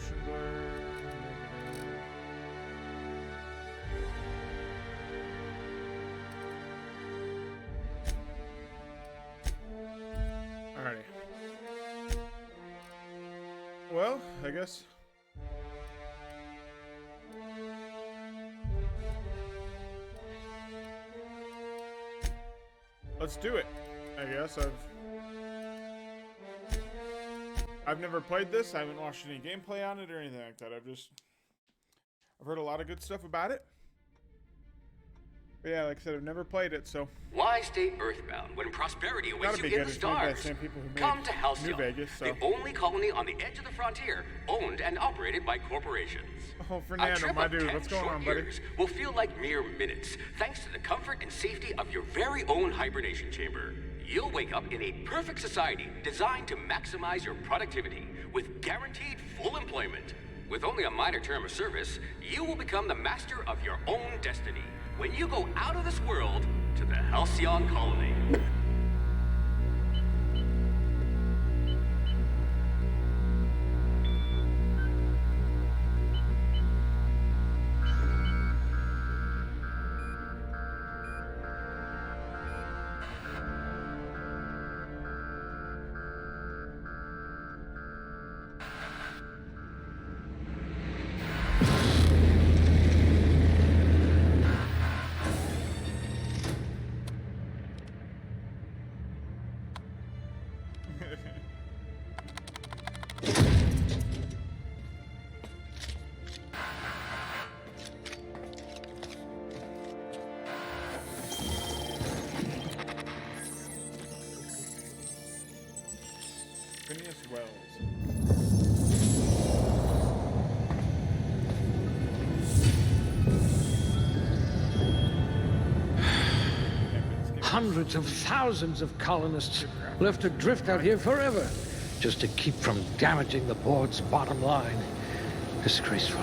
motion blur. Alrighty. Well, I guess. Let's do it. I guess I've never played this. I haven't watched any gameplay on it or anything like that. I've heard a lot of good stuff about it. But yeah, like I said, I've never played it, so. Why stay earthbound when prosperity awaits you in the stars? Come to Halcyon, the only colony on the edge of the frontier, owned and operated by corporations. Oh, Fernando, my dude, what's going on, buddy? Will feel like mere minutes, thanks to the comfort and safety of your very own hibernation chamber. You'll wake up in a perfect society designed to maximize your productivity with guaranteed full employment. With only a minor term of service, you will become the master of your own destiny when you go out of this world to the Halcyon colony. Hundreds of thousands of colonists left adrift out here forever, just to keep from damaging the board's bottom line. Disgraceful.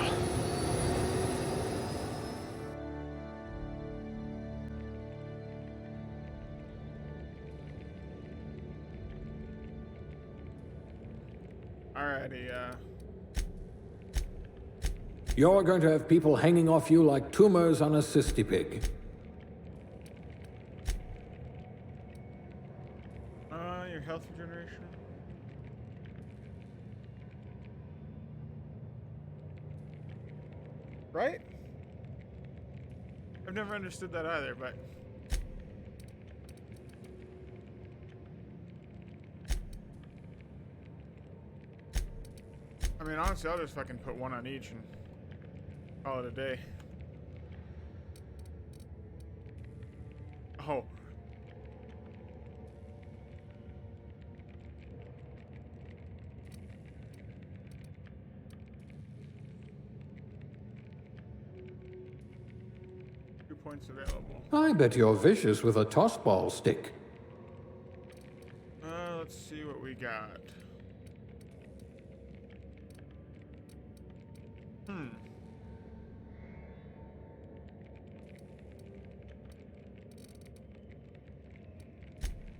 Alrighty, You're going to have people hanging off you like tumors on a cysty pig. your health regeneration. Right? I've never understood that either, but... I mean, honestly, I'll just fucking put one on each and call it a day. Oh. Points available. I bet you're vicious with a tossball stick. Let's see what we got.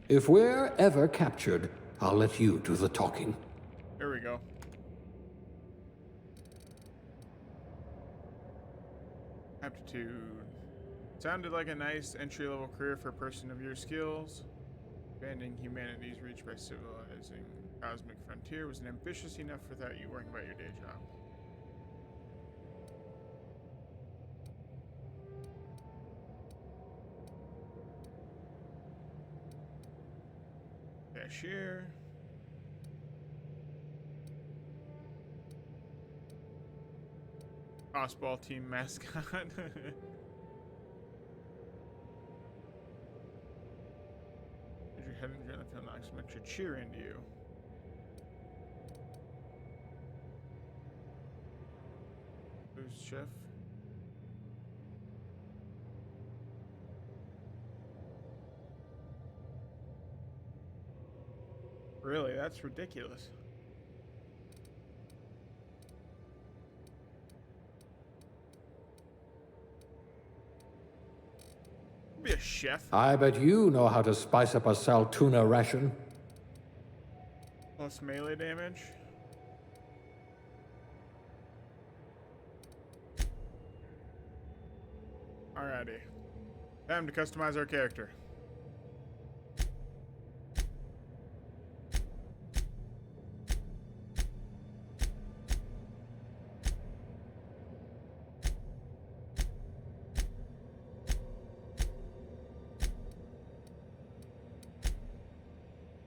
If we're ever captured, I'll let you do the talking. There we go. Aptitude. Sounded like a nice entry-level career for a person of your skills. Expanding humanity's reach by civilizing cosmic frontier was ambitious enough without you worrying about your day job. Cashier. Tossball team mascot. Your head and adrenaline feel knocks some extra cheer into you. Who's chef? Really, that's ridiculous. Be a chef. I bet you know how to spice up a Saltuna ration. Plus melee damage. Alrighty. Time to customize our character.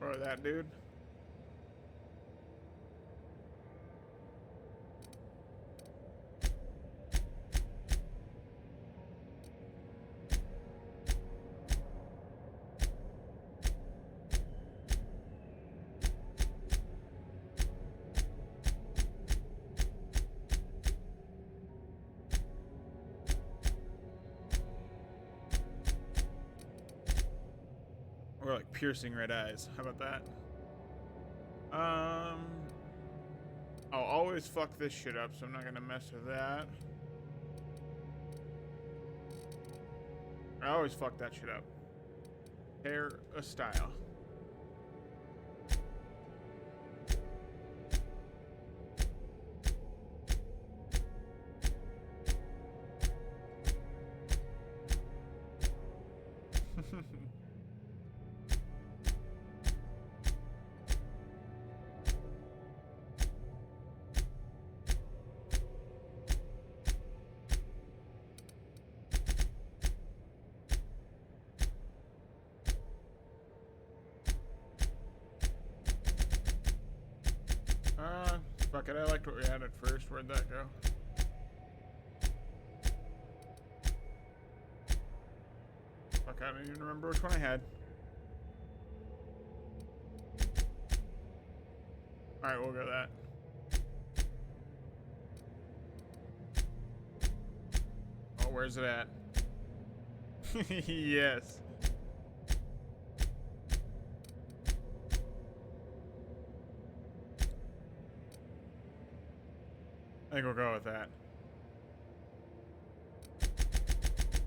Or that dude. Or like piercing red eyes. How about that? I'll always fuck this shit up, so I'm not gonna mess with that. I always fuck that shit up. Hair a style. Fuck it, I liked what we had at first. Where'd that go? Fuck, I don't even remember which one I had. Alright, we'll go that. Oh, where's it at? Yes. I think we'll go with that.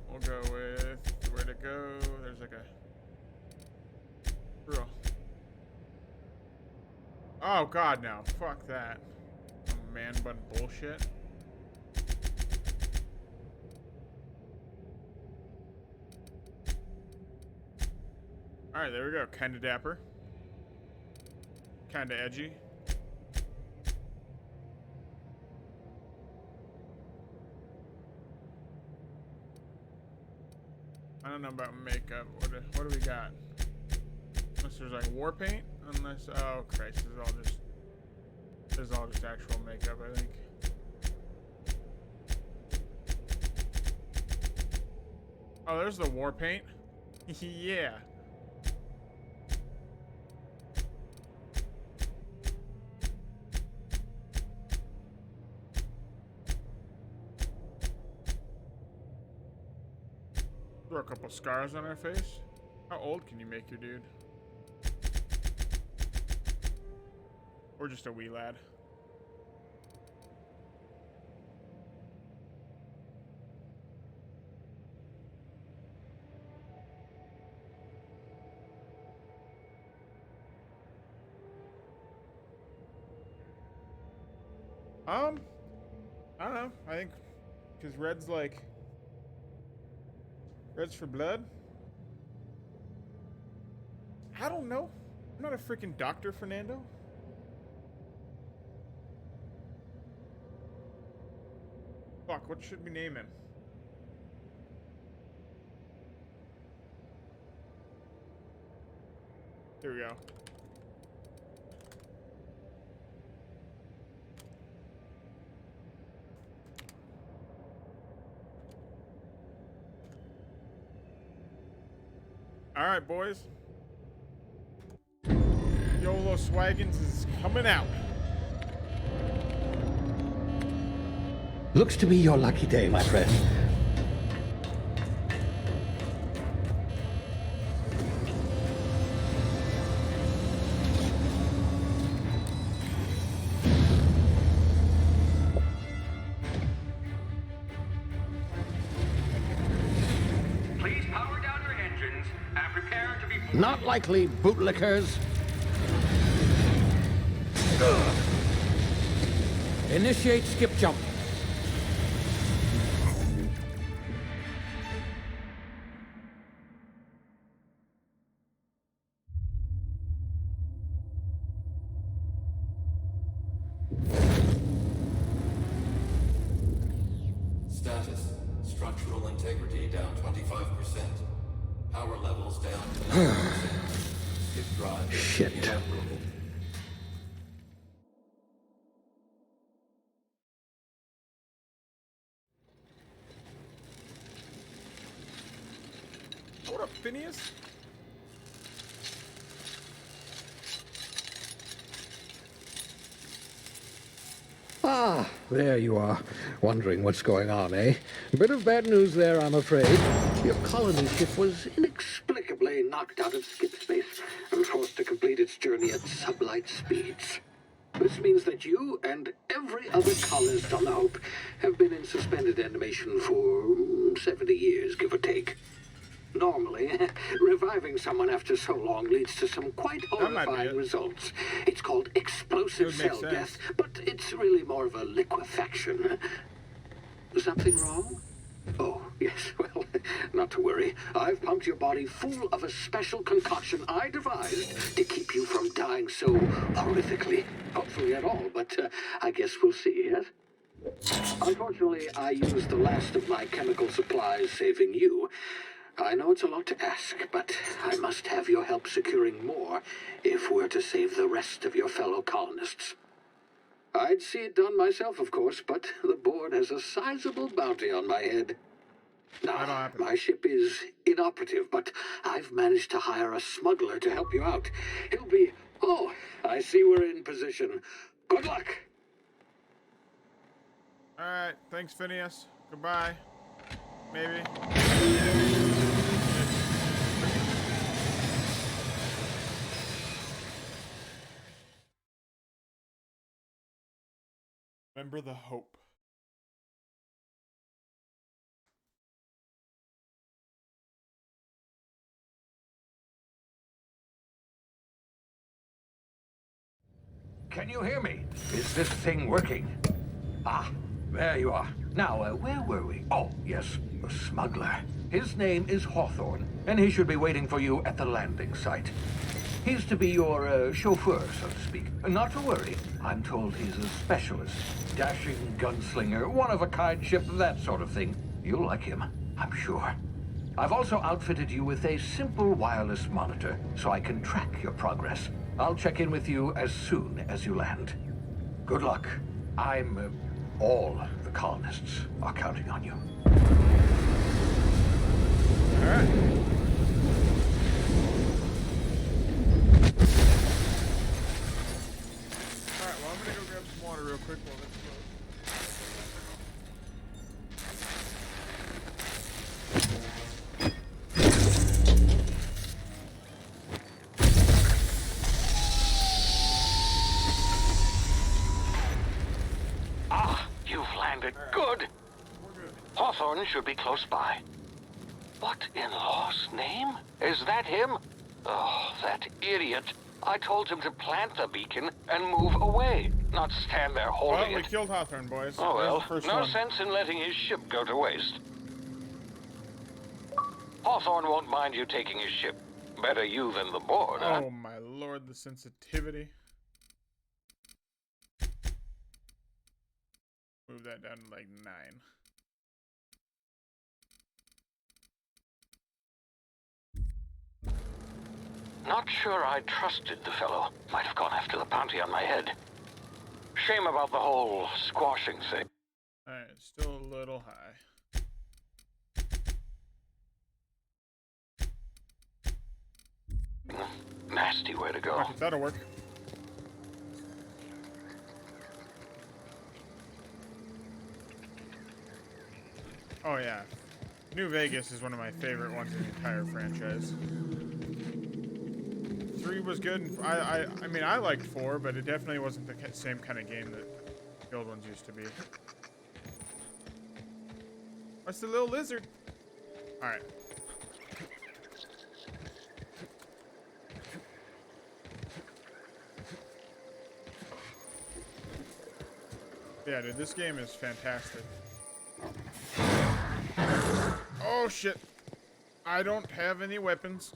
We'll go with where'd it go? There's like a real. Oh god, no! Fuck that. Man bun bullshit. All right, there we go. Kinda dapper. Kinda edgy. I don't know about makeup. What do we got? Unless there's like war paint. Unless oh Christ, this is all just actual makeup, I think. Oh, there's the war paint. Yeah. Throw a couple scars on our face. How old can you make your dude? Or just a wee lad? I don't know. I think because red's like red's for blood. I don't know. I'm not a freaking doctor, Fernando. Fuck, what should we name him? Here we go. All right, boys. YOLO Swaggins is coming out. Looks to be your lucky day, my friend. Please power down your engines and prepare to be... Not likely, bootlickers. Initiate skip jump. integrity down 25%. Power levels down 90%. Skip drive is Shit. inoperable. What up, Phineas? Ah, there you are. Wondering what's going on, eh? A bit of bad news there, I'm afraid. Your colony ship was inexplicably knocked out of skip space and forced to complete its journey at sublight speeds. This means that you and every other colonist on the Hope have been in suspended animation for 70 years, give or take. Normally, reviving someone after so long leads to some quite That might be horrifying it. results. It's called explosive It would make cell sense. death, but it's really more of a liquefaction. Something wrong? Oh, yes, well, not to worry. I've pumped your body full of a special concoction I devised to keep you from dying so horrifically. Hopefully at all, but I guess we'll see, yes? Unfortunately, I used the last of my chemical supplies saving you. I know it's a lot to ask, but I must have your help securing more if we're to save the rest of your fellow colonists. I'd see it done myself, of course, but the board has a sizable bounty on my head. That'll Now, happen. my ship is inoperative, but I've managed to hire a smuggler to help you out. He'll be... Oh, I see we're in position. Good luck! Alright, thanks, Phineas. Goodbye. Maybe. Remember the Hope. Can you hear me? Is this thing working? Ah, there you are. Now, where were we? Oh, yes, the smuggler. His name is Hawthorne, and he should be waiting for you at the landing site. He's to be your chauffeur, so to speak. Not to worry. I'm told he's a specialist. Dashing gunslinger, one-of-a-kind ship, that sort of thing. You'll like him, I'm sure. I've also outfitted you with a simple wireless monitor, so I can track your progress. I'll check in with you as soon as you land. Good luck. All the colonists are counting on you. Alright. Alright, well, I'm gonna go grab some water real quick while this goes. Ah, you've landed. Good. We're good. Hawthorne should be close by. What in law's name? Is that him? Oh, that idiot. I told him to plant the beacon and move away, not stand there Well, holding we it. killed Hawthorne, boys. Oh There's well, the first no one. sense in letting his ship go to waste. Hawthorne won't mind you taking his ship. Better you than the board, huh? Oh my lord, the sensitivity. Move that down to like 9. Not sure I trusted the fellow. Might have gone after the bounty on my head. Shame about the whole squashing thing. Alright, still a little high. Nasty way to go. Okay, that'll work. Oh yeah. New Vegas is one of my favorite ones in the entire franchise. 3 was good, and I mean, I liked 4, but it definitely wasn't the same kind of game that the old ones used to be. What's the little lizard? Alright. Yeah, dude, this game is fantastic. Oh, shit. I don't have any weapons.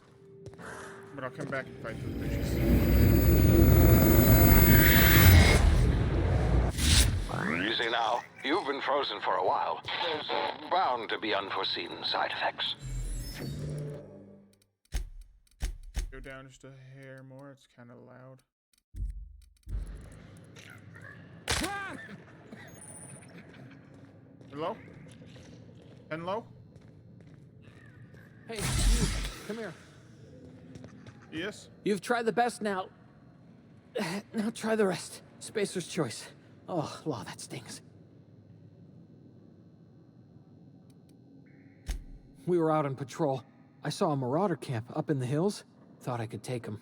But I'll come back and fight those bitches. Easy now. You've been frozen for a while. There's bound to be unforeseen side effects. Go down just a hair more. It's kind of loud. Hello? Hello? Hey, you, come here. Yes? You've tried the best now. Now try the rest. Spacer's choice. Oh, law, that stings. We were out on patrol. I saw a marauder camp up in the hills. Thought I could take him.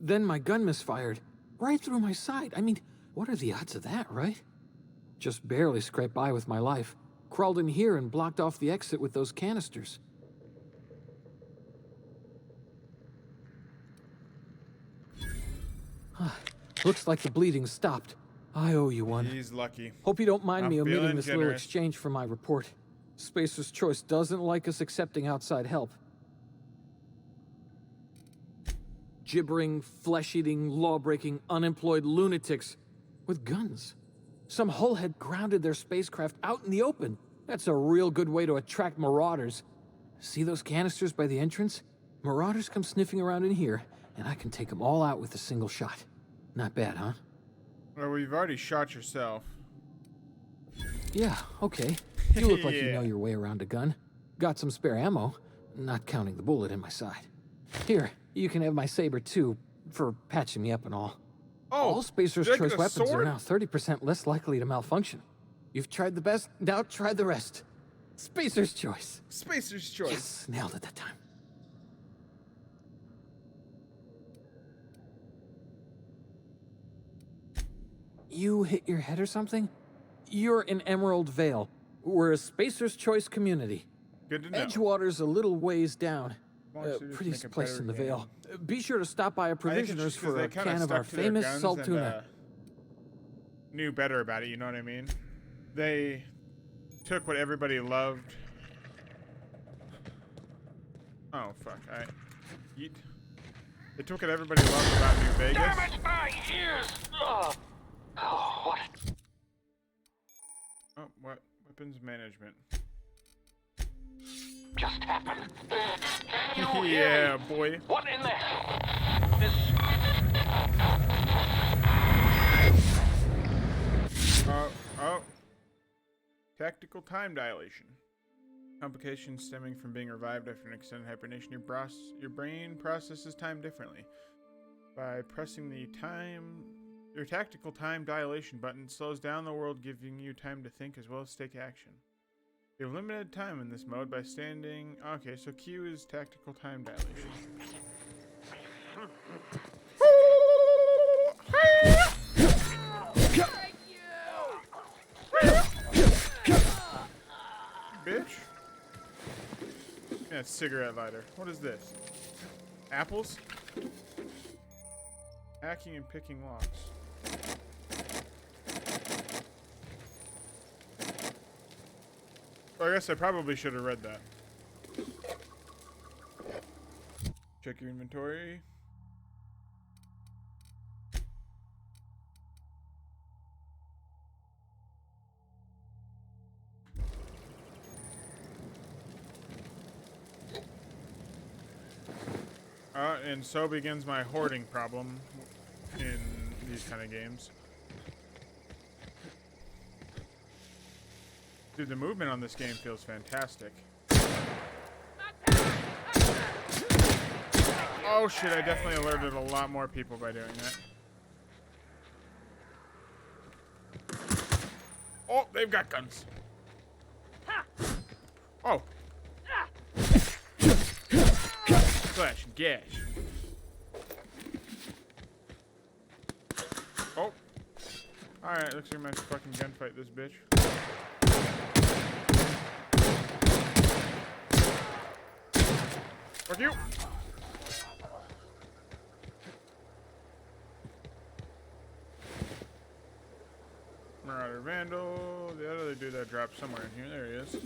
Then my gun misfired. Right through my side. I mean, what are the odds of that, right? Just barely scraped by with my life. Crawled in here and blocked off the exit with those canisters. Looks like the bleeding stopped. I owe you one. He's lucky. Hope you don't mind I'm me omitting feeling this little generous. exchange for my report. Spacer's Choice doesn't like us accepting outside help. Gibbering, flesh-eating, law-breaking, unemployed lunatics with guns. Some hullhead grounded their spacecraft out in the open. That's a real good way to attract marauders. See those canisters by the entrance? Marauders come sniffing around in here, and I can take them all out with a single shot. Not bad, huh? Well, you've already shot yourself. Yeah, okay. You look like you Yeah. know your way around a gun. Got some spare ammo, not counting the bullet in my side. Here, you can have my saber too, for patching me up and all. Oh, All Spacer's like Choice a weapons are sword? now 30% less likely to malfunction. You've tried the best, now try the rest. Spacer's Choice. Spacer's choice. Yes, nailed it that time. You hit your head or something? You're in Emerald Vale. We're a Spacer's Choice community. Good to know. Edgewater's a little ways down. Why don't you just Prettiest make a place better in the game? Vale. Be sure to stop by a I think it's provisioner's just 'cause for they a kinda can of stuck our to their famous guns salt and, tuna. Knew better about it, you know what I mean? They took what everybody loved. Oh, fuck. I eat. They took what everybody loved about New Vegas. Damn it, my ears! Oh, what? Oh, what? Weapons management. Just happened? Can you hear Yeah, me? boy. What in the hell? This... Oh. Tactical time dilation. Complications stemming from being revived after an extended hibernation. Your brain processes time differently. By pressing your tactical time dilation button, it slows down the world, giving you time to think as well as take action. You have limited time in this mode by standing. Okay, so Q is tactical time dilation. Bitch. Yeah, it's cigarette lighter. What is this? Apples? Hacking and picking locks. Well, I guess I probably should have read that. Check your inventory. And so begins my hoarding problem in these kind of games. Dude, the movement on this game feels fantastic. Oh shit, I definitely alerted a lot more people by doing that. Oh, they've got guns. Oh. Slash and gash. Oh. Alright, looks like I'm gonna have to fucking gunfight this bitch. Fuck you! Marauder Vandal. The other dude that dropped somewhere in here. There he is.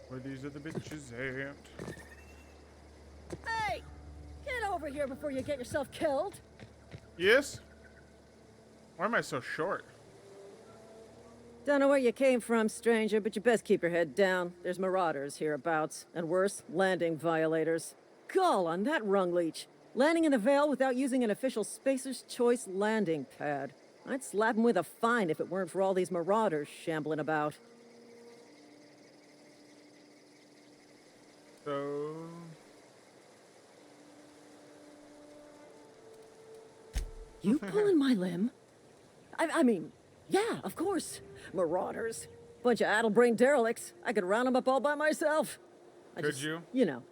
Where these other bitches at? over here before you get yourself killed. Yes? Why am I so short? Don't know where you came from, stranger, but you best keep your head down. There's marauders hereabouts, and worse, landing violators. Gall on that rung leech. Landing in the Vale without using an official Spacer's Choice landing pad. I'd slap him with a fine if it weren't for all these marauders shambling about. So... You pulling my limb? I mean, yeah, of course. Marauders. Bunch of addle-brained derelicts. I could round them up all by myself. Could you? You know,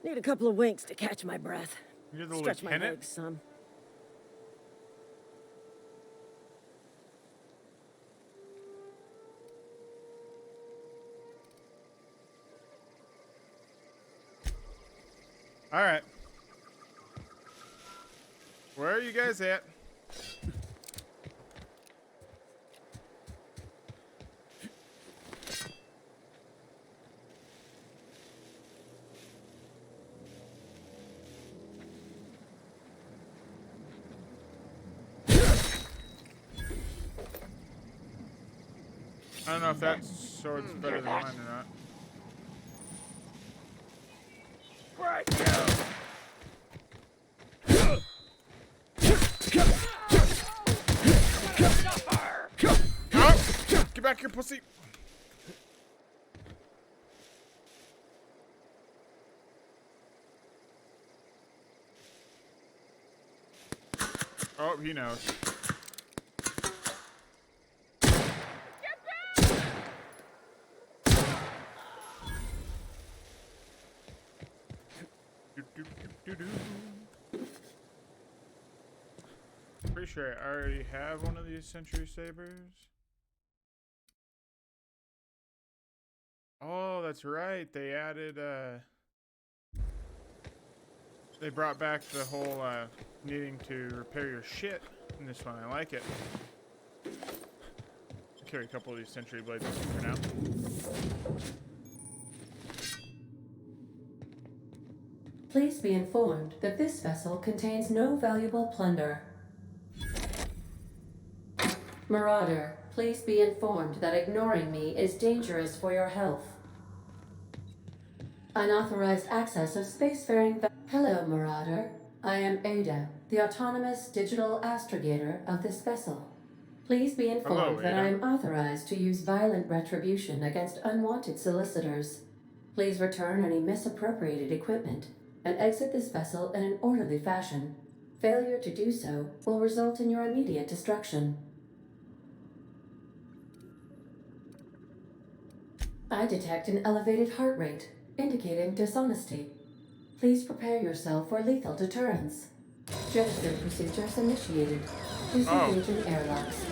need a couple of winks to catch my breath. You're the Stretch my lieutenant? legs some. Alright. Where are you guys at? I don't know if that sword's better than mine or not. Oh! Get back here, pussy! Oh, he knows. Pretty sure I already have one of these Century Sabers. Oh, that's right. They added, they brought back the whole, needing to repair your shit in this one. I like it. I'll carry a couple of these Century Blades for now. Please be informed that this vessel contains no valuable plunder. Marauder, please be informed that ignoring me is dangerous for your health. Unauthorized access of spacefaring. Hello, Marauder. I am Ada, the autonomous digital astrogator of this vessel. Please be informed that I am authorized to use violent retribution against unwanted solicitors. Please return any misappropriated equipment and exit this vessel in an orderly fashion. Failure to do so will result in your immediate destruction. I detect an elevated heart rate, indicating dishonesty. Please prepare yourself for lethal deterrence. Jettison procedures initiated. Disengaging airlocks.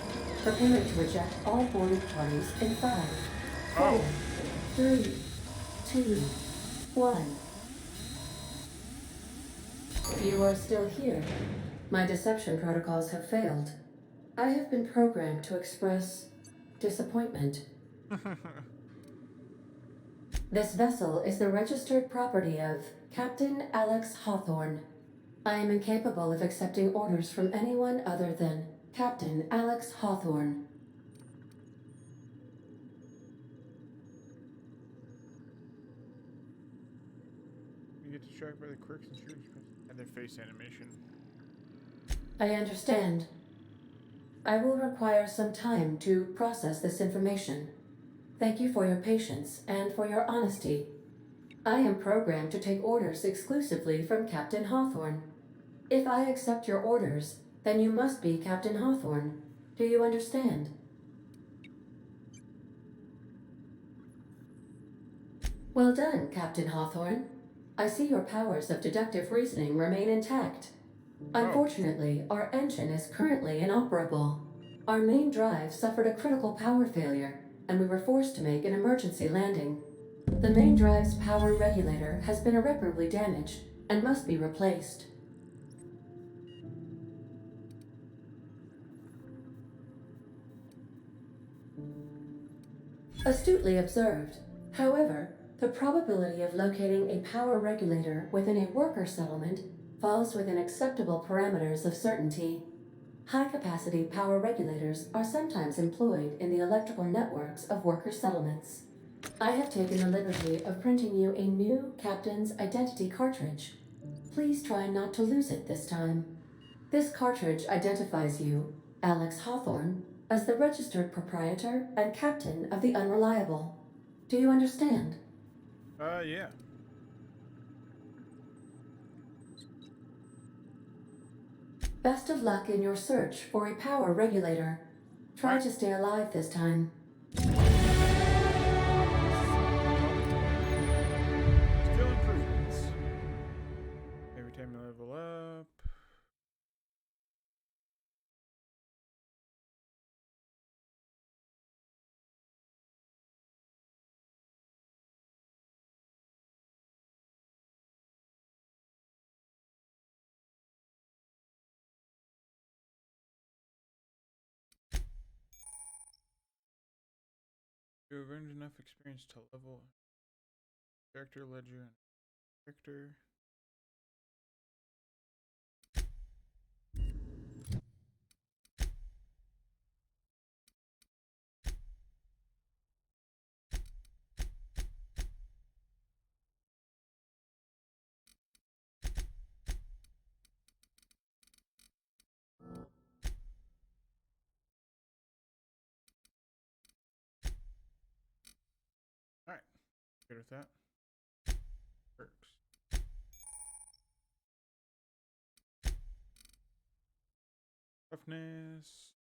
Preparing to eject all boarded parties in 5, 4, 3, 2, 1. You are still here. My deception protocols have failed. I have been programmed to express disappointment. This vessel is the registered property of Captain Alex Hawthorne. I am incapable of accepting orders from anyone other than Captain Alex Hawthorne. You get distracted by the quirks and shoots and their face animation. I understand. I will require some time to process this information. Thank you for your patience and for your honesty. I am programmed to take orders exclusively from Captain Hawthorne. If I accept your orders, then you must be Captain Hawthorne. Do you understand? Well done, Captain Hawthorne. I see your powers of deductive reasoning remain intact. Unfortunately, our engine is currently inoperable. Our main drive suffered a critical power failure, and we were forced to make an emergency landing. The main drive's power regulator has been irreparably damaged and must be replaced. Astutely observed. However, the probability of locating a power regulator within a worker settlement falls within acceptable parameters of certainty. High-capacity power regulators are sometimes employed in the electrical networks of worker settlements. I have taken the liberty of printing you a new Captain's Identity cartridge. Please try not to lose it this time. This cartridge identifies you, Alex Hawthorne, as the registered proprietor and captain of the Unreliable. Do you understand? Yeah. Best of luck in your search for a power regulator. Try to stay alive this time. Skill improvements. Every time you level up. You've earned enough experience to level character ledger and character. Alright. Good with that. Perks. Toughness.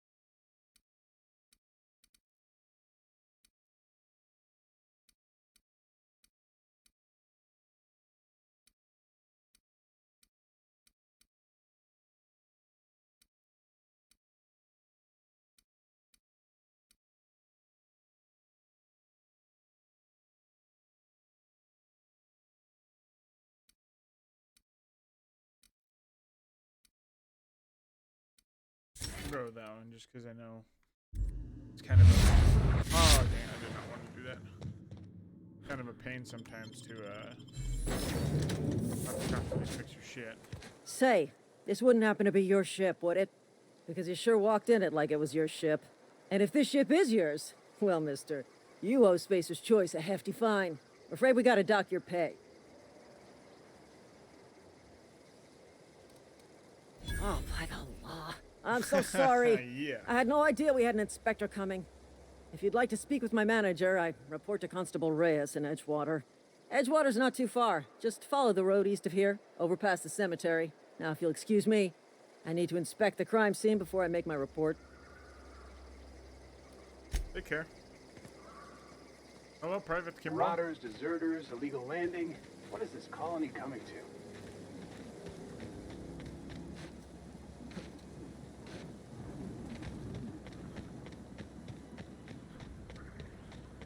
Go with that one just because I know it's kind of a. Oh, dang, I did not want to do that. Kind of a pain sometimes to have to constantly fix your shit. Say, this wouldn't happen to be your ship, would it? Because you sure walked in it like it was your ship. And if this ship is yours, well, mister, you owe Spacer's Choice a hefty fine. Afraid we gotta dock your pay. Oh, by the law. I'm so sorry. Yeah. I had no idea we had an inspector coming. If you'd like to speak with my manager, I report to Constable Reyes in Edgewater. Edgewater's not too far. Just follow the road east of here, over past the cemetery. Now, if you'll excuse me, I need to inspect the crime scene before I make my report. Take care. Hello, Private Kimball. Marauders, deserters, illegal landing. What is this colony coming to?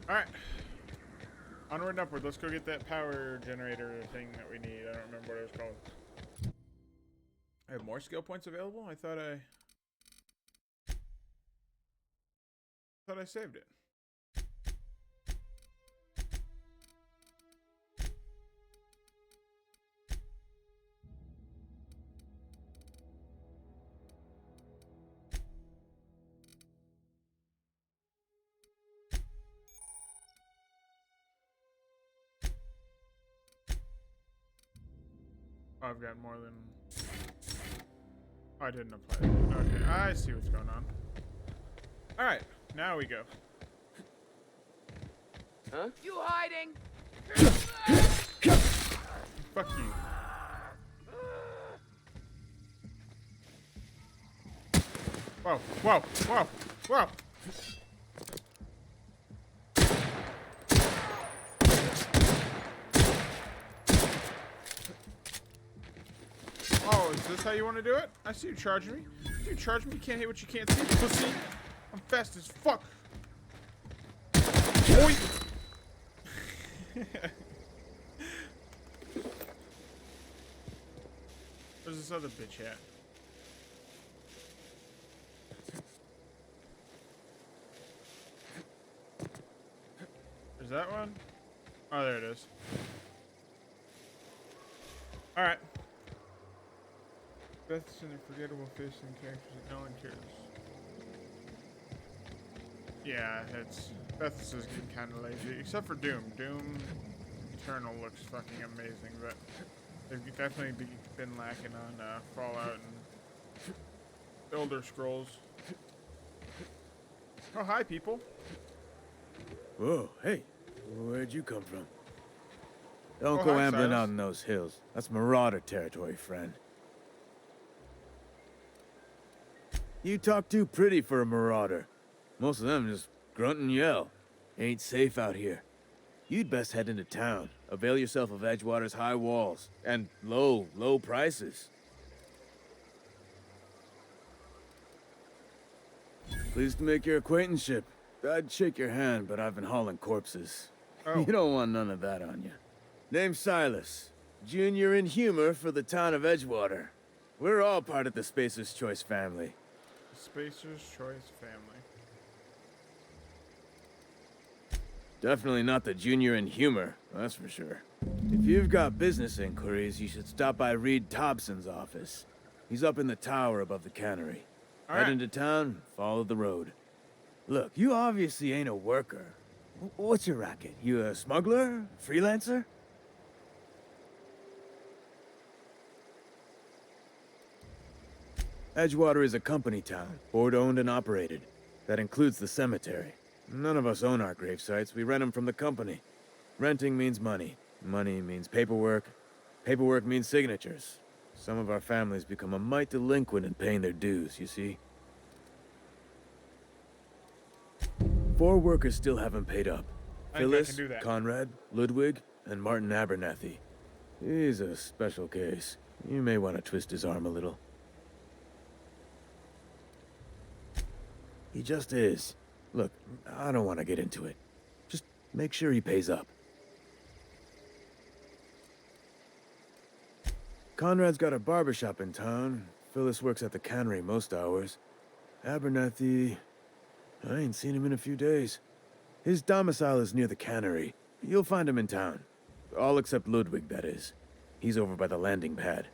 Alright. Onward and upward. Let's go get that power generator thing that we need. I don't remember what it was called. I have more skill points available? I thought I saved it. Oh, I've got more than... Oh, I didn't apply it. Okay, I see what's going on. Alright, now we go. Huh? You hiding? Fuck you. Whoa, whoa, whoa, whoa! Oh, is this how you want to do it? I see you charging me. You charge me, you can't hit what you can't see, pussy. I'm fast as fuck. Oi! Where's this other bitch at? Is that one? Oh, there it is. Alright. Beth's and forgettable fish and characters that no one cares. Yeah, Beth's is getting kind of lazy, except for Doom. Doom Eternal looks fucking amazing, but they've definitely been lacking on Fallout and Elder Scrolls. Oh, hi, people. Whoa, hey, where'd you come from? Don't Oh, go hi, ambling Silas. out in those hills. That's Marauder territory, friend. You talk too pretty for a Marauder. Most of them just grunt and yell. Ain't safe out here. You'd best head into town. Avail yourself of Edgewater's high walls. And low prices. Pleased to make your acquaintanceship. I'd shake your hand, but I've been hauling corpses. Oh. You don't want none of that on you. Name's Silas. Junior in humor for the town of Edgewater. We're all part of the Spacer's Choice family. Spacer's Choice family. Definitely not the junior in humor, that's for sure. If you've got business inquiries, you should stop by Reed Thompson's office. He's up in the tower above the cannery. All Head right. into town, follow the road. Look, you obviously ain't a worker. What's your racket? You a smuggler? Freelancer? Edgewater is a company town, board-owned and operated. That includes the cemetery. None of us own our grave sites, we rent them from the company. Renting means money. Money means paperwork. Paperwork means signatures. Some of our families become a mite delinquent in paying their dues, you see? 4 workers still haven't paid up. I think I Phyllis, can do that. Conrad, Ludwig, and Martin Abernathy. He's a special case. You may want to twist his arm a little. He just is. Look, I don't want to get into it. Just make sure he pays up. Conrad's got a barbershop in town. Phyllis works at the cannery most hours. Abernathy... I ain't seen him in a few days. His domicile is near the cannery. You'll find him in town. All except Ludwig, that is. He's over by the landing pad.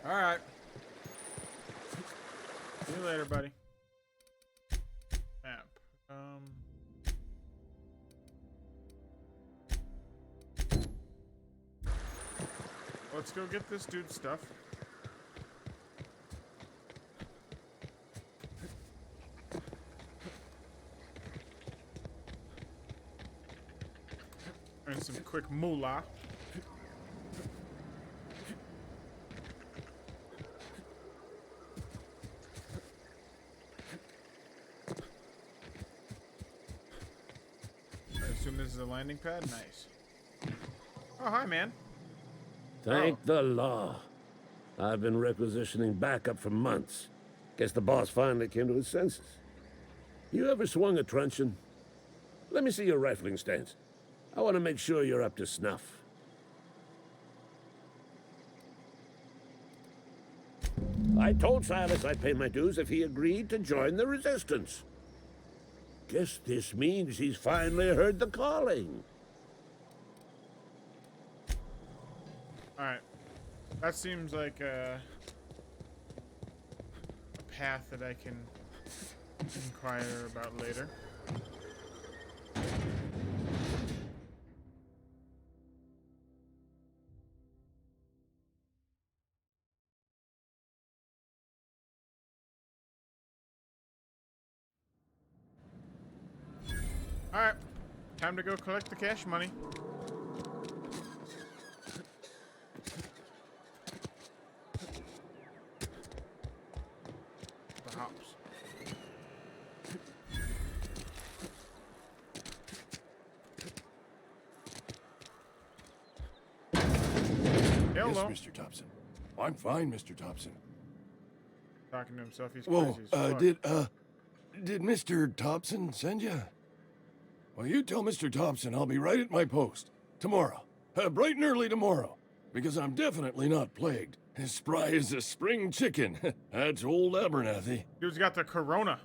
All right. See you later, buddy. Map. Let's go get this dude's stuff. And some quick moolah. I assume this is a landing pad? Nice. Oh, hi, man. Thank the law. I've been requisitioning backup for months. Guess the boss finally came to his senses. You ever swung a truncheon? Let me see your rifling stance. I want to make sure you're up to snuff. I told Silas I'd pay my dues if he agreed to join the resistance. Guess this means he's finally heard the calling. Alright. That seems like a path that I can inquire about later. Alright. Time to go collect the cash money. The hops. Hello. Yes, Mr. Thompson. I'm fine, Mr. Thompson. Talking to himself, he's Whoa, crazy as fuck. did Mr. Thompson send you? Well, you tell Mr. Thompson I'll be right at my post. Tomorrow. Bright and early tomorrow. Because I'm definitely not plagued. As spry as a spring chicken. That's old Abernathy. Dude's got the corona.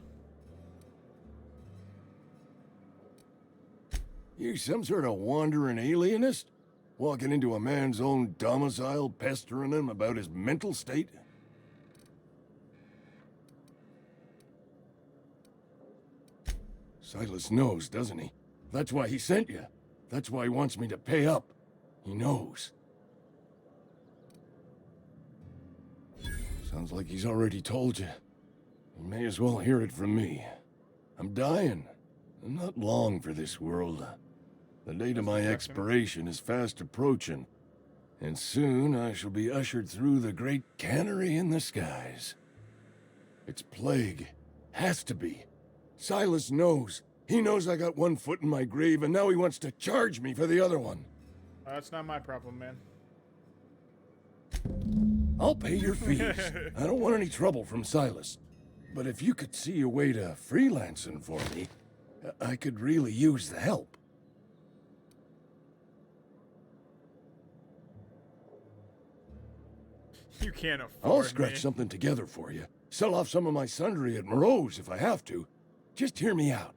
You some sort of wandering alienist? Walking into a man's own domicile, pestering him about his mental state? Silas knows, doesn't he? That's why he sent you. That's why he wants me to pay up. He knows. Sounds like he's already told you. You may as well hear it from me. I'm dying. I'm not long for this world. The date of my expiration is fast approaching, and soon I shall be ushered through the great cannery in the skies. It's plague. Has to be. Silas knows. He knows I got one foot in my grave, and now he wants to charge me for the other one. That's not my problem, man. I'll pay your fees. I don't want any trouble from Silas. But if you could see a way to freelancing for me, I could really use the help. You can't afford I'll scratch me. something together for you. Sell off some of my sundry at Moreau's if I have to. Just hear me out.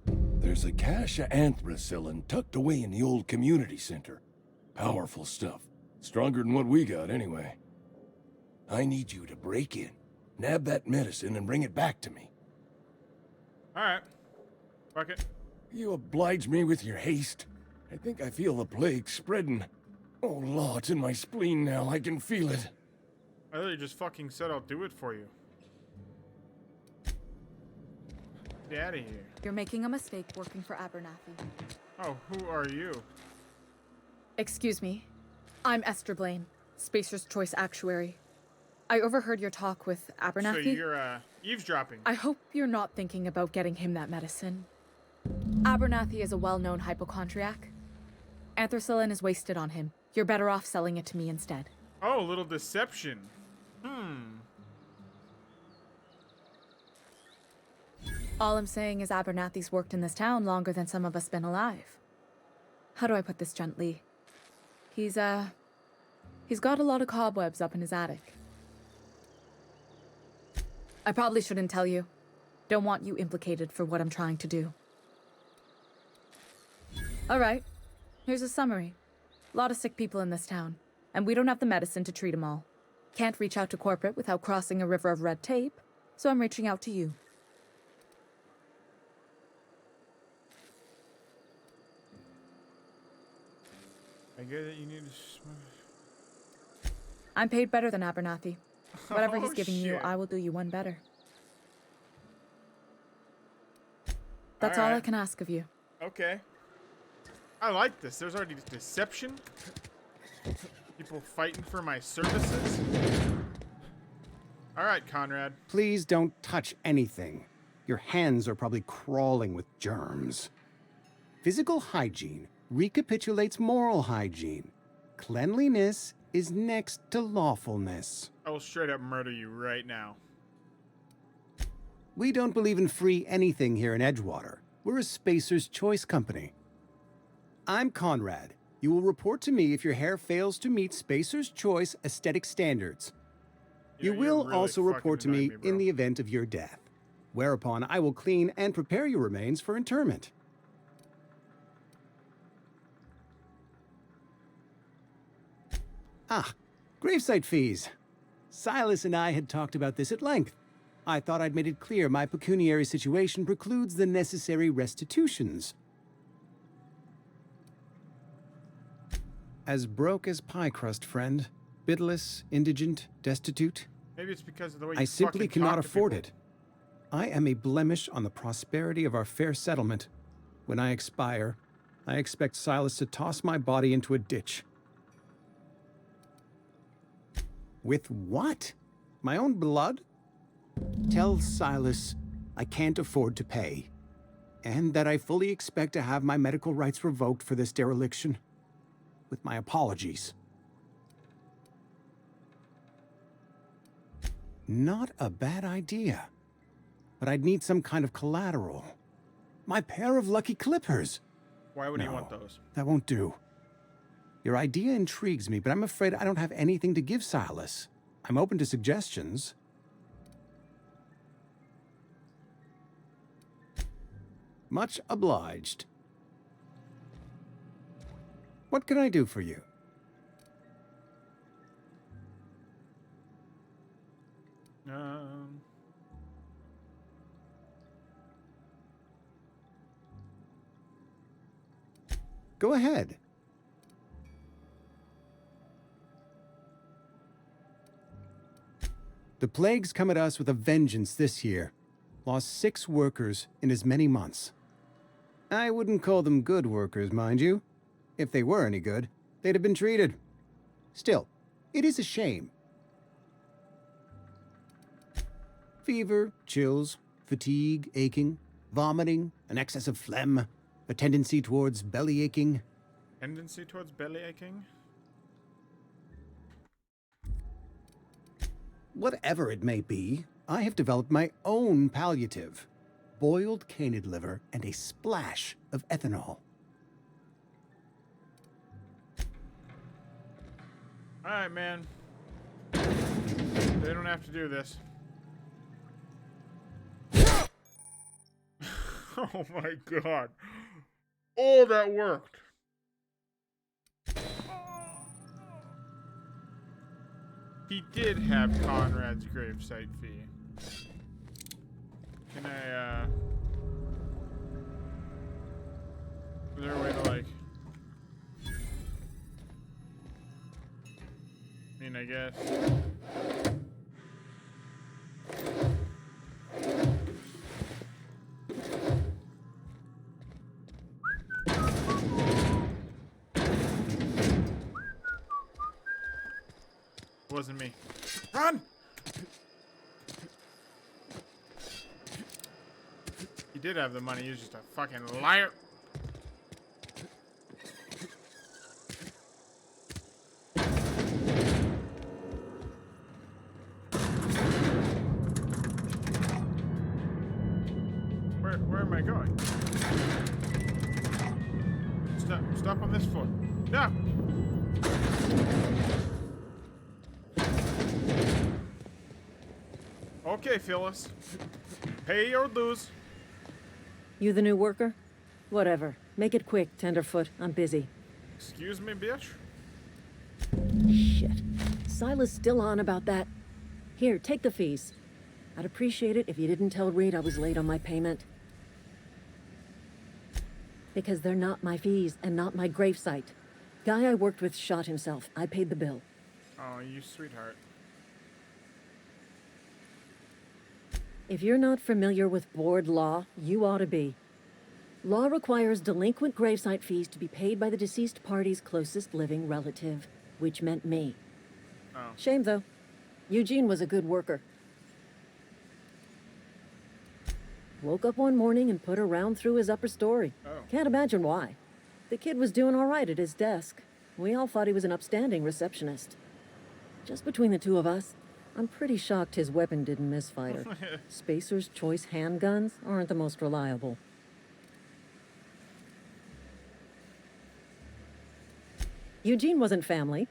There's a cache of anthracillin tucked away in the old community center. Powerful stuff. Stronger than what we got, anyway. I need you to break in, nab that medicine, and bring it back to me. Alright. Fuck it. You oblige me with your haste. I think I feel the plague spreading. Oh, law, it's in my spleen now. I can feel it. I literally just fucking said I'll do it for you. Get out of here. You're making a mistake working for Abernathy. Oh, who are you? Excuse me. I'm Esther Blaine, Spacer's Choice Actuary. I overheard your talk with Abernathy. So you're, eavesdropping. I hope you're not thinking about getting him that medicine. Abernathy is a well-known hypochondriac. Anthracillin is wasted on him. You're better off selling it to me instead. Oh, a little deception. All I'm saying is Abernathy's worked in this town longer than some of us been alive. How do I put this gently? He's got a lot of cobwebs up in his attic. I probably shouldn't tell you. Don't want you implicated for what I'm trying to do. All right, here's a summary. A lot of sick people in this town, and we don't have the medicine to treat them all. Can't reach out to corporate without crossing a river of red tape, so I'm reaching out to you. I get it, you need to... I'm paid better than Abernathy. Whatever Oh, he's giving you, shit. I will do you one better. That's all I Alright. can ask of you. Okay. I like this. There's already deception. People fighting for my services. Alright, Conrad. Please don't touch anything. Your hands are probably crawling with germs. Physical hygiene recapitulates moral hygiene. Cleanliness is next to lawfulness. I will straight up murder you right now. We don't believe in free anything here in Edgewater. We're a Spacer's Choice company. I'm Conrad. You will report to me if your hair fails to meet Spacer's Choice aesthetic standards. You You're will really also report to fucking me annoying me, in bro. the event of your death, whereupon I will clean and prepare your remains for interment. Ah, gravesite fees. Silas and I had talked about this at length. I thought I'd made it clear my pecuniary situation precludes the necessary restitutions. As broke as pie crust, friend. Bidless, indigent, destitute. Maybe it's because of the way you I simply fucking cannot talk to afford people. it. I am a blemish on the prosperity of our fair settlement. When I expire, I expect Silas to toss my body into a ditch. With what? My own blood? Tell Silas I can't afford to pay, and that I fully expect to have my medical rights revoked for this dereliction. With my apologies. Not a bad idea. But I'd need some kind of collateral. My pair of lucky clippers. Why would you No, want those? that won't do. Your idea intrigues me, but I'm afraid I don't have anything to give Silas. I'm open to suggestions. Much obliged. What can I do for you? Go ahead. The plague's come at us with a vengeance this year. Lost 6 workers in as many months. I wouldn't call them good workers, mind you. If they were any good, they'd have been treated. Still, it is a shame. Fever, chills, fatigue, aching, vomiting, an excess of phlegm, a tendency towards belly aching. Tendency towards belly aching? Whatever it may be, I have developed my own palliative. Boiled canid liver and a splash of ethanol. Alright, man. They don't have to do this. Oh my god. Oh, that worked. He did have Conrad's gravesite fee. Can I, is there a way to, like... I mean, I guess... It wasn't me. Run! He did have the money, he was just a fucking liar. Where am I going? Stop on this floor. No! Okay, Phyllis. Pay or lose. You the new worker? Whatever. Make it quick, Tenderfoot. I'm busy. Excuse me, bitch? Shit. Silas still on about that. Here, take the fees. I'd appreciate it if you didn't tell Reed I was late on my payment. Because they're not my fees and not my gravesite. Guy I worked with shot himself. I paid the bill. Oh, you sweetheart. If you're not familiar with board law, you ought to be. Law requires delinquent gravesite fees to be paid by the deceased party's closest living relative, which meant me. Oh. Shame, though. Eugene was a good worker. Woke up one morning and put a round through his upper story. Oh. Can't imagine why. The kid was doing all right at his desk. We all thought he was an upstanding receptionist. Just between the two of us, I'm pretty shocked his weapon didn't misfire. Spacer's Choice handguns aren't the most reliable. Eugene wasn't family.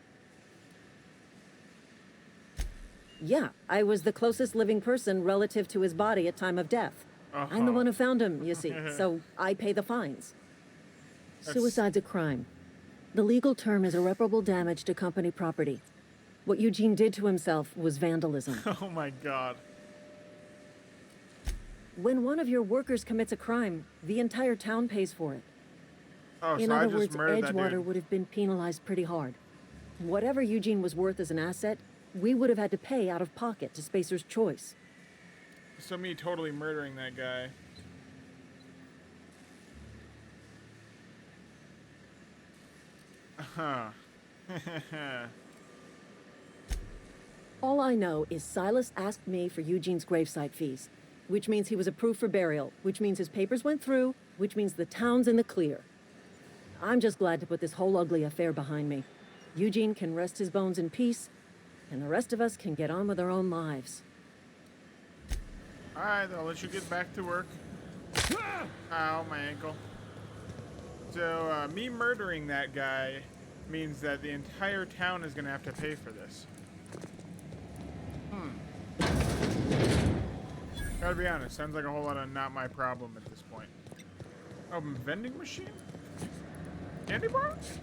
Yeah, I was the closest living person relative to his body at time of death. I'm the one who found him, you see, so I pay the fines. Suicide's a crime. The legal term is irreparable damage to company property. What Eugene did to himself was vandalism. Oh my god. When one of your workers commits a crime, the entire town pays for it. Oh, In so I other just words, murdered that Edgewater dude. would have been penalized pretty hard. Whatever Eugene was worth as an asset, we would have had to pay out of pocket to Spacer's Choice. So me totally murdering that guy. Huh. All I know is Silas asked me for Eugene's gravesite fees, which means he was approved for burial, which means his papers went through, which means the town's in the clear. I'm just glad to put this whole ugly affair behind me. Eugene can rest his bones in peace, and the rest of us can get on with our own lives. Alright, I'll let you get back to work. Ow, my ankle. So, me murdering that guy means that the entire town is gonna have to pay for this. Gotta be honest, sounds like a whole lot of not my problem at this point. Oh, vending machine? Candy bars?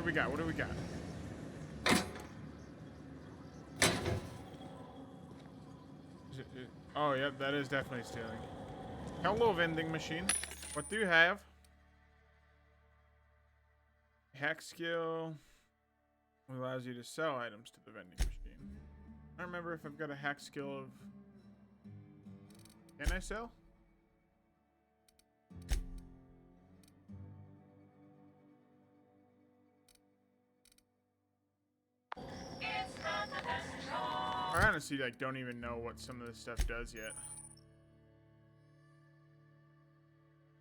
we got? What do we got? Oh, yep, that is definitely stealing. Hello, vending machine. What do you have? Hack skill allows you to sell items to the vending machine. I don't remember if I've got a hack skill of... Can I sell? I honestly don't even know what some of this stuff does yet.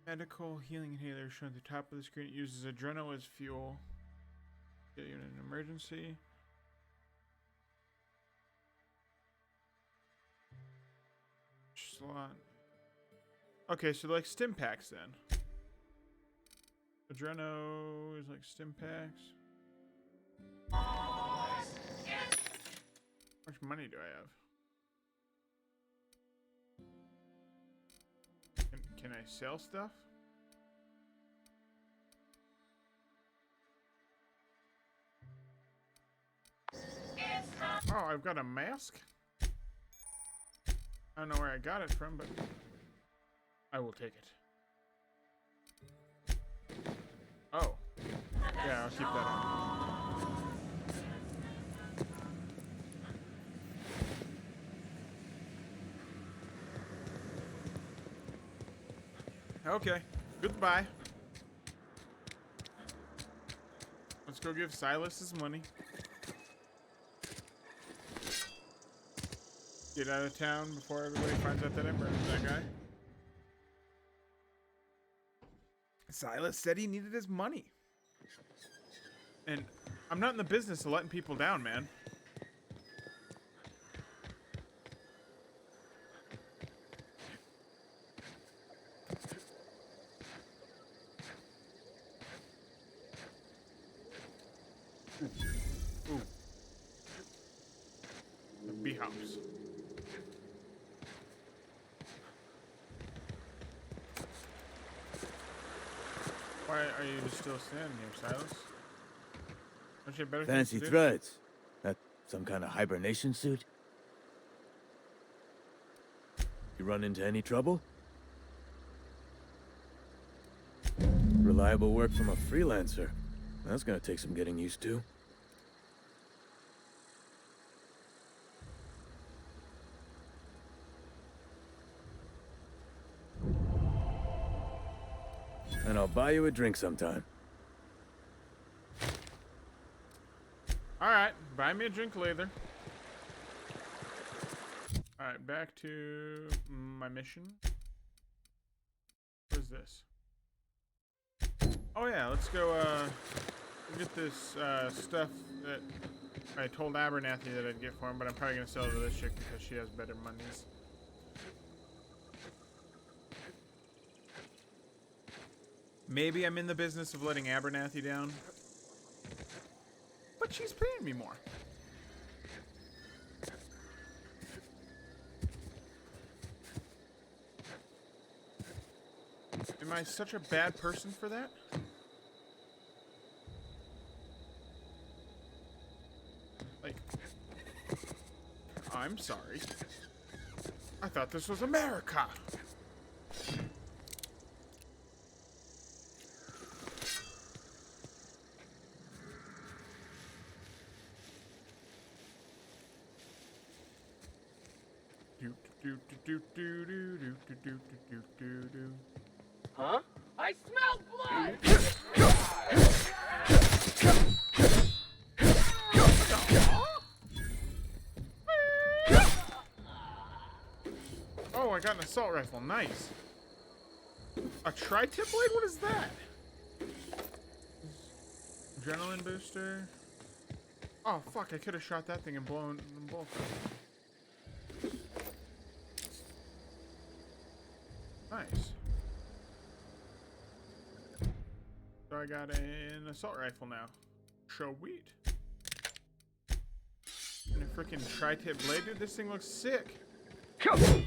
Medical healing inhaler shown at the top of the screen. It uses adrenaline as fuel. Get you in an emergency. Slot. Okay, so like stim packs then. Adreno is like stim packs. How much money do I have? Can I sell stuff? Oh, I've got a mask? I don't know where I got it from, but I will take it. Oh. Yeah, I'll keep that on. Okay. Goodbye. Let's go give Silas his money. Get out of town before everybody finds out that I murdered that guy. Silas said he needed his money. And I'm not in the business of letting people down, man. Ooh. The bee house. Why are you still standing here, Silas? Don't you have better things Fancy to do? threads. That some kind of hibernation suit? You run into any trouble? Reliable work from a freelancer. That's gonna take some getting used to. And I'll buy you a drink sometime. Alright, buy me a drink later. Alright, back to my mission. What is this? Oh yeah, let's go get this stuff that I told Abernathy that I'd get for him, but I'm probably gonna sell it to this chick because she has better monies. Maybe I'm in the business of letting Abernathy down, but she's paying me more. Am I such a bad person for that? Like, I'm sorry. I thought this was America. Huh? I smell blood! Oh, I got an assault rifle. Nice. A tri-tip blade? What is that? Adrenaline booster. Oh, fuck. I could have shot that thing and blown them both up. Nice. So I got an assault rifle now. Sweet. And a freaking tri-tip blade. Dude, this thing looks sick. Oh.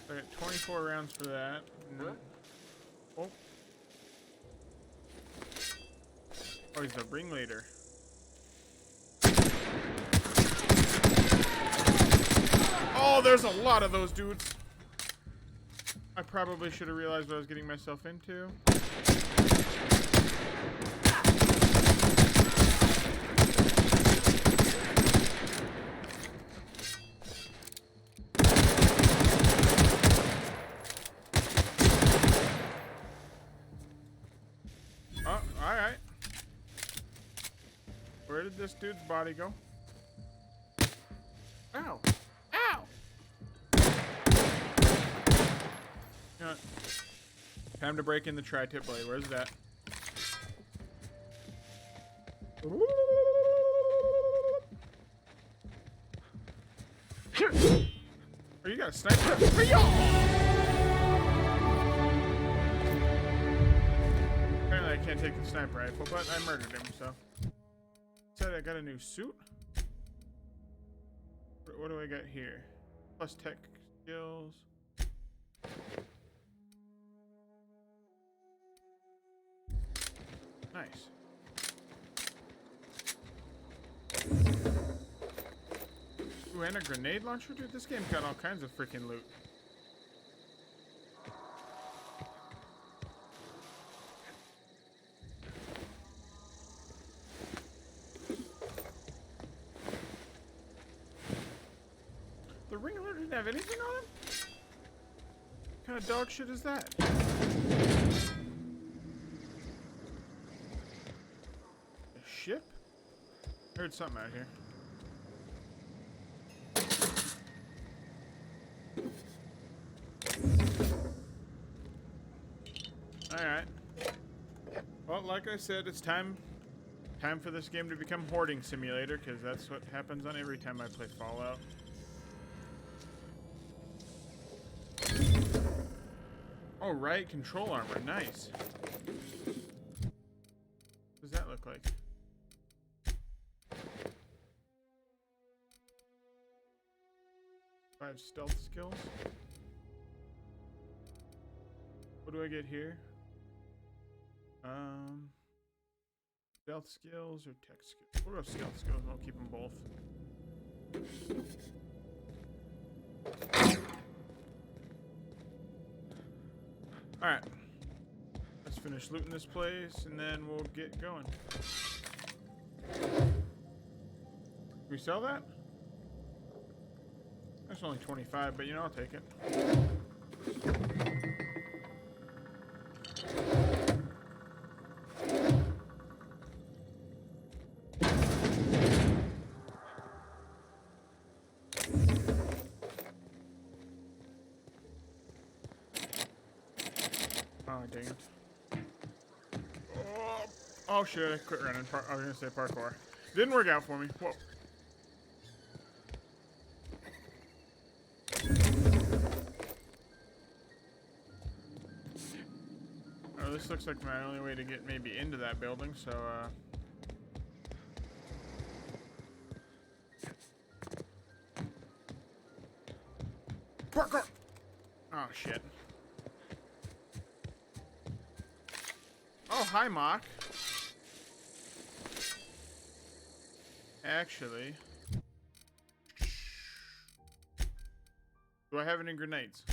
I got 24 rounds for that. Oh. Oh, he's the ringleader. Oh, there's a lot of those dudes. I probably should have realized what I was getting myself into. Oh, alright. Where did this dude's body go? Ow! Ow! You know what? Time to break in the tri-tip blade. Where's that? Oh, you got a sniper? Apparently I can't take the sniper rifle, but I murdered him, so. Said I got a new suit? What do I got here? Plus tech skills. Nice. Ooh, and a grenade launcher? Dude, this game's got all kinds of freaking loot. The ringleader didn't have anything on him? What kind of dog shit is that? A ship? I heard something out here. Alright. Well, like I said, it's time for this game to become hoarding simulator, because that's what happens on every time I play Fallout. Oh, right, control armor, nice. What does that look like? Five stealth skills. What do I get here? Stealth skills or tech skills? What about stealth skills? I'll keep them both. Alright. Let's finish looting this place and then we'll get going. Can we sell that? That's only 25, but you know, I'll take it. Oh, dang it. Oh shit, I quit running. I was gonna say parkour. Didn't work out for me. Whoa. Oh, this looks like my only way to get maybe into that building, so, Parkour! Oh, shit. Oh, hi, Mock. Actually... do I have any grenades?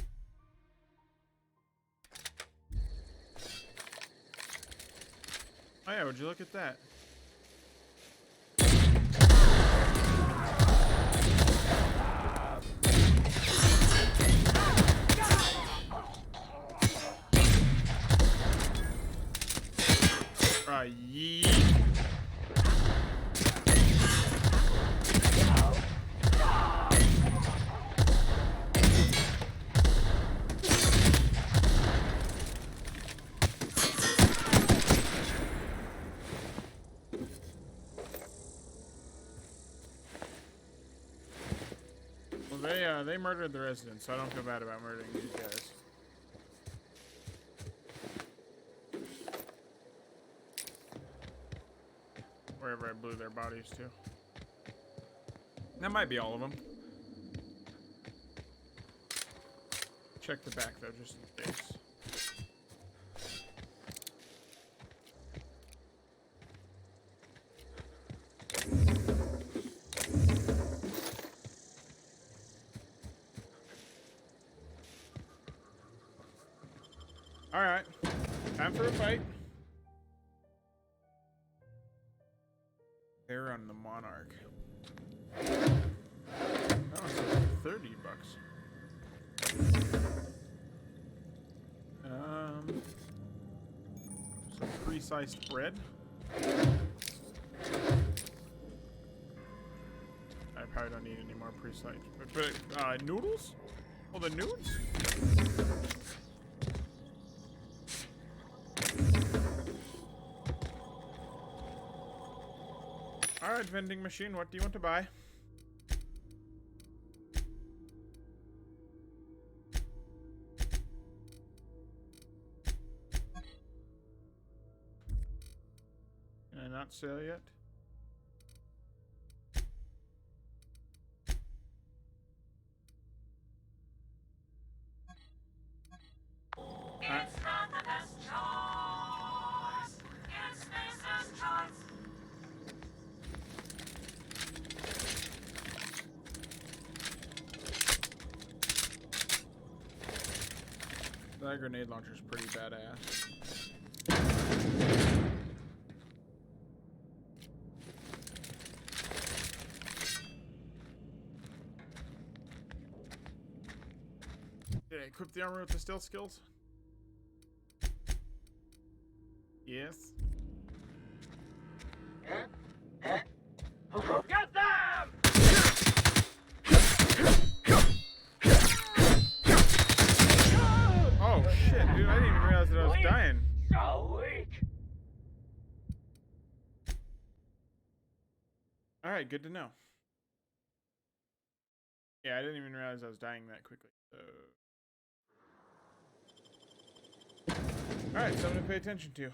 Oh yeah, would you look at that? Yeet. Well, they murdered the residents, so I don't feel bad about murdering these guys. Wherever I blew their bodies to. That might be all of them. Check the back though, just in case. All right, time for a fight. They're on the Monarch. That one's like $30. Some pre-sliced bread. I probably don't need any more pre-sliced. But noodles? Oh, the nudes? Alright, vending machine, what do you want to buy? Can I not sell yet? It's not the best choice. It's Mace's choice. That grenade launcher's pretty badass. Did I equip the armor with the stealth skills? Yes. Get them! Oh shit, dude, I didn't even realize that I was dying. So weak. Alright, good to know. Yeah, I didn't even realize I was dying that quickly, so... Alright, something to pay attention to.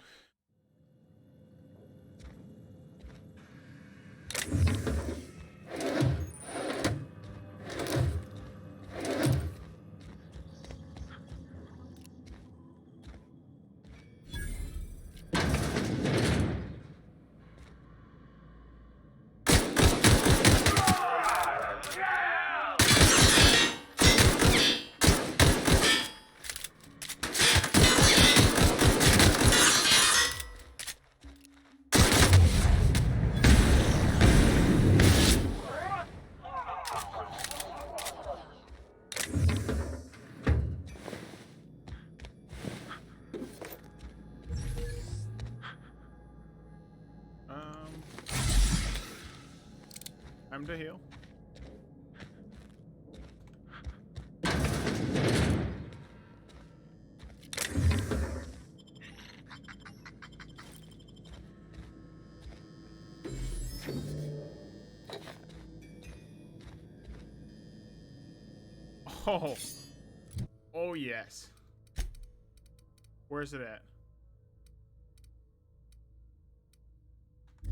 Time to heal. Oh. Oh yes. Where's it at?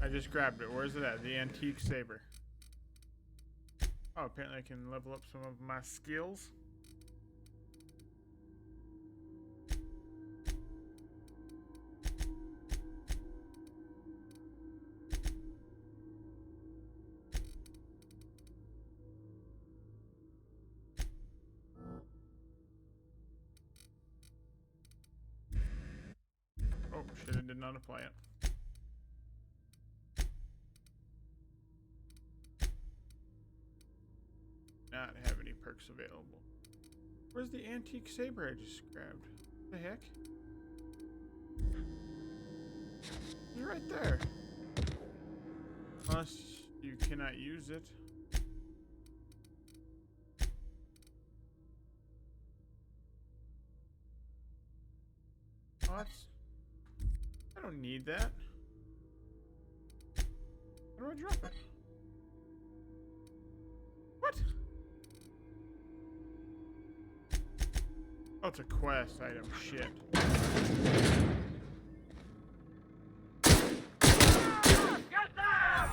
I just grabbed it. Where's it at? The antique saber. Oh, apparently I can level up some of my skills. Oh, shit, I did not apply it. Not have any perks available. Where's the antique saber I just grabbed? What the heck? It's right there. Unless you cannot use it. What? I don't need that. How do I drop it? What? Oh, it's a quest item. Shit. Get them!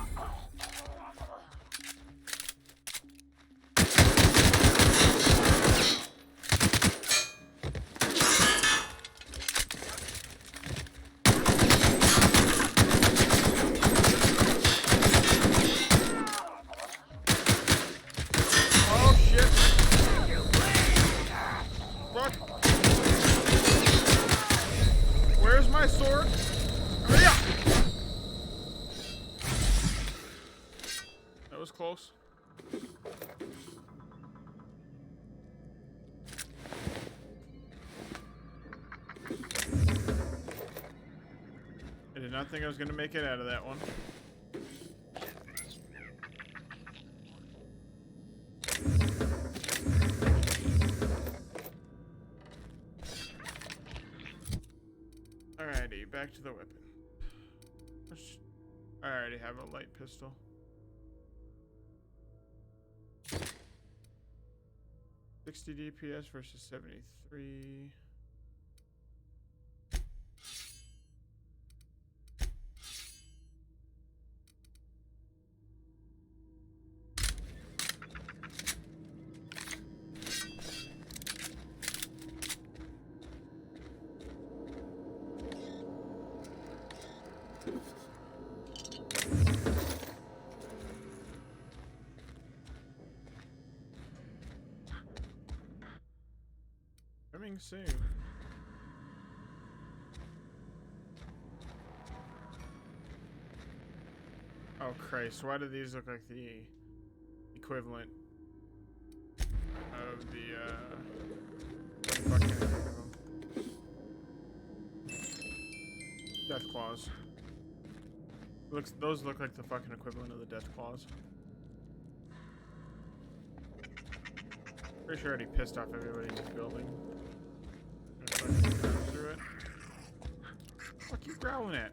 was close. I did not think I was going to make it out of that one. Alrighty, back to the weapon. I already have a light pistol. $60 DPS versus 73. Coming soon. Oh Christ, why do these look like the equivalent of the fucking death claws? Those look like the fucking equivalent of the death claws. Pretty sure I already pissed off everybody in this building. Through it. What are you growling at?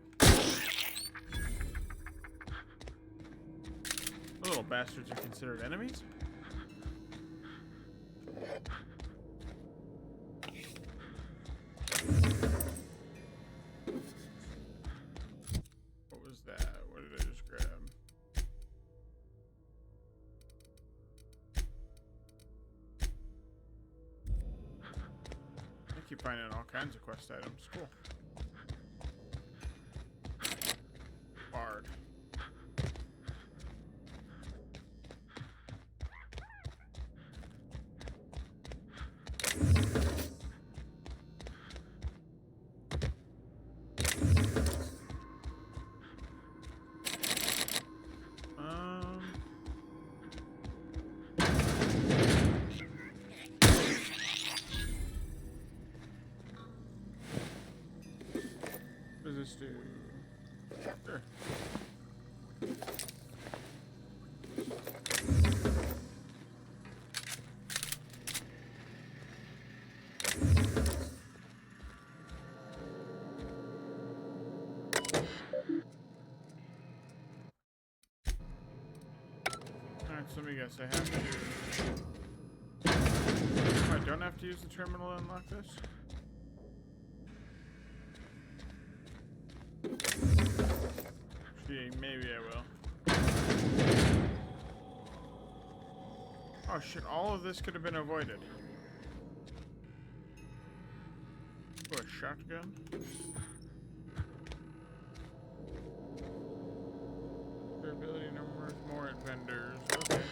The little bastards are considered enemies? What was that? What did I just grab? I keep finding all kinds of quest items. Cool. Bard. What does this do? Sure. Alright, so let me guess, I have to... Oh, I don't have to use the terminal to unlock this? Gee, maybe I will. Oh shit, all of this could have been avoided. Oh, a shotgun? Durability numbers, more vendors. Okay.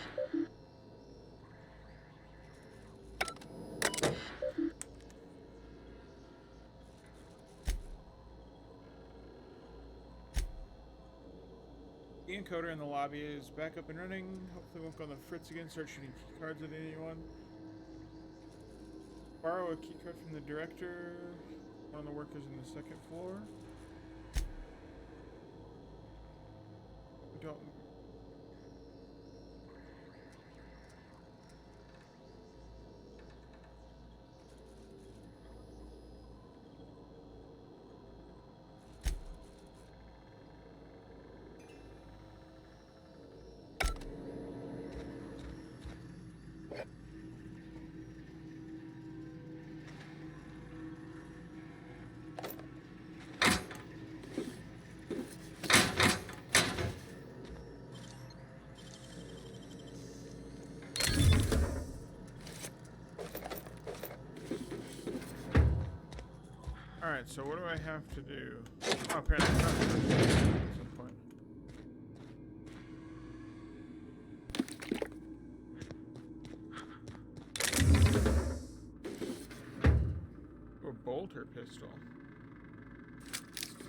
The encoder in the lobby is back up and running. Hopefully won't go on the fritz again. Start shooting key cards at anyone. Borrow a key card from the director. One of the workers in the second floor. We don't... Alright, so what do I have to do? Oh, apparently I found the first one at some point. Oh, a bolter pistol.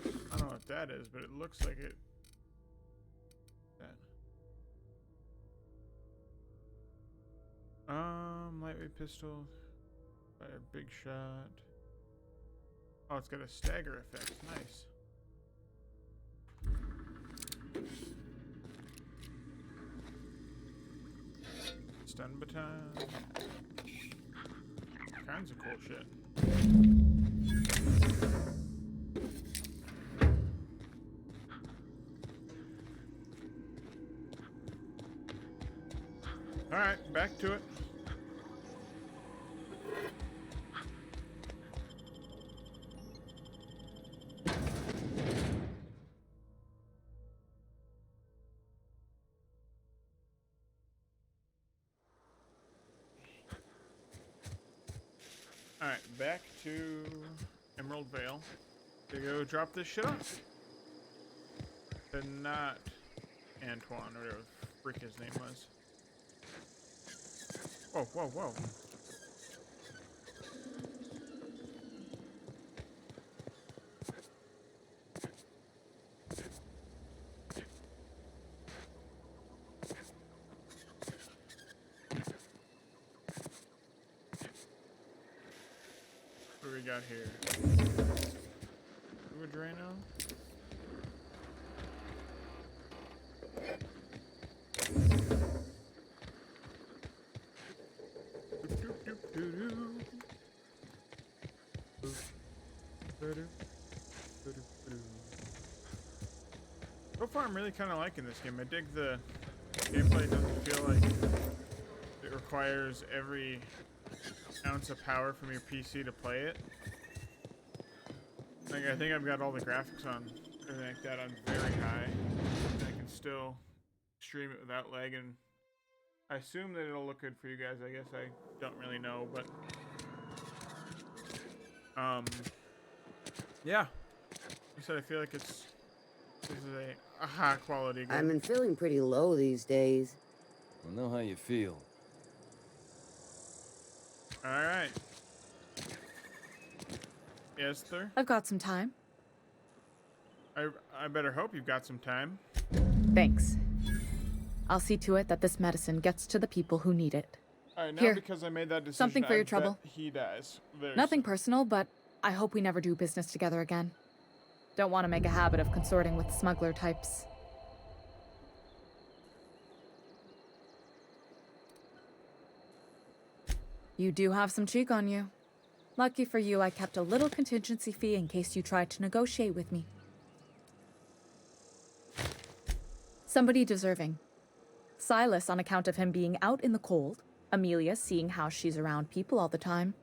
I don't know what that is, but it looks like it. That. Lightweight pistol. Fire big shot. Oh, it's got a stagger effect. Nice. Stun baton. Kinds of cool shit. Alright, back to it. Alright, back to Emerald Vale to go drop this shit off. But not Antoine, or whatever the freak his name was. Whoa, whoa, whoa. What do we got here? Drano? So far, I'm really kind of liking this game. I dig the gameplay. It doesn't feel like it requires every ounce of power from your PC to play it. Like, I think I've got all the graphics on, everything like that on very high. And I can still stream it without lag, and I assume that it'll look good for you guys. I guess I don't really know, but yeah. I said I feel like this is a high quality game. I've been feeling pretty low these days. I know how you feel. All right. Yes, sir. I've got some time. I better hope you've got some time. Thanks. I'll see to it that this medicine gets to the people who need it. All right, now Here, because I made that decision, something for I your bet trouble. he dies. Very Nothing soon. personal, but I hope we never do business together again. Don't want to make a habit of consorting with smuggler types. You do have some cheek on you. Lucky for you, I kept a little contingency fee in case you tried to negotiate with me. Somebody deserving. Silas on account of him being out in the cold. Amelia seeing how she's around people all the time.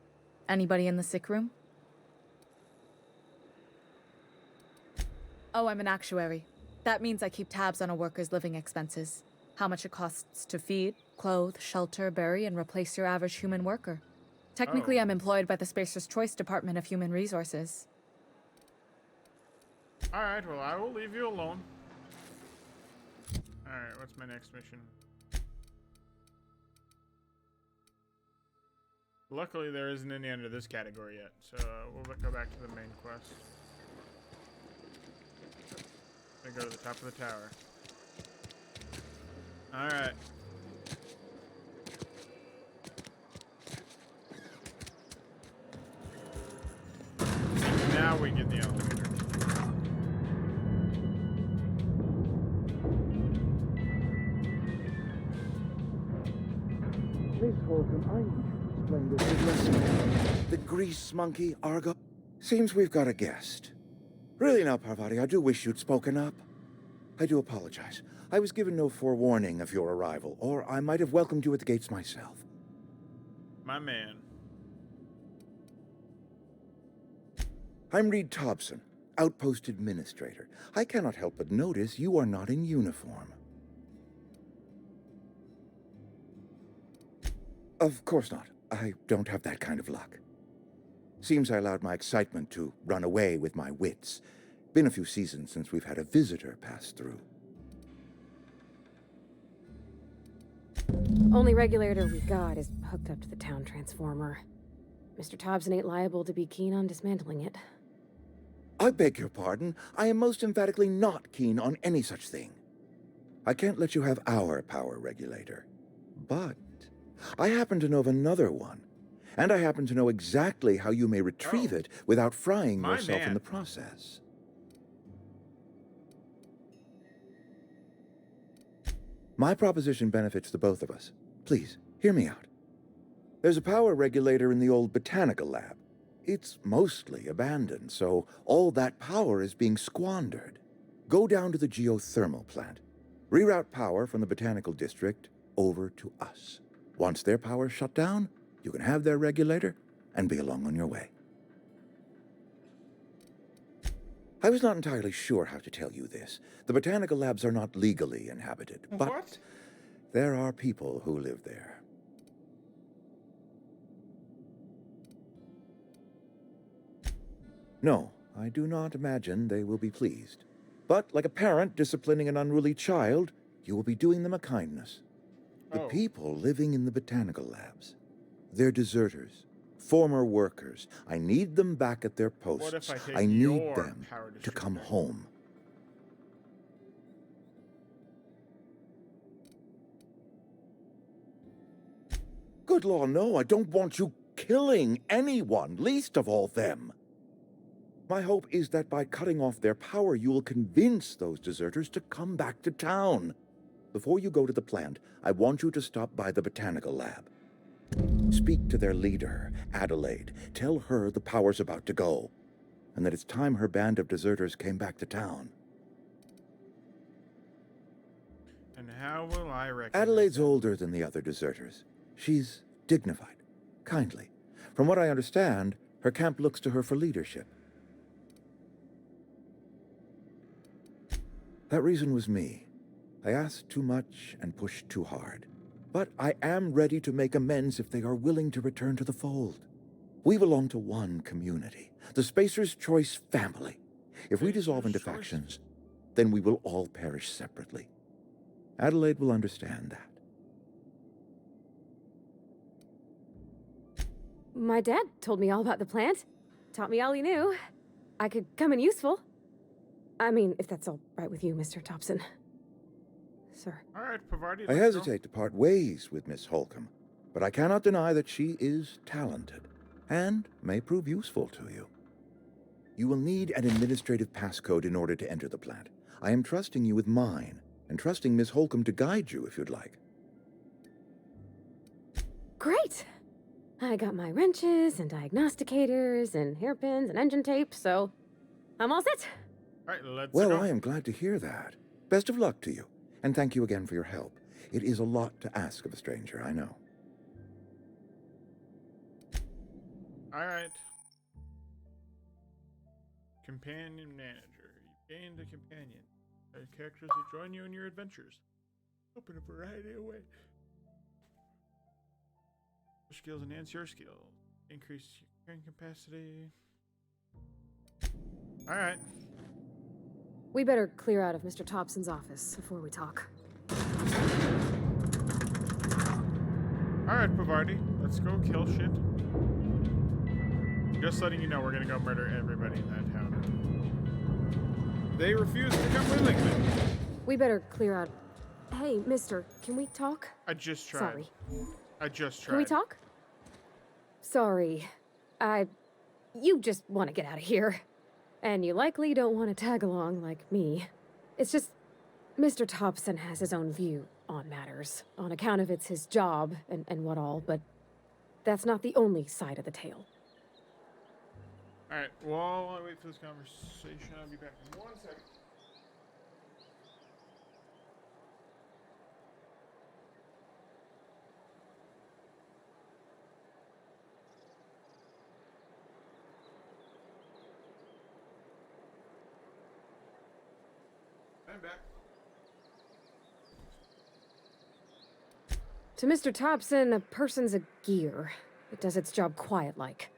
Anybody in the sick room? Oh, I'm an actuary. That means I keep tabs on a worker's living expenses. How much it costs to feed, clothe, shelter, bury, and replace your average human worker. Technically, I'm employed by the Spacer's Choice Department of Human Resources. Alright, well, I will leave you alone. Alright, what's my next mission? Luckily, there isn't any under this category yet, so we'll go back to the main quest. I go to the top of the tower. Alright. Now we get the elevator. Miss Holcomb, I need to explain this business. The grease monkey, Argo. Seems we've got a guest. Really now, Parvati, I do wish you'd spoken up. I do apologize. I was given no forewarning of your arrival, or I might have welcomed you at the gates myself. My man. I'm Reed Thompson, Outpost Administrator. I cannot help but notice you are not in uniform. Of course not. I don't have that kind of luck. Seems I allowed my excitement to run away with my wits. Been a few seasons since we've had a visitor pass through. Only regulator we've got is hooked up to the town transformer. Mr. Thompson ain't liable to be keen on dismantling it. I beg your pardon. I am most emphatically not keen on any such thing. I can't let you have our power regulator. But I happen to know of another one, and I happen to know exactly how you may retrieve it without frying yourself in the process. My proposition benefits the both of us. Please, hear me out. There's a power regulator in the old botanical lab. It's mostly abandoned, so all that power is being squandered. Go down to the geothermal plant. Reroute power from the botanical district over to us. Once their power's shut down, you can have their regulator and be along on your way. I was not entirely sure how to tell you this. The botanical labs are not legally inhabited, but there are people who live there. No, I do not imagine they will be pleased. But like a parent disciplining an unruly child, you will be doing them a kindness. The people living in the botanical labs, they're deserters, former workers. I need them back at their posts. I need them to come home. Good law, no, I don't want you killing anyone, least of all them. My hope is that by cutting off their power, you will convince those deserters to come back to town. Before you go to the plant, I want you to stop by the botanical lab. Speak to their leader, Adelaide. Tell her the power's about to go, and that it's time her band of deserters came back to town. And how will I recognize Adelaide's older than the other deserters. She's dignified, kindly. From what I understand, her camp looks to her for leadership. That reason was me. I asked too much and pushed too hard. But I am ready to make amends if they are willing to return to the fold. We belong to one community, the Spacer's Choice family. If we dissolve into factions, then we will all perish separately. Adelaide will understand that. My dad told me all about the plant. Taught me all he knew. I could come in useful. I mean, if that's all right with you, Mr. Thompson. Sir. All right, Pavarti, I hesitate to part ways with Miss Holcomb, but I cannot deny that she is talented and may prove useful to you. You will need an administrative passcode in order to enter the plant. I am trusting you with mine, and trusting Miss Holcomb to guide you if you'd like. Great! I got my wrenches and diagnosticators and hairpins and engine tape, so I'm all set. All right, let's Well, go. I am glad to hear that. Best of luck to you, and thank you again for your help. It is a lot to ask of a stranger, I know. All right. Companion manager. You gained a companion. Characters who join you in your adventures. Open a variety of ways. Skills enhance your skills. Increase your carrying capacity. All right. We better clear out of Mr. Thompson's office before we talk. All right, Pavarti. Let's go kill shit. Just letting you know, we're gonna go murder everybody in that town. They refuse to come willingly. We better clear out. Hey, mister, can we talk? I just tried. Sorry. I just tried. Can we talk? Sorry. You just want to get out of here. And you likely don't want to tag along like me. It's just, Mr. Thompson has his own view on matters, on account of it's his job and what all, but that's not the only side of the tale. Alright, while I wait for this conversation, I'll be back in 1 second. I'm back. To Mr. Thompson, a person's a gear. It does its job quiet-like.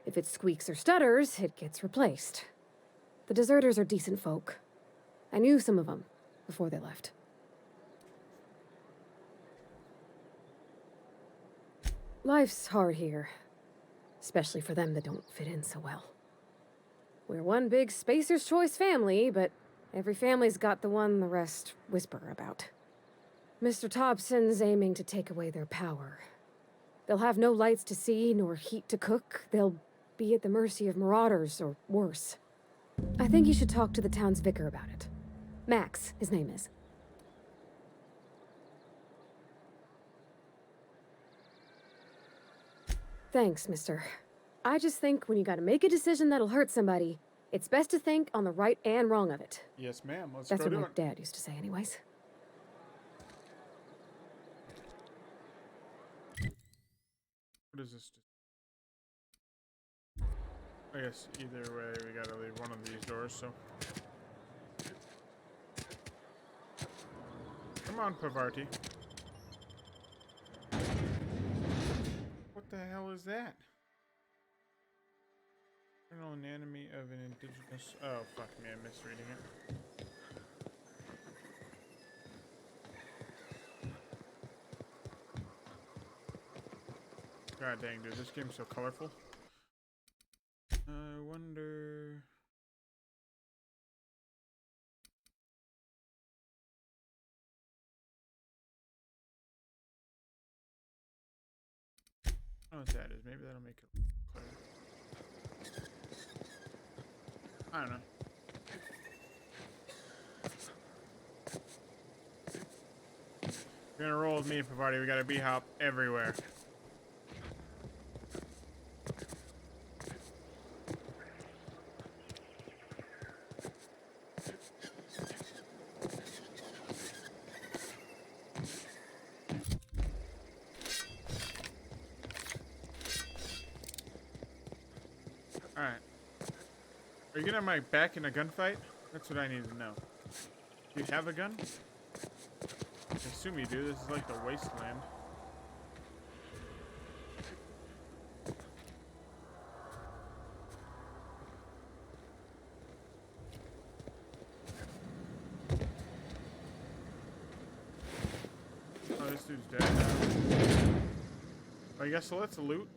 If it squeaks or stutters, it gets replaced. The deserters are decent folk. I knew some of them before they left. Life's hard here, especially for them that don't fit in so well. We're one big Spacer's Choice family, but every family's got the one the rest whisper about. Mr. Thompson's aiming to take away their power, They'll have no lights to see, nor heat to cook. They'll be at the mercy of marauders, or worse. I think you should talk to the town's vicar about it. Max, his name is. Thanks, mister. I just think when you gotta make a decision that'll hurt somebody, it's best to think on the right and wrong of it. Yes, ma'am. Let's That's go what do my it. dad used to say anyways. What is this? I guess either way, we gotta leave one of these doors, so. Come on, Pavarti. What the hell is that? Eternal anatomy of an indigenous. Oh, fuck me, I'm misreading it. God dang, dude, this game's so colorful. I wonder. I don't know what that is. Maybe that'll make it clear. I don't know. You're gonna roll with me, Pavarti. We got a B-hop everywhere. Alright. Are you gonna have my back in a gunfight? That's what I need to know. Do you have a gun? I assume you do. This is like the wasteland. Oh, this dude's dead now. I guess so. Let's loot.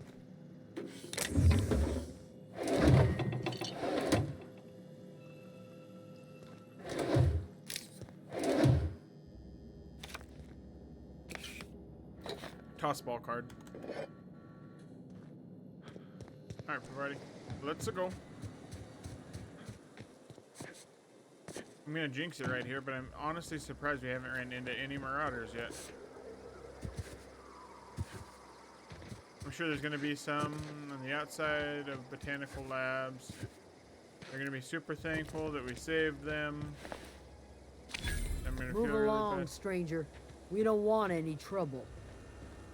Toss ball card. Alright, Pavarti. Let's go. I'm gonna jinx it right here, but I'm honestly surprised we haven't ran into any marauders yet. I'm sure there's gonna be some on the outside of botanical labs. They're gonna be super thankful that we saved them. I'm gonna Move feel really along, bad. stranger. We don't want any trouble.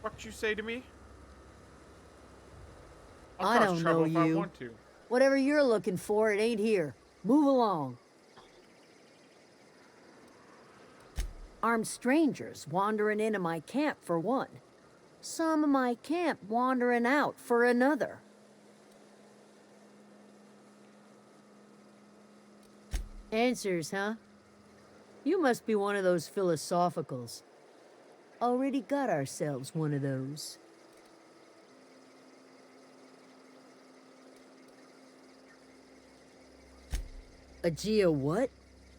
What you say to me? I'll I cause don't trouble know if you. I want to. Whatever you're looking for, it ain't here. Move along. Armed strangers wandering into my camp for one. Some of my camp wandering out for another. Answers, huh? You must be one of those philosophicals. Already got ourselves one of those. A geo what?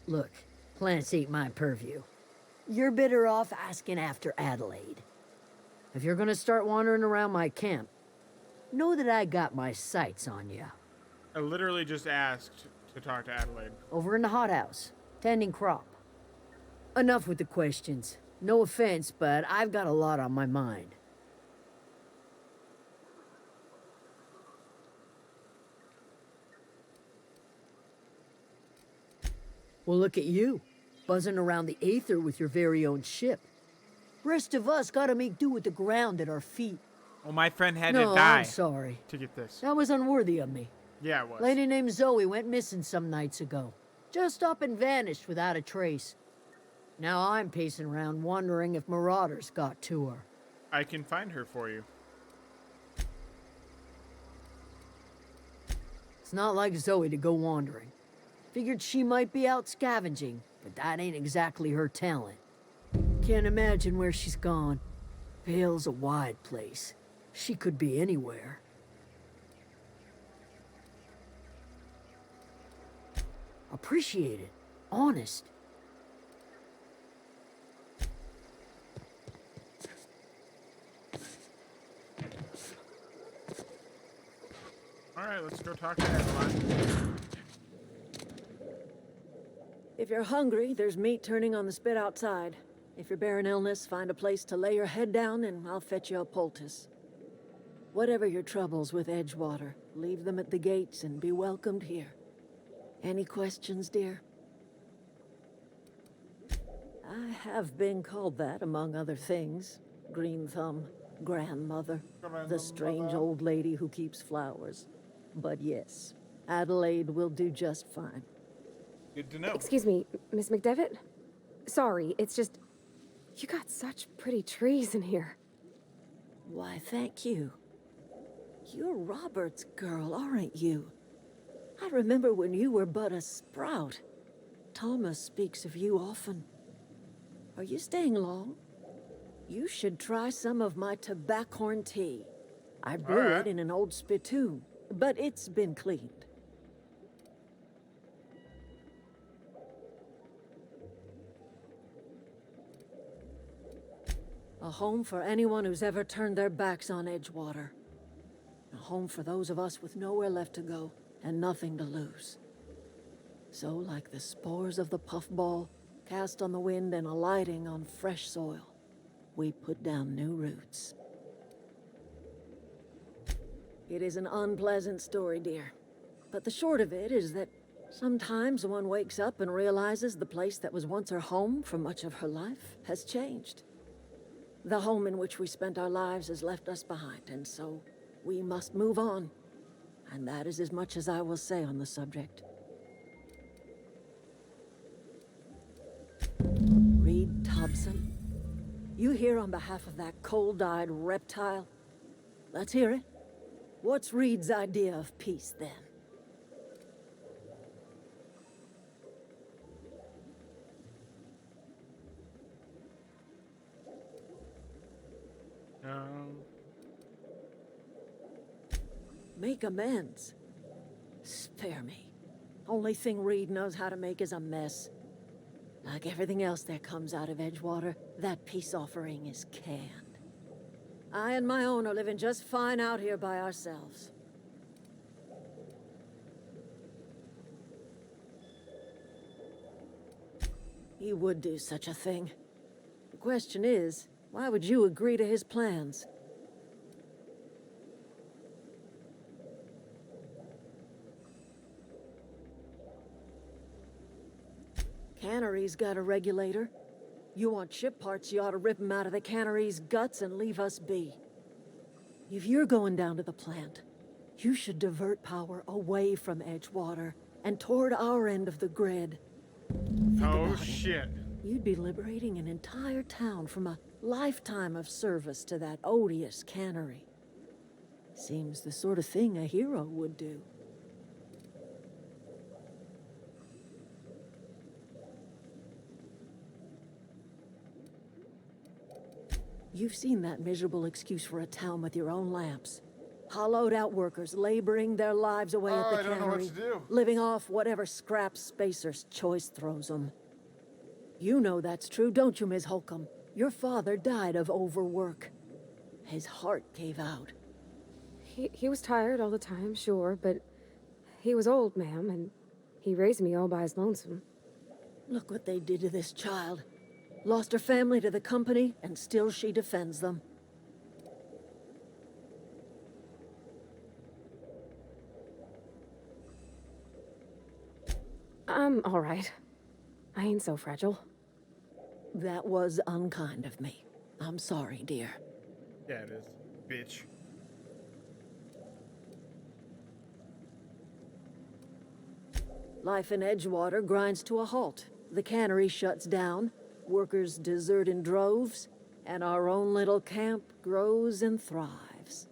Look, plants ain't my purview. You're better off asking after Adelaide. If you're gonna start wandering around my camp, know that I got my sights on you. I literally just asked to talk to Adelaide. Over in the hothouse, tending crop. Enough with the questions. No offense, but I've got a lot on my mind. Well, look at you, buzzing around the Aether with your very own ship. Rest of us gotta make do with the ground at our feet. Well, my friend had No, to die I'm sorry. to get this. That was unworthy of me. Yeah, it was. Lady named Zoe went missing some nights ago. Just up and vanished without a trace. Now I'm pacing around wondering if marauders got to her. I can find her for you. It's not like Zoe to go wandering. Figured she might be out scavenging, but that ain't exactly her talent. Can't imagine where she's gone. Vale's a wide place. She could be anywhere. Appreciate it. Honest. Alright, let's go talk to Adeline. If you're hungry, there's meat turning on the spit outside. If you're bearing illness, find a place to lay your head down and I'll fetch you a poultice. Whatever your troubles with Edgewater, leave them at the gates and be welcomed here. Any questions, dear? I have been called that, among other things. Green Thumb, grandmother, the strange old lady who keeps flowers. But yes, Adelaide will do just fine. Good to know. Excuse me, Miss McDevitt? Sorry, it's just... You got such pretty trees in here. Why, thank you. You're Robert's girl, aren't you? I remember when you were but a sprout. Thomas speaks of you often. Are you staying long? You should try some of my tobaccorn tea. I brew it in an old spittoon, but it's been cleaned. A home for anyone who's ever turned their backs on Edgewater. A home for those of us with nowhere left to go and nothing to lose. So, like the spores of the puffball, cast on the wind and alighting on fresh soil, we put down new roots. It is an unpleasant story, dear. But the short of it is that sometimes one wakes up and realizes the place that was once her home for much of her life has changed. The home in which we spent our lives has left us behind, and so we must move on. And that is as much as I will say on the subject. Reed Thompson, you here on behalf of that cold-eyed reptile? Let's hear it. What's Reed's idea of peace, then? Make amends. Spare me. Only thing Reed knows how to make is a mess. Like everything else that comes out of Edgewater, that peace offering is canned. I and my own are living just fine out here by ourselves. He would do such a thing. The question is, why would you agree to his plans? Cannery's got a regulator. You want ship parts, you ought to rip them out of the cannery's guts and leave us be. If you're going down to the plant, you should divert power away from Edgewater and toward our end of the grid. Oh, shit. You'd be liberating an entire town from a lifetime of service to that odious cannery. Seems the sort of thing a hero would do. You've seen that miserable excuse for a town with your own lamps. Hollowed out workers laboring their lives away at the I don't know what cannery, to do. living off whatever scraps Spacer's choice throws them. You know that's true, don't you, Ms. Holcomb? Your father died of overwork. His heart gave out. He was tired all the time, sure, but he was old, ma'am, and he raised me all by his lonesome. Look what they did to this child. Lost her family to the company, and still she defends them. I'm all right. I ain't so fragile. That was unkind of me. I'm sorry, dear. Yeah, it is. Bitch. Life in Edgewater grinds to a halt. The cannery shuts down, workers desert in droves, and our own little camp grows and thrives.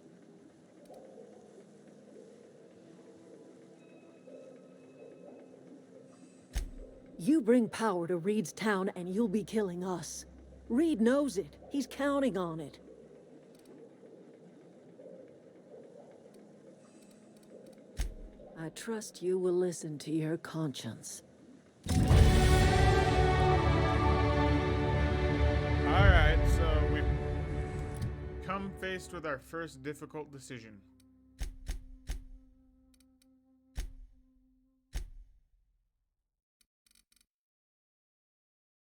You bring power to Reed's town and you'll be killing us. Reed knows it. He's counting on it. I trust you will listen to your conscience. Alright, so we've come faced with our first difficult decision.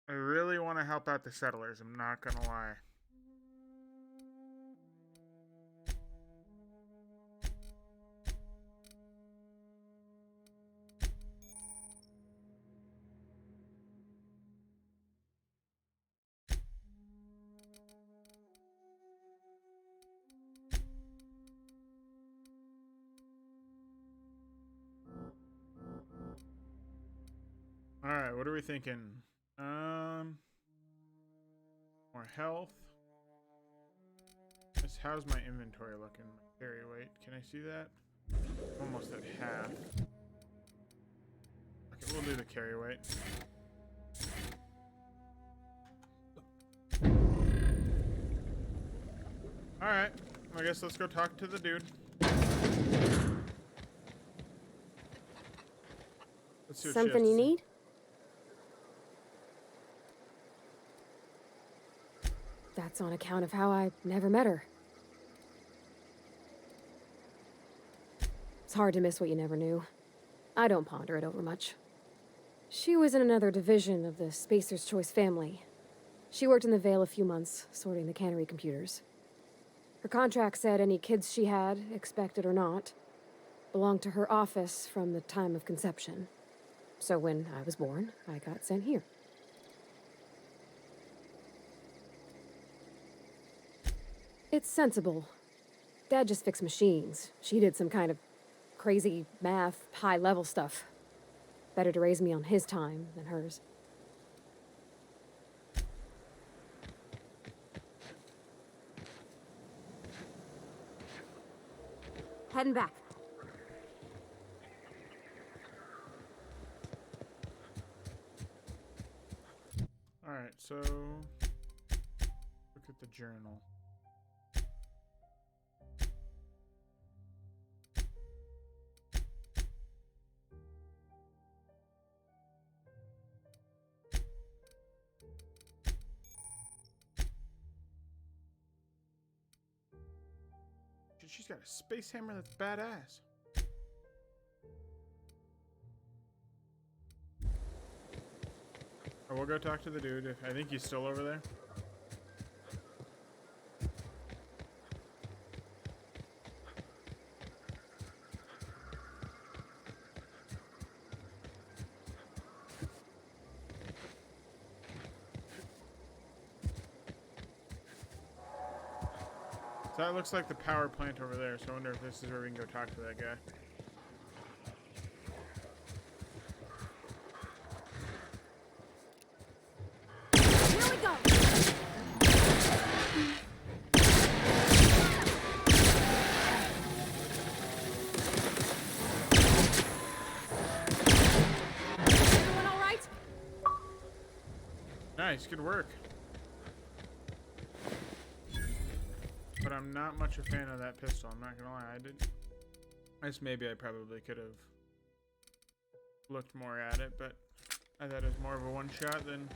I really want to help out the settlers, I'm not gonna lie. Alright, what are we thinking? More health. How's my inventory looking? My carry weight. Can I see that? Almost at half. Okay, we'll do the carry weight. Alright, I guess let's go talk to the dude. Let's see what Something you need? That's on account of how I never met her. It's hard to miss what you never knew. I don't ponder it over much. She was in another division of the Spacer's Choice family. She worked in the Vale a few months, sorting the cannery computers. Her contract said any kids she had, expected or not, belonged to her office from the time of conception. So when I was born, I got sent here. It's sensible. Dad just fixed machines. She did some kind of crazy math, high-level stuff. Better to raise me on his time than hers. Heading back. Alright, so look at the journal. She's got a space hammer that's badass. Oh, we'll go talk to the dude. I think he's still over there. So that looks like the power plant over there, so I wonder if this is where we can go talk to that guy. Here we go! Everyone all right? Nice, good work. But I'm not much a fan of that pistol, I'm not gonna lie. I guess maybe I probably could have looked more at it, but I thought it was more of a one shot than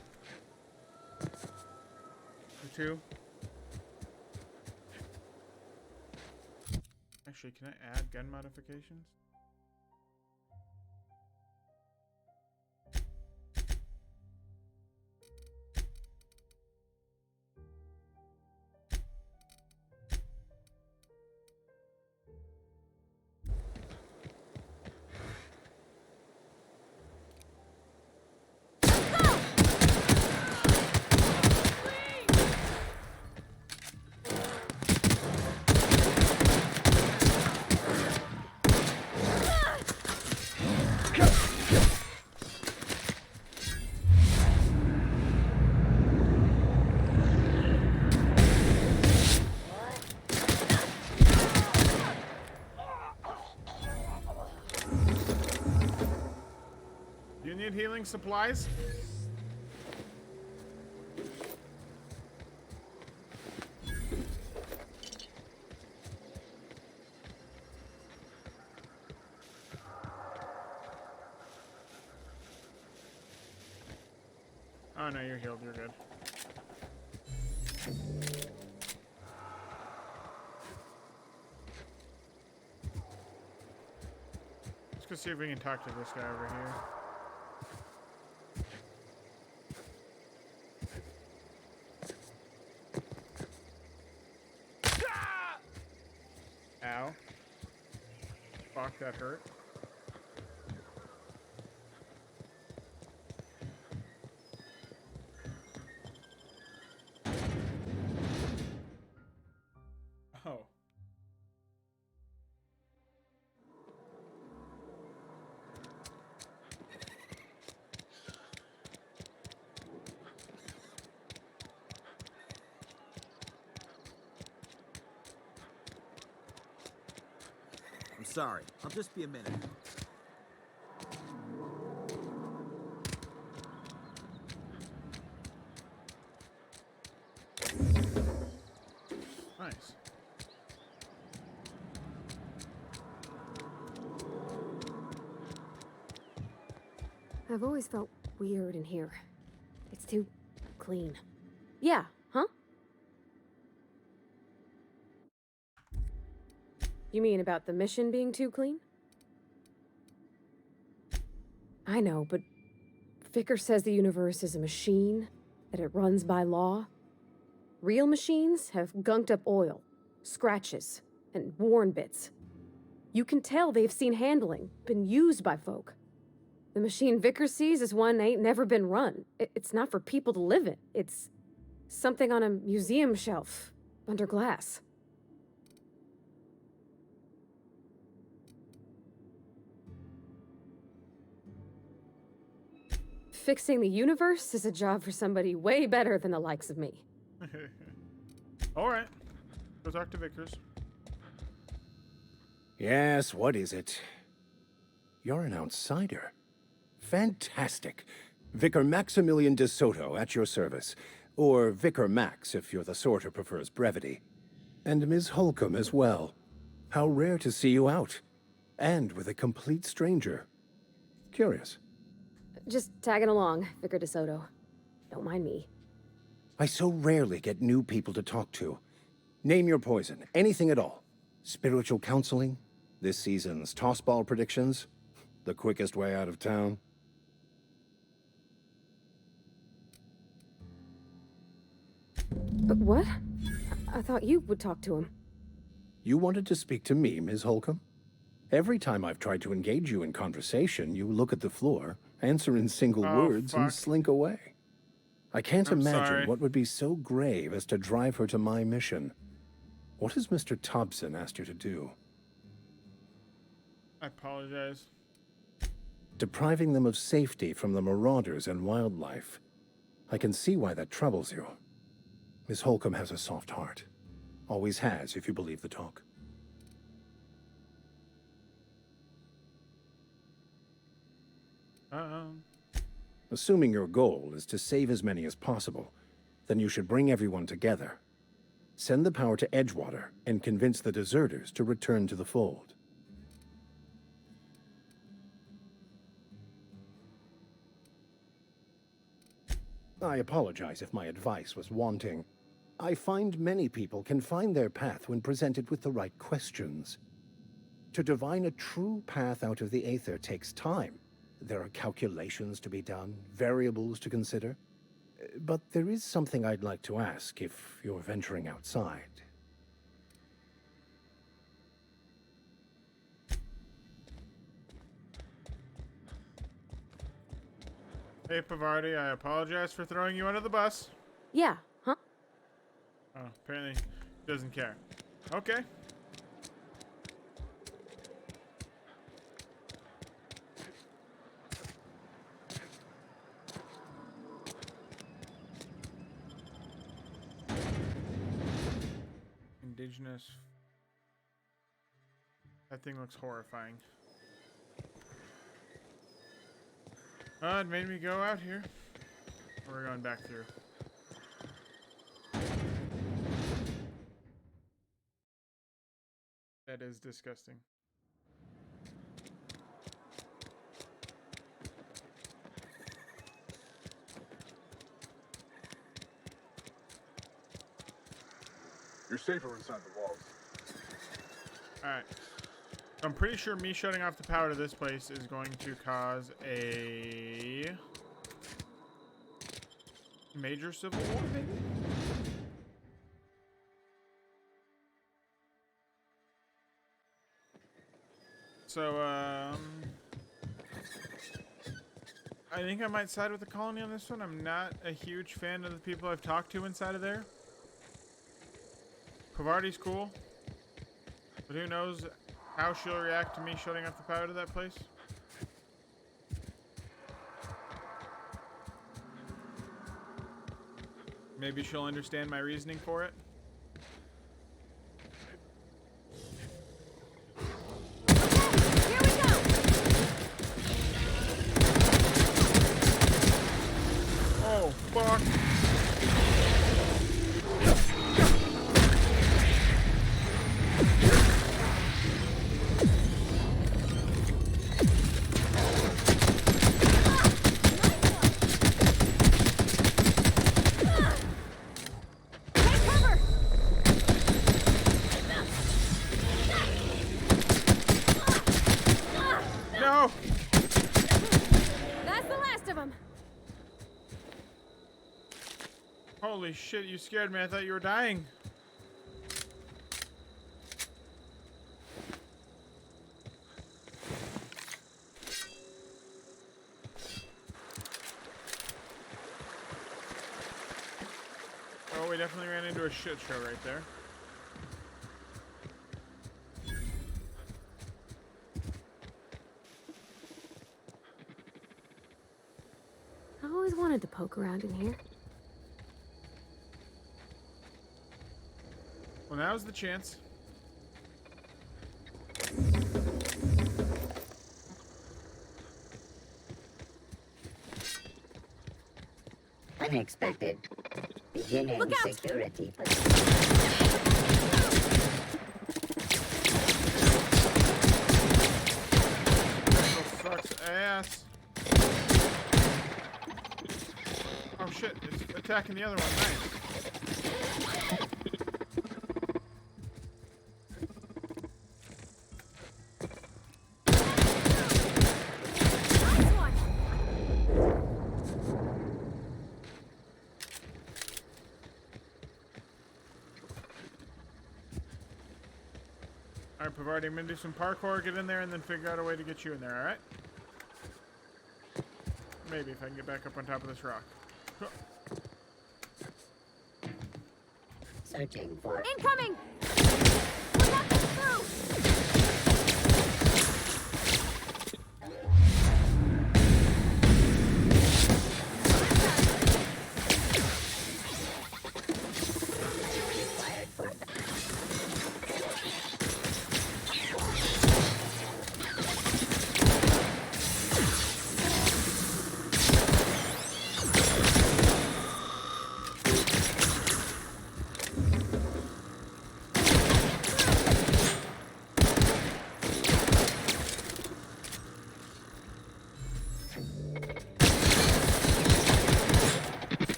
the two. Actually, can I add gun modifications? You need healing supplies? Oh no, you're healed, you're good. Let's go see if we can talk to this guy over here. fuck, that hurt. Oh. I'm sorry. I'll just be a minute. Nice. I've always felt weird in here. It's too clean. Yeah, huh? You mean about the mission being too clean? I know, but Vicker says the universe is a machine, that it runs by law. Real machines have gunked up oil, scratches, and worn bits. You can tell they've seen handling, been used by folk. The machine Vicker sees is one ain't never been run. It's not for people to live in. It's something on a museum shelf, under glass. Fixing the universe is a job for somebody way better than the likes of me. Alright. Go talk to Vickers. Yes, what is it? You're an outsider. Fantastic. Vicar Maximilian de Soto at your service. Or Vicar Max, if you're the sort who prefers brevity. And Ms. Holcomb as well. How rare to see you out. And with a complete stranger. Curious. Just tagging along, Vicar de Soto. Don't mind me. I so rarely get new people to talk to. Name your poison, anything at all. Spiritual counseling? This season's tossball predictions? The quickest way out of town? But what? I thought you would talk to him. You wanted to speak to me, Ms. Holcomb? Every time I've tried to engage you in conversation, you look at the floor, answer in single words, and slink away. I can't imagine what would be so grave as to drive her to my mission. What has Mr. Thompson asked you to do? I apologize. Depriving them of safety from the marauders and wildlife. I can see why that troubles you. Miss Holcomb has a soft heart. Always has, if you believe the talk. Assuming your goal is to save as many as possible, then you should bring everyone together. Send the power to Edgewater and convince the deserters to return to the fold. I apologize if my advice was wanting. I find many people can find their path when presented with the right questions. To divine a true path out of the Aether takes time. There are calculations to be done, variables to consider. But there is something I'd like to ask if you're venturing outside. Hey, Pavardi, I apologize for throwing you under the bus. Yeah, huh? Oh, apparently doesn't care. Okay. Indigenous. That thing looks horrifying. It made me go out here. We're going back through. That is disgusting. You're safer inside the walls. Alright. I'm pretty sure me shutting off the power to this place is going to cause a major civil war, maybe? So, I think I might side with the colony on this one. I'm not a huge fan of the people I've talked to inside of there. Pavarti's cool, but who knows how she'll react to me shutting off the power to that place. Maybe she'll understand my reasoning for it. Here we go! Oh, fuck. No! That's the last of them. Holy shit, you scared me. I thought you were dying. Oh, we definitely ran into a shit show right there. I always wanted to poke around in here. Well, now's the chance. Unexpected. Beginning Look out! security. Sucks ass. Oh shit, it's attacking the other one. Nice. Alright, Pavarti, I'm gonna do some parkour, get in there, and then figure out a way to get you in there, alright? Maybe if I can get back up on top of this rock. Searching for Incoming! We got this through!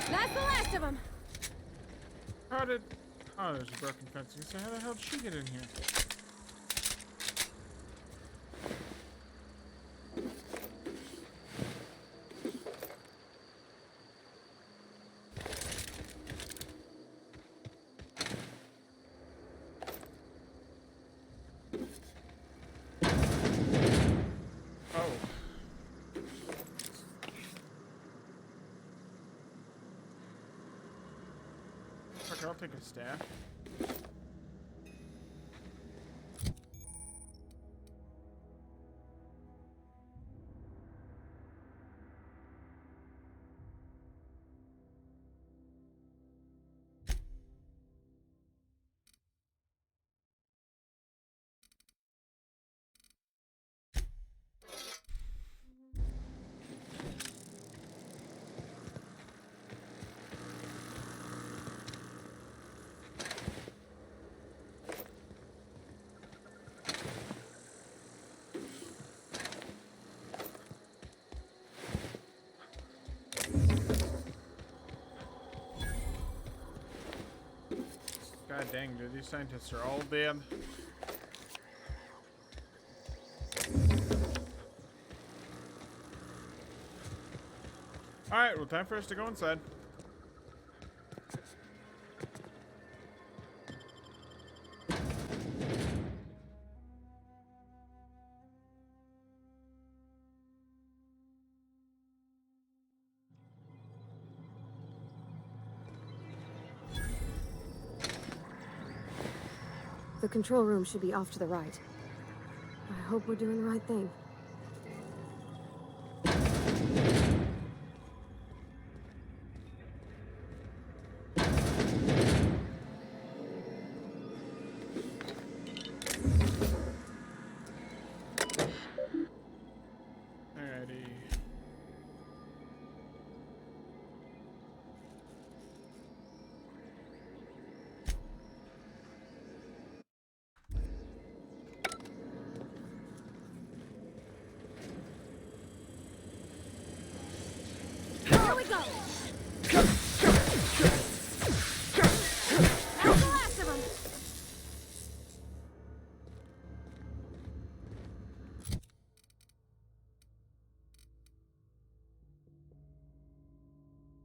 That's the last of them. How did... Oh, there's a broken fence. So how the hell did she get in here? Oh. Fuck, I'll take a staff. God dang, dude, these scientists are all dead. Alright, well, time for us to go inside. The control room should be off to the right. I hope we're doing the right thing. Alrighty. Here we go! That's the last of them!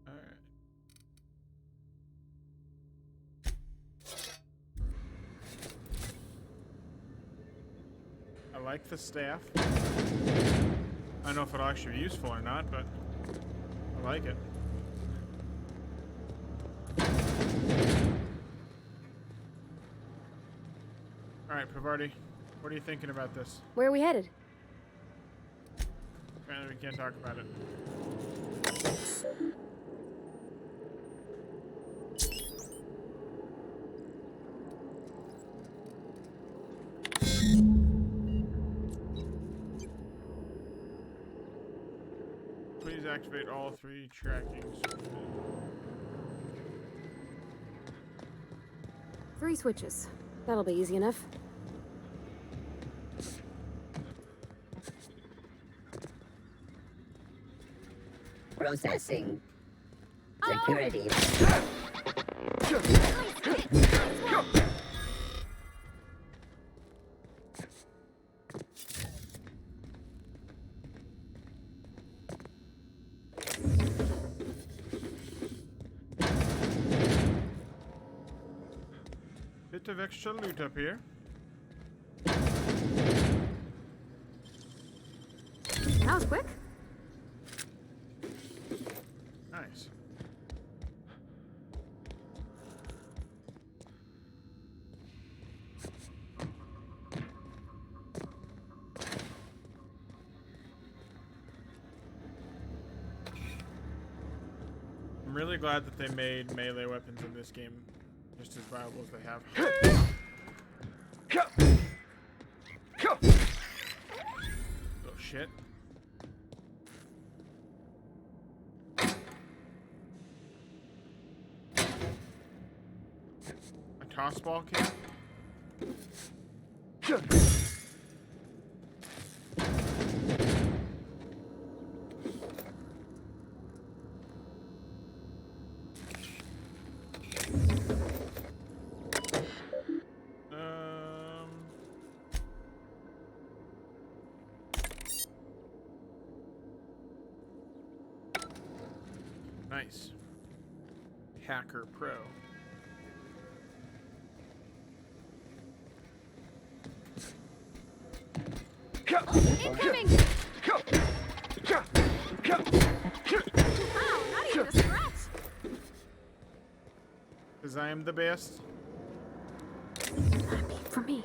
Alright. I like the staff. I don't know if it'll actually be useful or not, but I like it. Alright, Pavardi, what are you thinking about this? Where are we headed? Apparently we can't talk about it. Please activate all 3 tracking switches. 3 switches. That'll be easy enough. Processing. Security. Bit of extra loot up here. That was quick. Nice. I'm really glad that they made melee weapons in this game just as viable as they have. Oh shit. A toss ball kid? Nice. Hacker Pro. Incoming! Wow, not even a scratch! Because I am the best. For me.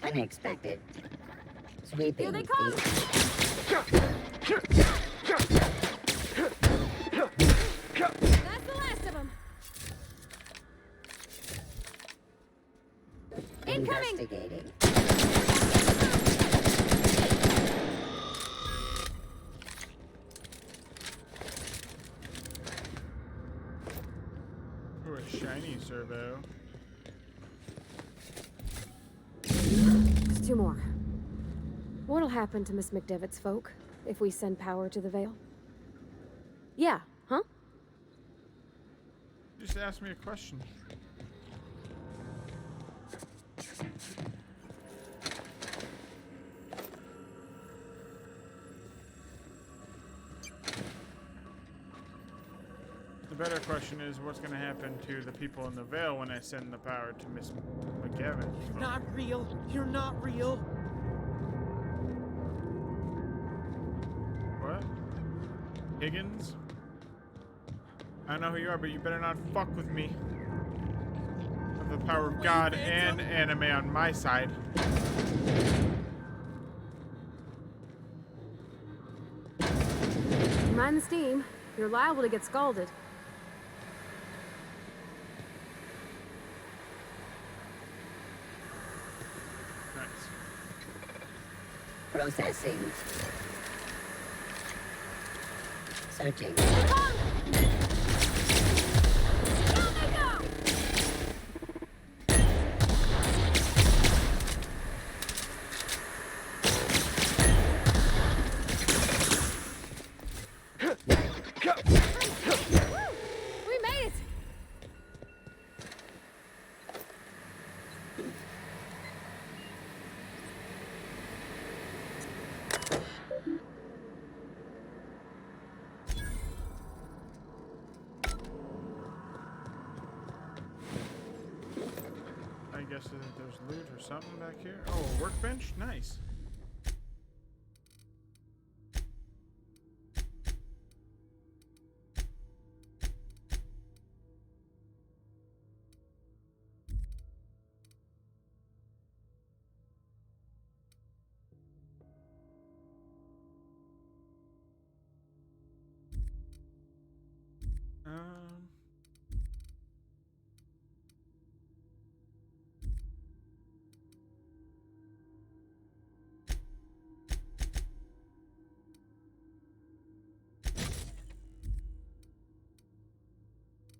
Unexpected. Sweeping. Here they come! That's the last of them! Incoming! Investigating. Ooh, a shiny servo. There's 2 more. What'll happen to Miss McDevitt's folk if we send power to the Vale? Yeah, huh? Just ask me a question. The better question is, what's going to happen to the people in the Vale when I send the power to Miss McGavin? You're not real. You're not real. What? Higgins? I don't know who you are, but you better not fuck with me. I have the power of God and anime on my side. Mind the steam. You're liable to get scalded. Nice. Processing. Searching. I guess that there's loot or something back here. Oh, a workbench? Nice.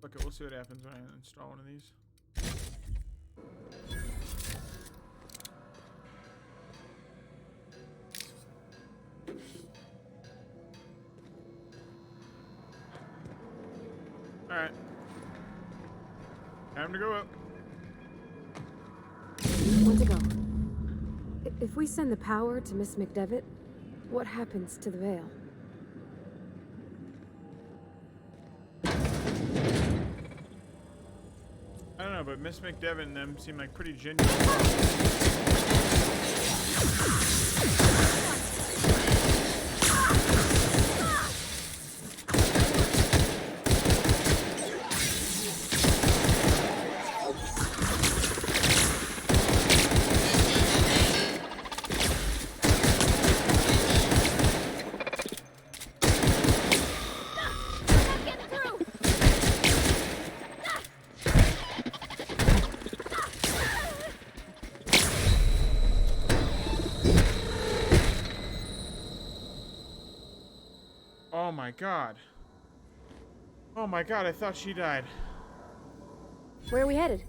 Okay, we'll see what happens when I install one of these. Alright. Time to go up. Want to go. If we send the power to Miss McDevitt, what happens to the Vale? I don't know, but Miss McDevitt and them seem like pretty genuine. Oh my god. Oh my god, I thought she died. Where are we headed?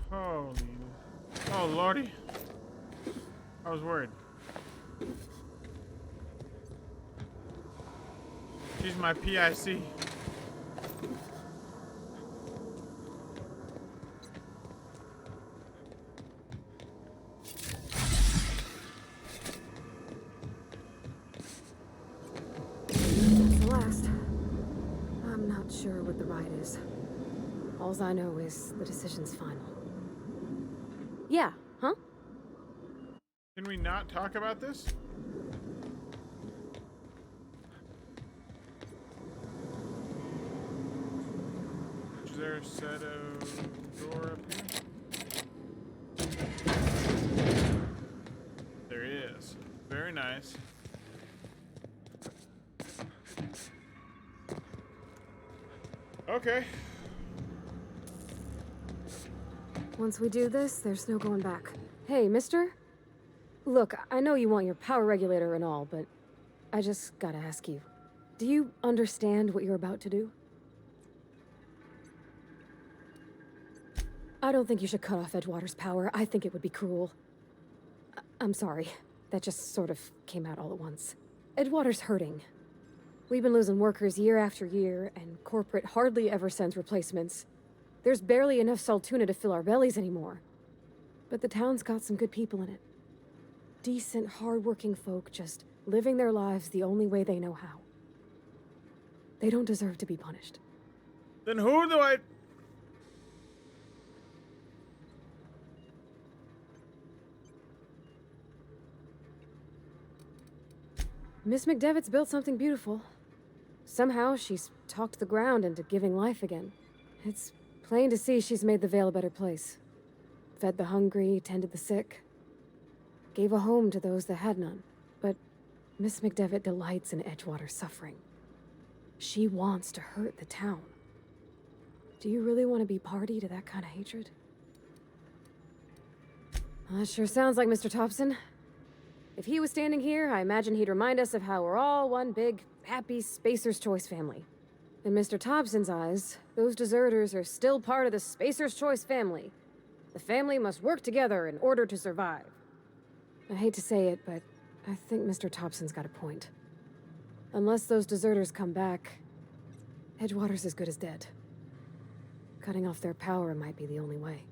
Holy. Oh lordy. I was worried. She's my PIC. I'm not sure what the ride is. Alls I know is the decision's final. Yeah, huh? Can we not talk about this? Is there a set of door up here? There is. Very nice. Okay. Once we do this, there's no going back. Hey, mister? Look, I know you want your power regulator and all, but I just gotta ask you. Do you understand what you're about to do? I don't think you should cut off Edgewater's power. I think it would be cruel. I'm sorry. That just sort of came out all at once. Edgewater's hurting. We've been losing workers year after year, and corporate hardly ever sends replacements. There's barely enough Saltuna to fill our bellies anymore. But the town's got some good people in it. Decent, hard-working folk just living their lives the only way they know how. They don't deserve to be punished. Then who do I... Miss McDevitt's built something beautiful. Somehow she's talked the ground into giving life again. It's plain to see she's made the Vale a better place. Fed the hungry, tended the sick. Gave a home to those that had none. But Miss McDevitt delights in Edgewater's suffering. She wants to hurt the town. Do you really want to be party to that kind of hatred? Well, that sure sounds like Mr. Thompson. If he was standing here, I imagine he'd remind us of how we're all one big, happy Spacer's Choice family. In Mr. Thompson's eyes, those deserters are still part of the Spacer's Choice family. The family must work together in order to survive. I hate to say it, but I think Mr. Thompson's got a point. Unless those deserters come back, Edgewater's as good as dead. Cutting off their power might be the only way.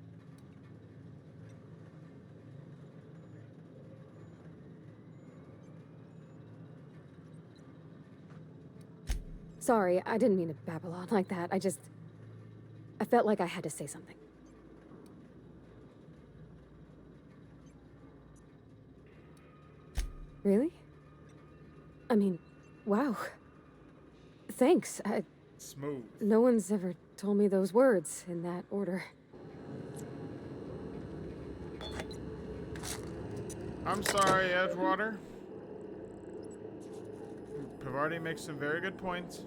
Sorry, I didn't mean to babble on like that. I felt like I had to say something. Really? I mean, wow. Thanks. Smooth. No one's ever told me those words in that order. I'm sorry, Edgewater. Pavarti makes some very good points.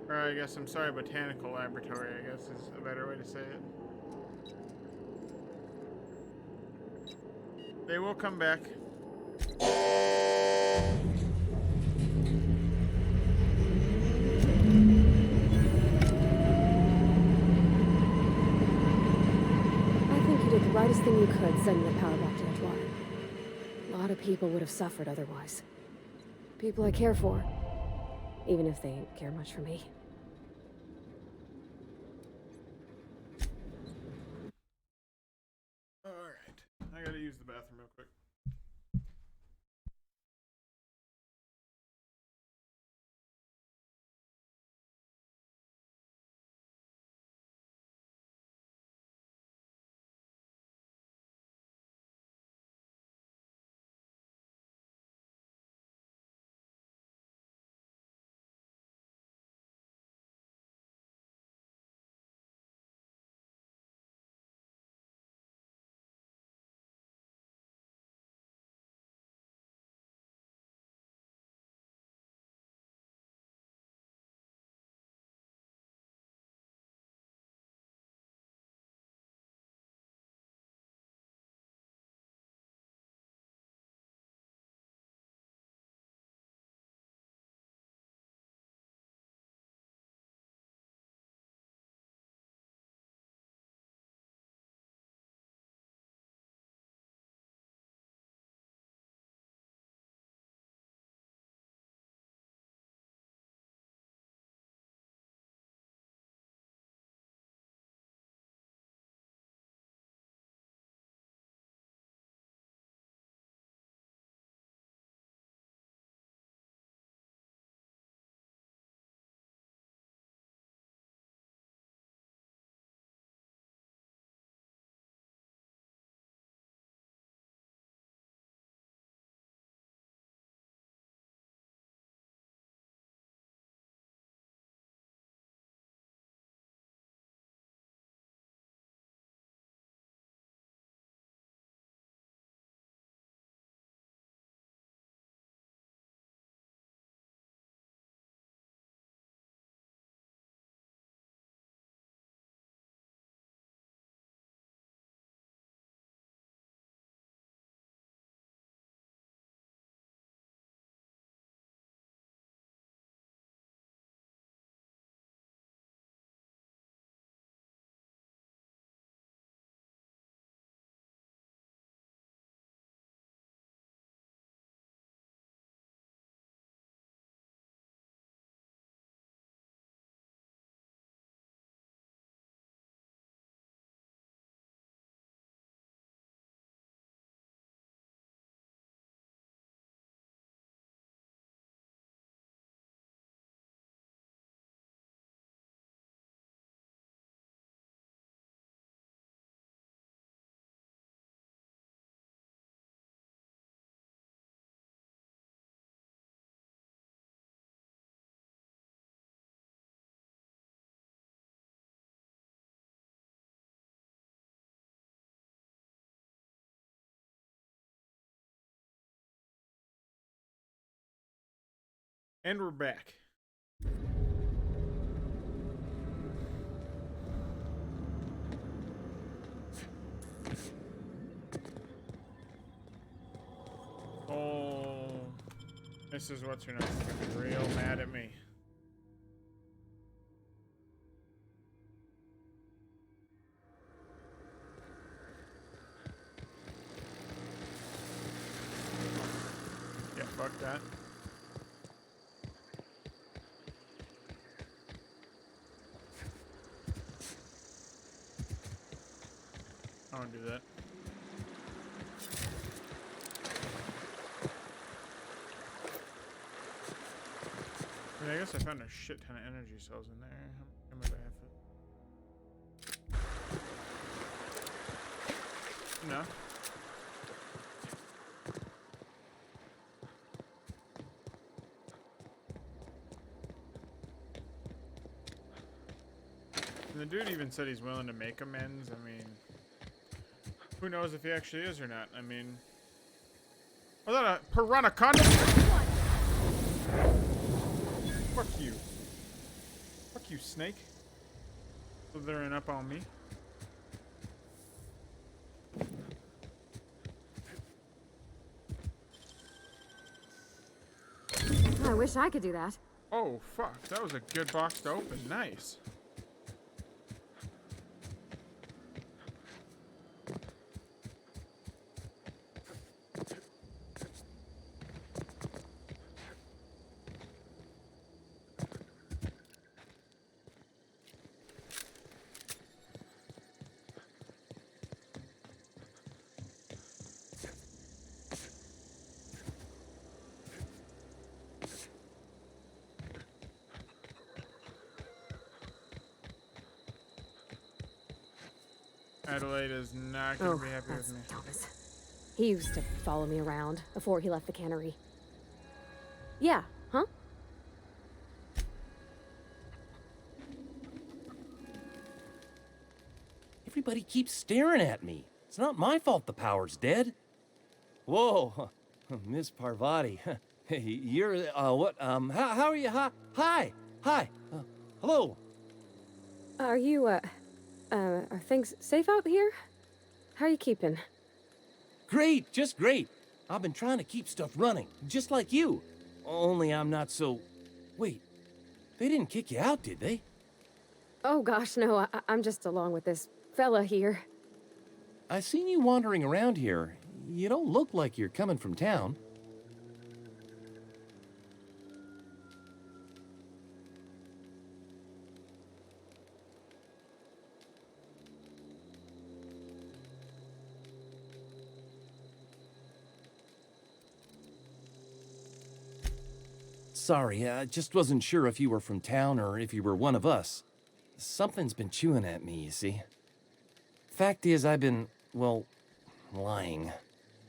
Or I guess I'm sorry, botanical laboratory, I guess is a better way to say it. They will come back. I think you did the rightest thing you could sending the power back to Edgewater. A lot of people would have suffered otherwise. People I care for, even if they ain't care much for me. Alright, I gotta use the bathroom real quick. And we're back. Oh, this is what's her name gonna be real mad at me. Yeah, fuck that. I won't do that. I mean, I guess I found a shit ton of energy cells in there. How much do I have? No. And the dude even said he's willing to make amends. I mean, who knows if he actually is or not? I mean, was that a piranha condom? Fuck you. Fuck you, snake. Slithering up on me. I wish I could do that. Oh, fuck. That was a good box to open. Nice. Adelaide is not going to be happy with me. Thomas. He used to follow me around before he left the cannery. Yeah, huh? Everybody keeps staring at me. It's not my fault the power's dead. Whoa, Miss Parvati. Hey, you're, what, how are you? Hi, hello. Are you, are things safe out here? How are you keeping? Great, just great. I've been trying to keep stuff running, just like you. Only I'm not so... Wait, they didn't kick you out, did they? Oh gosh, no, I'm just along with this fella here. I seen you wandering around here. You don't look like you're coming from town. Sorry, I just wasn't sure if you were from town or if you were one of us. Something's been chewing at me, you see. Fact is, I've been, well, lying.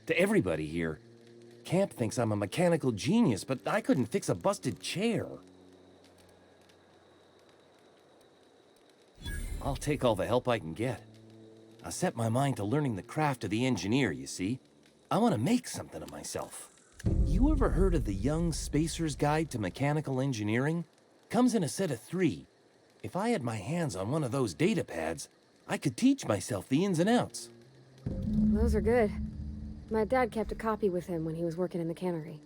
To everybody here. Camp thinks I'm a mechanical genius, but I couldn't fix a busted chair. I'll take all the help I can get. I set my mind to learning the craft of the engineer, you see. I want to make something of myself. You ever heard of the Young Spacer's Guide to Mechanical Engineering? Comes in a set of 3. If I had my hands on one of those data pads, I could teach myself the ins and outs. Those are good. My dad kept a copy with him when he was working in the cannery.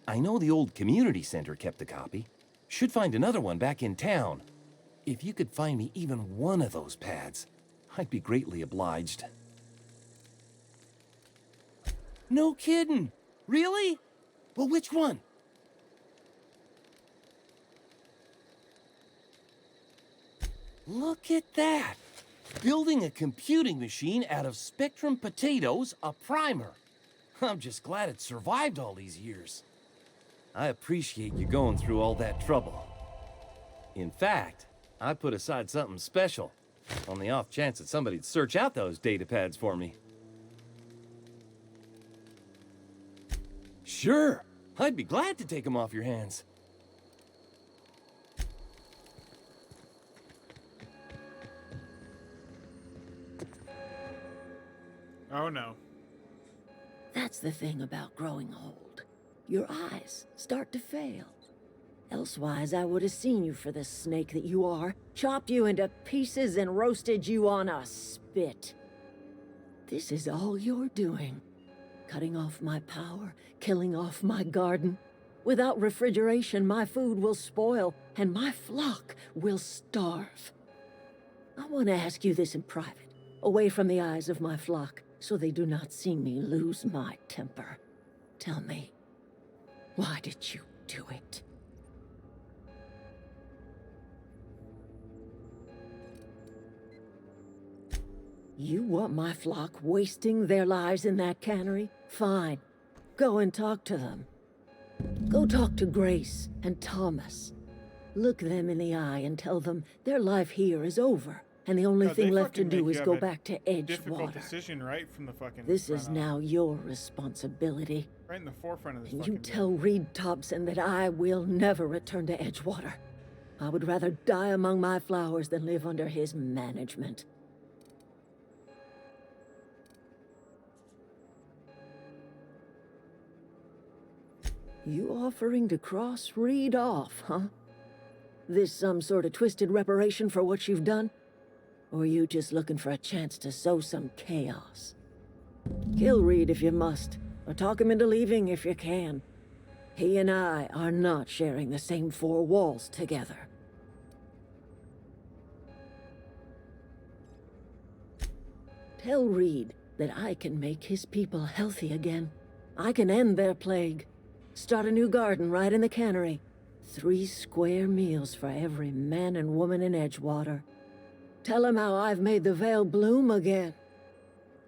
I know the old community center kept a copy. Should find another one back in town. If you could find me even one of those pads, I'd be greatly obliged. No kidding! Really? Well, which one? Look at that! Building a computing machine out of Spectrum potatoes, a primer. I'm just glad it survived all these years. I appreciate you going through all that trouble. In fact, I put aside something special, on the off chance that somebody'd search out those data pads for me. Sure, I'd be glad to take them off your hands. Oh no. That's the thing about growing old. Your eyes start to fail. Elsewise, I would have seen you for the snake that you are, chopped you into pieces and roasted you on a spit. This is all you're doing. Cutting off my power, killing off my garden. Without refrigeration, my food will spoil, and my flock will starve. I want to ask you this in private, away from the eyes of my flock, so they do not see me lose my temper. Tell me, why did you do it? You want my flock wasting their lives in that cannery? Fine. Go and talk to them. Go talk to Grace and Thomas. Look them in the eye and tell them their life here is over, and the only thing left to do is go back to difficult Edgewater. decision right from the fucking. This is now your responsibility. Right in the forefront of this. And fucking you tell Reed Thompson that I will never return to Edgewater. I would rather die among my flowers than live under his management. You offering to cross Reed off, huh? This some sort of twisted reparation for what you've done? Or you just looking for a chance to sow some chaos? Kill Reed if you must, or talk him into leaving if you can. He and I are not sharing the same four walls together. Tell Reed that I can make his people healthy again. I can end their plague. Start a new garden right in the cannery. 3 square meals for every man and woman in Edgewater. Tell him how I've made the Vale bloom again.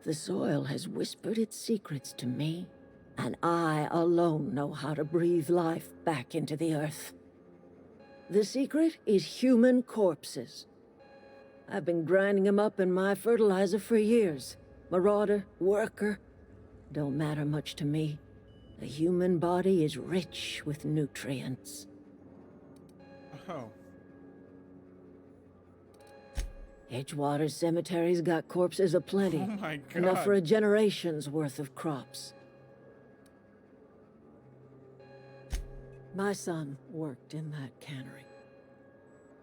The soil has whispered its secrets to me, and I alone know how to breathe life back into the earth. The secret is human corpses. I've been grinding them up in my fertilizer for years. Marauder, worker, don't matter much to me. The human body is rich with nutrients. Oh. Edgewater's cemetery's got corpses aplenty. Oh my God. Enough for a generation's worth of crops. My son worked in that cannery.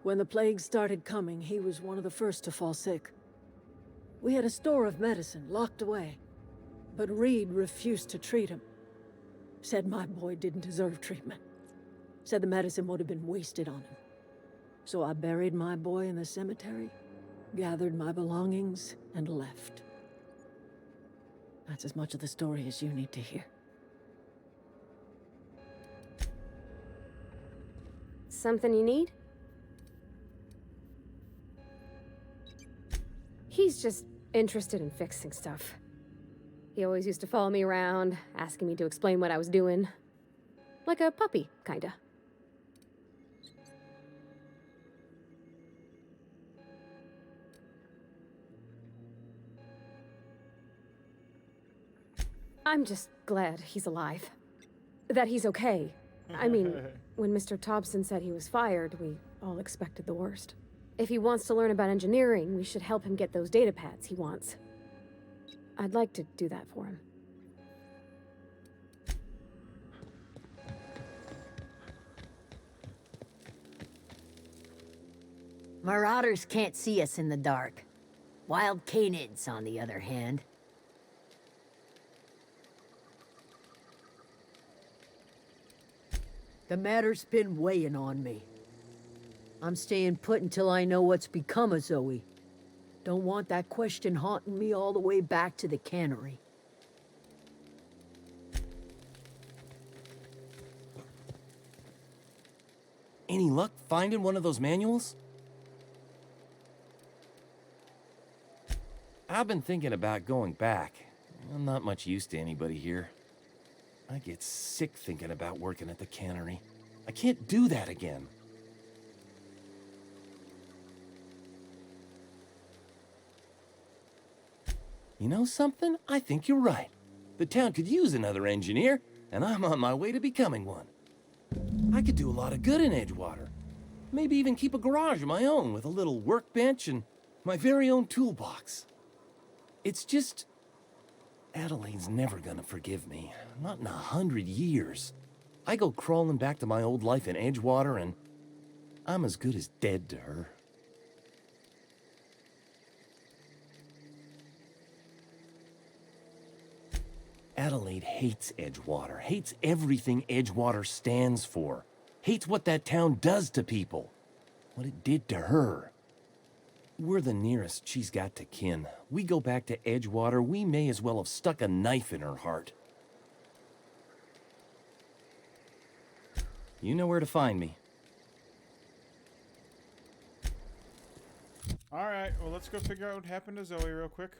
When the plague started coming, he was one of the first to fall sick. We had a store of medicine locked away, but Reed refused to treat him. Said my boy didn't deserve treatment. Said the medicine would have been wasted on him. So I buried my boy in the cemetery, gathered my belongings, and left. That's as much of the story as you need to hear. Something you need? He's just interested in fixing stuff. He always used to follow me around, asking me to explain what I was doing. Like a puppy, kinda. I'm just glad he's alive. That he's okay. I mean, when Mr. Thompson said he was fired, we all expected the worst. If he wants to learn about engineering, we should help him get those data pads he wants. I'd like to do that for him. Marauders can't see us in the dark. Wild canids, on the other hand. The matter's been weighing on me. I'm staying put until I know what's become of Zoe. Don't want that question haunting me all the way back to the cannery. Any luck finding one of those manuals? I've been thinking about going back. I'm not much use to anybody here. I get sick thinking about working at the cannery. I can't do that again. You know something? I think you're right. The town could use another engineer, and I'm on my way to becoming one. I could do a lot of good in Edgewater. Maybe even keep a garage of my own with a little workbench and my very own toolbox. It's just... Adelaide's never gonna forgive me. Not in 100 years. I go crawling back to my old life in Edgewater, and I'm as good as dead to her. Adelaide hates Edgewater, hates everything Edgewater stands for, hates what that town does to people, what it did to her. We're the nearest she's got to kin. We go back to Edgewater, we may as well have stuck a knife in her heart. You know where to find me. Alright, well, let's go figure out what happened to Zoe real quick.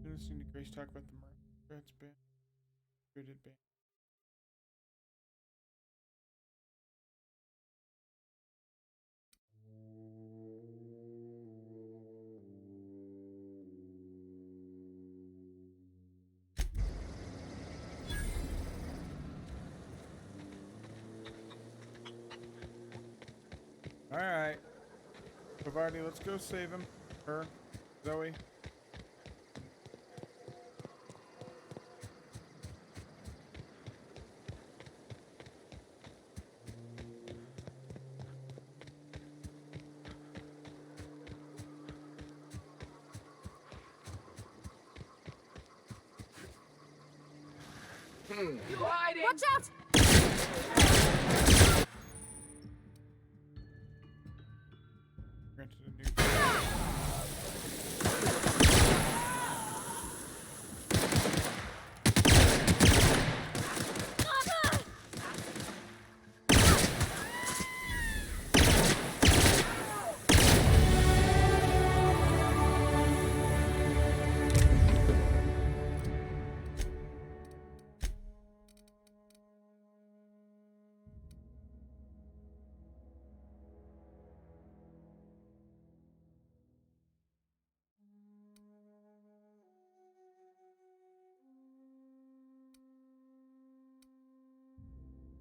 Listening to Grace talk about the Murrats band. Created band. Alright. Bavardi, let's go save him. Her. Zoe. You hiding! Watch out! Granted a new.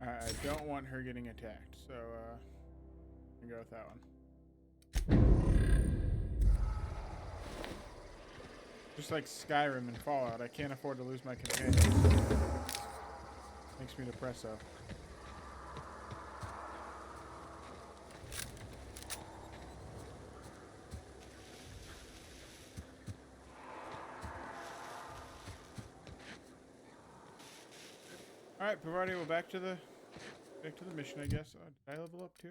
I don't want her getting attacked, so I'm gonna go with that one. Just like Skyrim and Fallout, I can't afford to lose my companions. Makes me depressed. Alright, Parvati, well back to the mission, I guess. Did I level up too?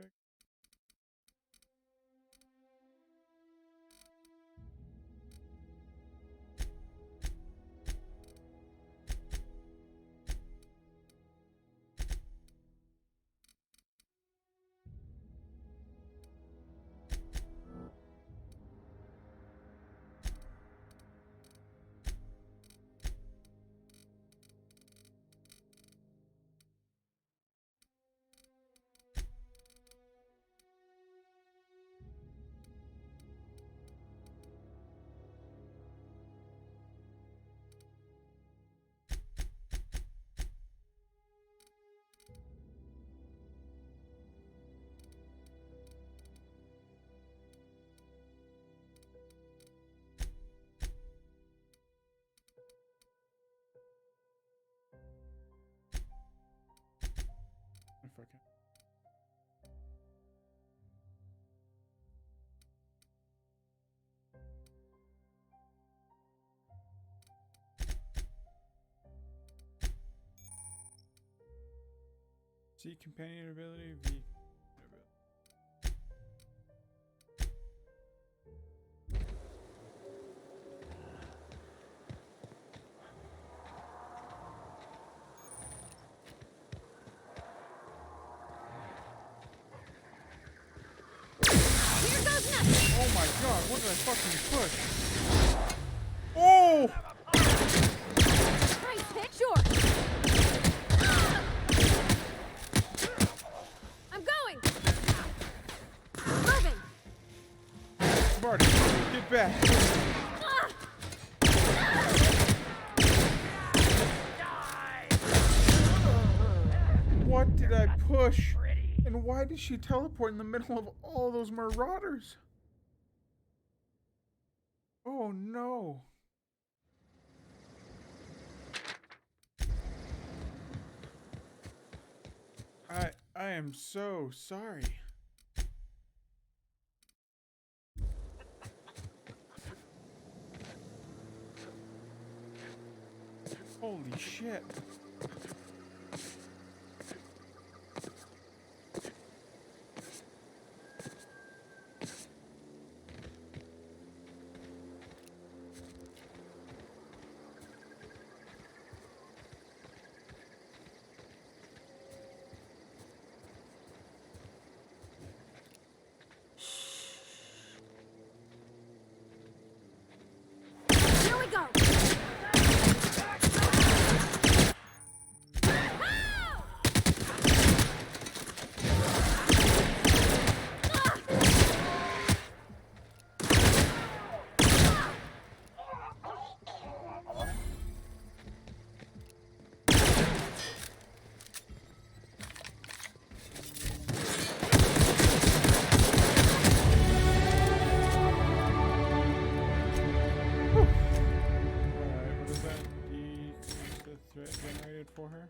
If I can. C companion ability, V ability. Oh my god, what did I fucking push? Oh! Nice hit, sure. I'm going. Moving. Marty, get back. What did I push? And why did she teleport in the middle of all those marauders? Oh no. I am so sorry. Holy shit. Here we go. What does that decrease the threat generated for her?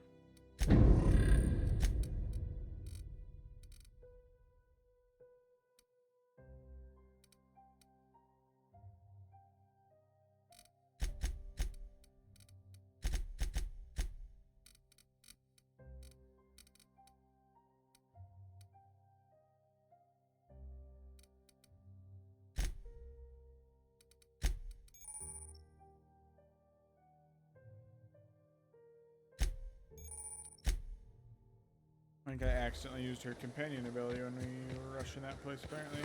I think I accidentally used her companion ability when we were rushing that place, apparently.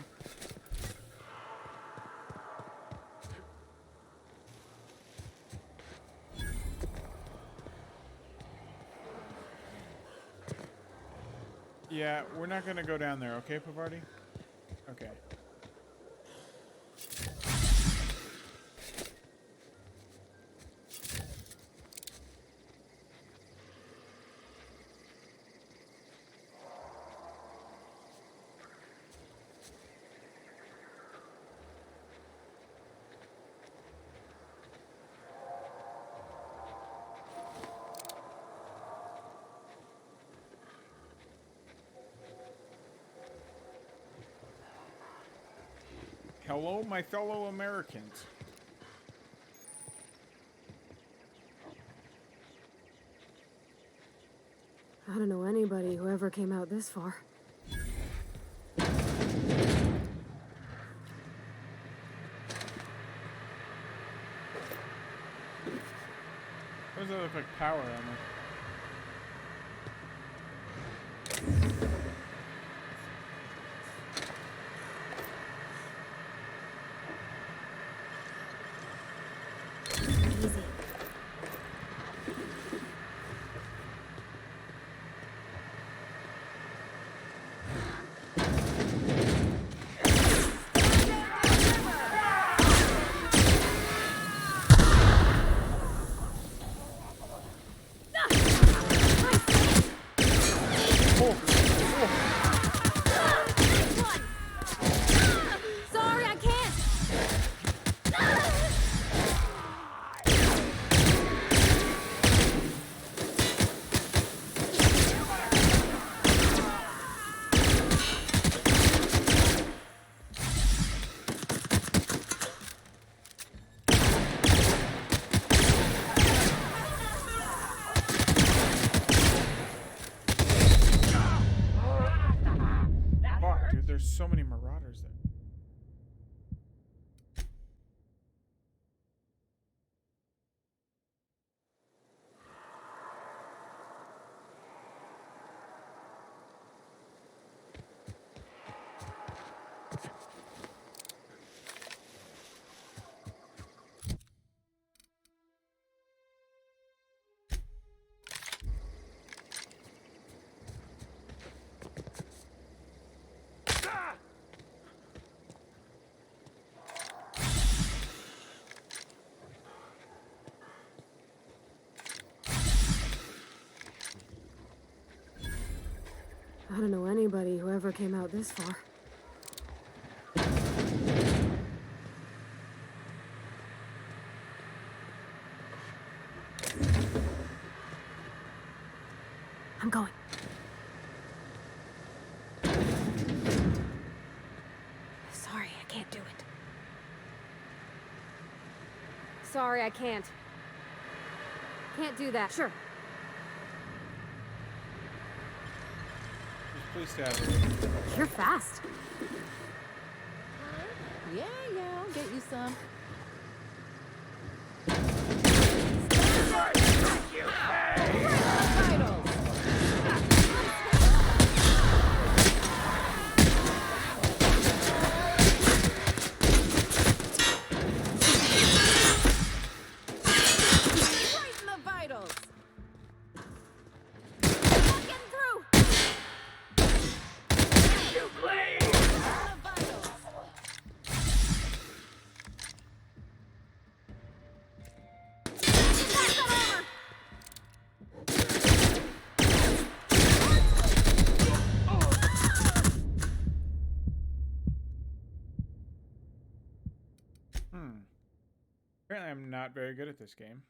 Yeah, we're not gonna go down there, okay, Pavardi? Okay. Hello, my fellow Americans. I don't know anybody who ever came out this far. What does that look like power armor? Easy. Sorry, I can't. Fuck, dude, there's so many marauders there. whoever came out this far. I'm going. Sorry, I can't do it. Sorry, I can't. Can't do that. Sure. Please stay out of it. You're fast. Yeah, I'll get you some. Apparently I'm not very good at this game.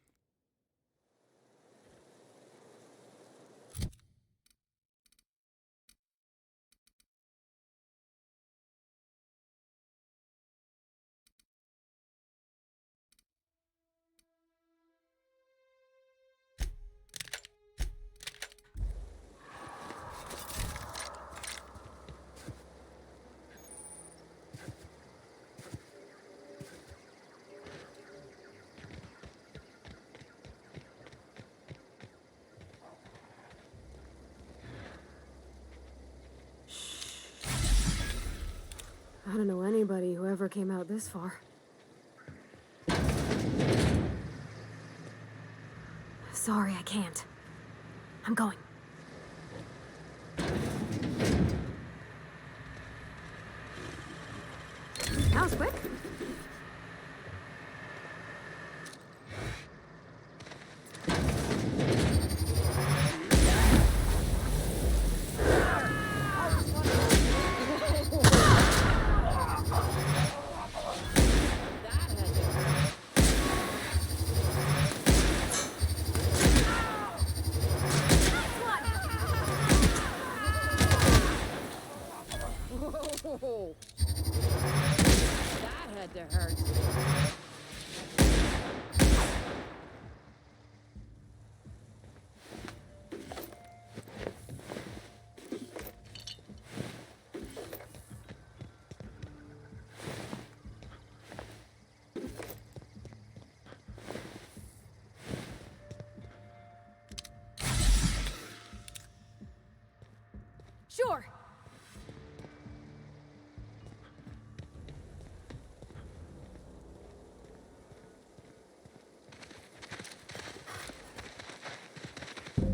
I don't know anybody who ever came out this far. Sorry, I can't. I'm going. That was quick. Whoa. That had to hurt. Sure.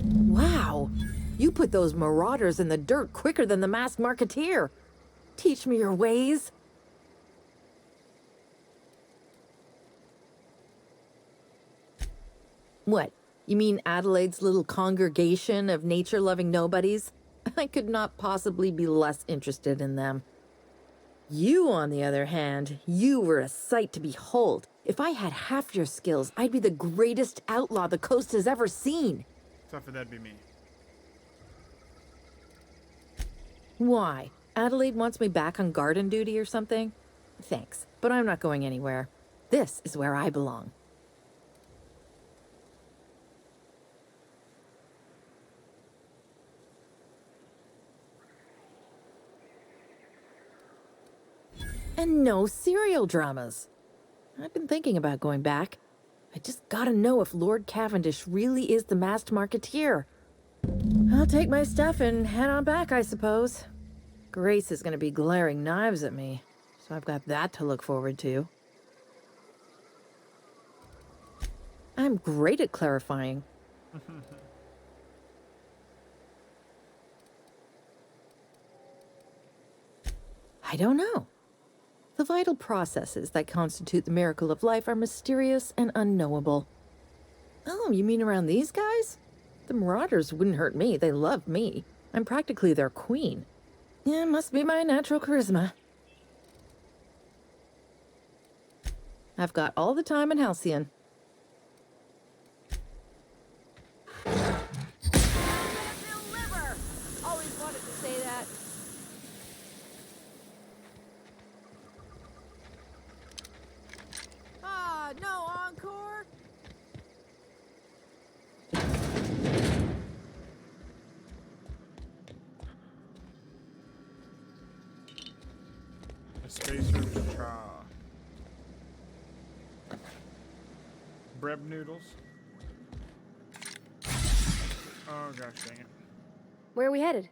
Wow, you put those marauders in the dirt quicker than the masked marketeer. Teach me your ways. What? You mean Adelaide's little congregation of nature-loving nobodies? I could not possibly be less interested in them. You, on the other hand, you were a sight to behold. If I had half your skills, I'd be the greatest outlaw the coast has ever seen. Except for that'd be me. Why? Adelaide wants me back on garden duty or something? Thanks, but I'm not going anywhere. This is where I belong. And no serial dramas. I've been thinking about going back. I just gotta know if Lord Cavendish really is the masked marketeer. I'll take my stuff and head on back, I suppose. Grace is gonna be glaring knives at me, so I've got that to look forward to. I'm great at clarifying. I don't know. The vital processes that constitute the miracle of life are mysterious and unknowable. Oh, you mean around these guys? The marauders wouldn't hurt me. They love me. I'm practically their queen. Yeah, must be my natural charisma. I've got all the time in Halcyon. Always wanted to say that. Ah, no encore? A spacer's chaw. Breb noodles. Oh gosh dang it. Where are we headed?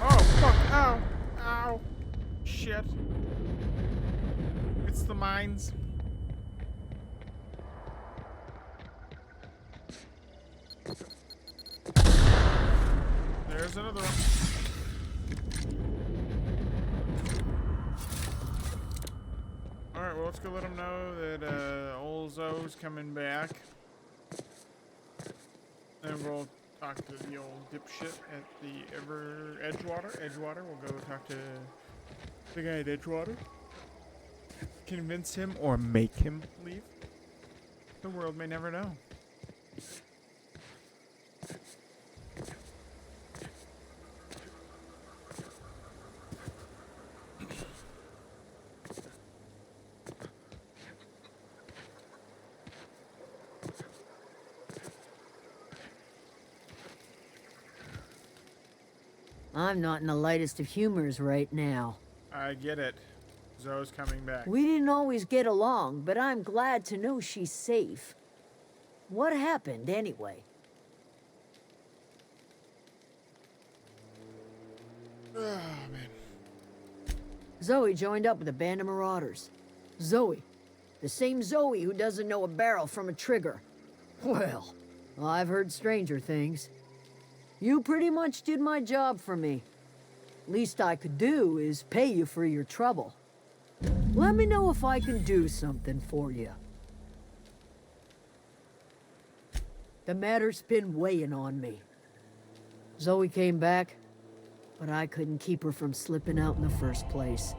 Oh fuck! Ow! Ow! Shit! It's the mines. There's another one. Alright, well, let's go let them know that old Zoe's coming back. And we'll talk to the old dipshit at the Edgewater. We'll go talk to the guy at Edgewater. Convince him or make him leave. The world may never know. I'm not in the lightest of humors right now. I get it. Zoe's coming back. We didn't always get along, but I'm glad to know she's safe. What happened, anyway? Oh, man. Zoe joined up with a band of marauders. Zoe. The same Zoe who doesn't know a barrel from a trigger. Well, I've heard stranger things. You pretty much did my job for me. Least I could do is pay you for your trouble. Let me know if I can do something for you. The matter's been weighing on me. Zoe came back, but I couldn't keep her from slipping out in the first place.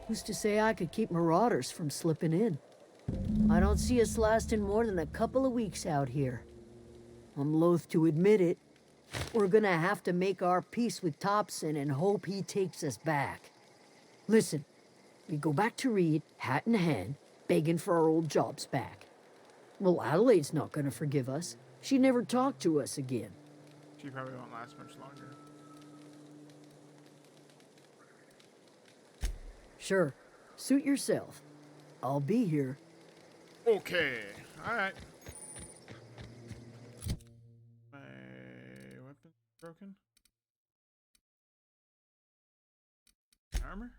Who's to say I could keep marauders from slipping in? I don't see us lasting more than a couple of weeks out here. I'm loath to admit it. We're gonna have to make our peace with Thompson and hope he takes us back. Listen, we go back to Reed, hat in hand, begging for our old jobs back. Well, Adelaide's not gonna forgive us. She never talked to us again. She probably won't last much longer. Sure, suit yourself. I'll be here. Okay, alright. My weapon's broken. Armor?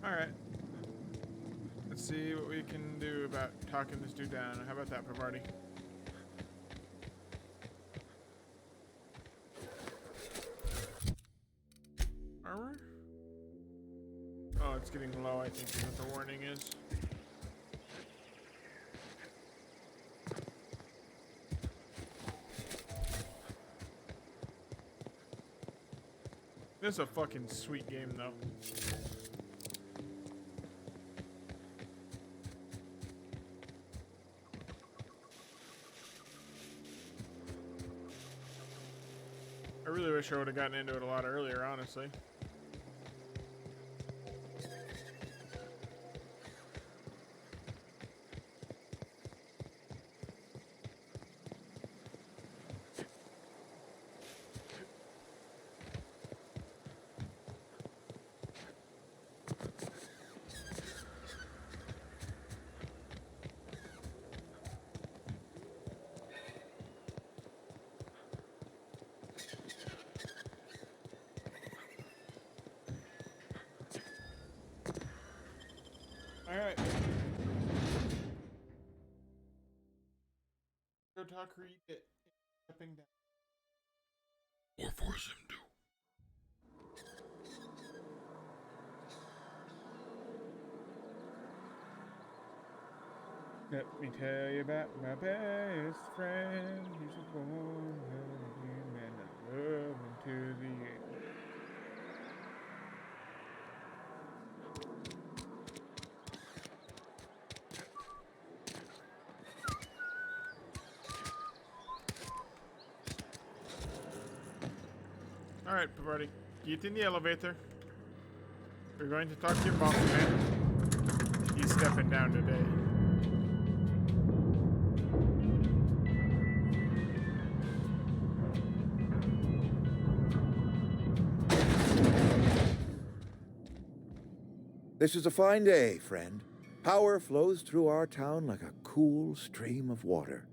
Alright. Let's see what we can do about talking this dude down. How about that, Pavarti? Armor? Oh, it's getting low, I think is what the warning is. This is a fucking sweet game, though. I really wish I would have gotten into it a lot earlier, honestly. Alright. Go talk, read it. Stepping down. Or force him to. Let me tell you about my best friend. He's a born man. I love him to the end. Alright, buddy. Get in the elevator. We're going to talk to your boss man. He's stepping down today. This is a fine day, friend. Power flows through our town like a cool stream of water.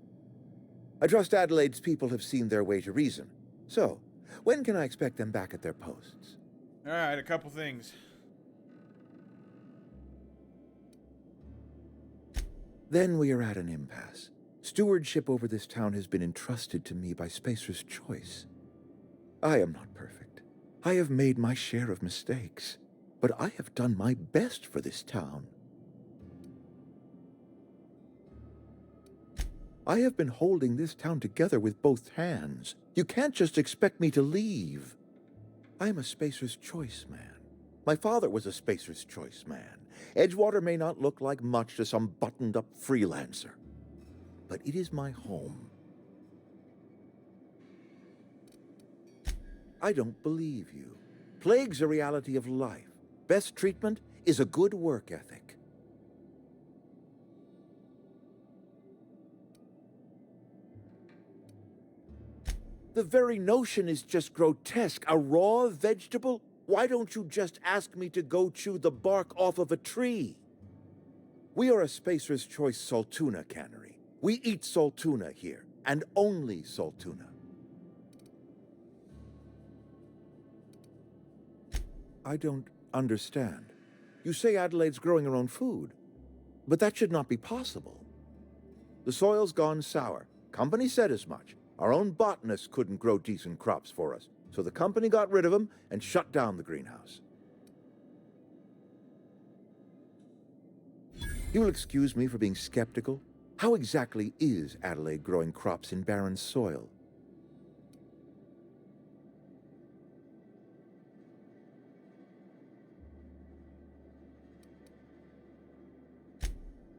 I trust Adelaide's people have seen their way to reason. So, when can I expect them back at their posts? Alright, a couple things. Then we are at an impasse. Stewardship over this town has been entrusted to me by Spacer's Choice. I am not perfect. I have made my share of mistakes, but I have done my best for this town. I have been holding this town together with both hands. You can't just expect me to leave. I am a Spacer's Choice man. My father was a Spacer's Choice man. Edgewater may not look like much to some buttoned-up freelancer, but it is my home. I don't believe you. Plague's a reality of life. Best treatment is a good work ethic. The very notion is just grotesque. A raw vegetable? Why don't you just ask me to go chew the bark off of a tree? We are a Spacer's Choice Saltuna cannery. We eat saltuna here, and only saltuna. I don't understand. You say Adelaide's growing her own food, but that should not be possible. The soil's gone sour. Company said as much. Our own botanists couldn't grow decent crops for us, so the company got rid of them and shut down the greenhouse. You'll excuse me for being skeptical. How exactly is Adelaide growing crops in barren soil?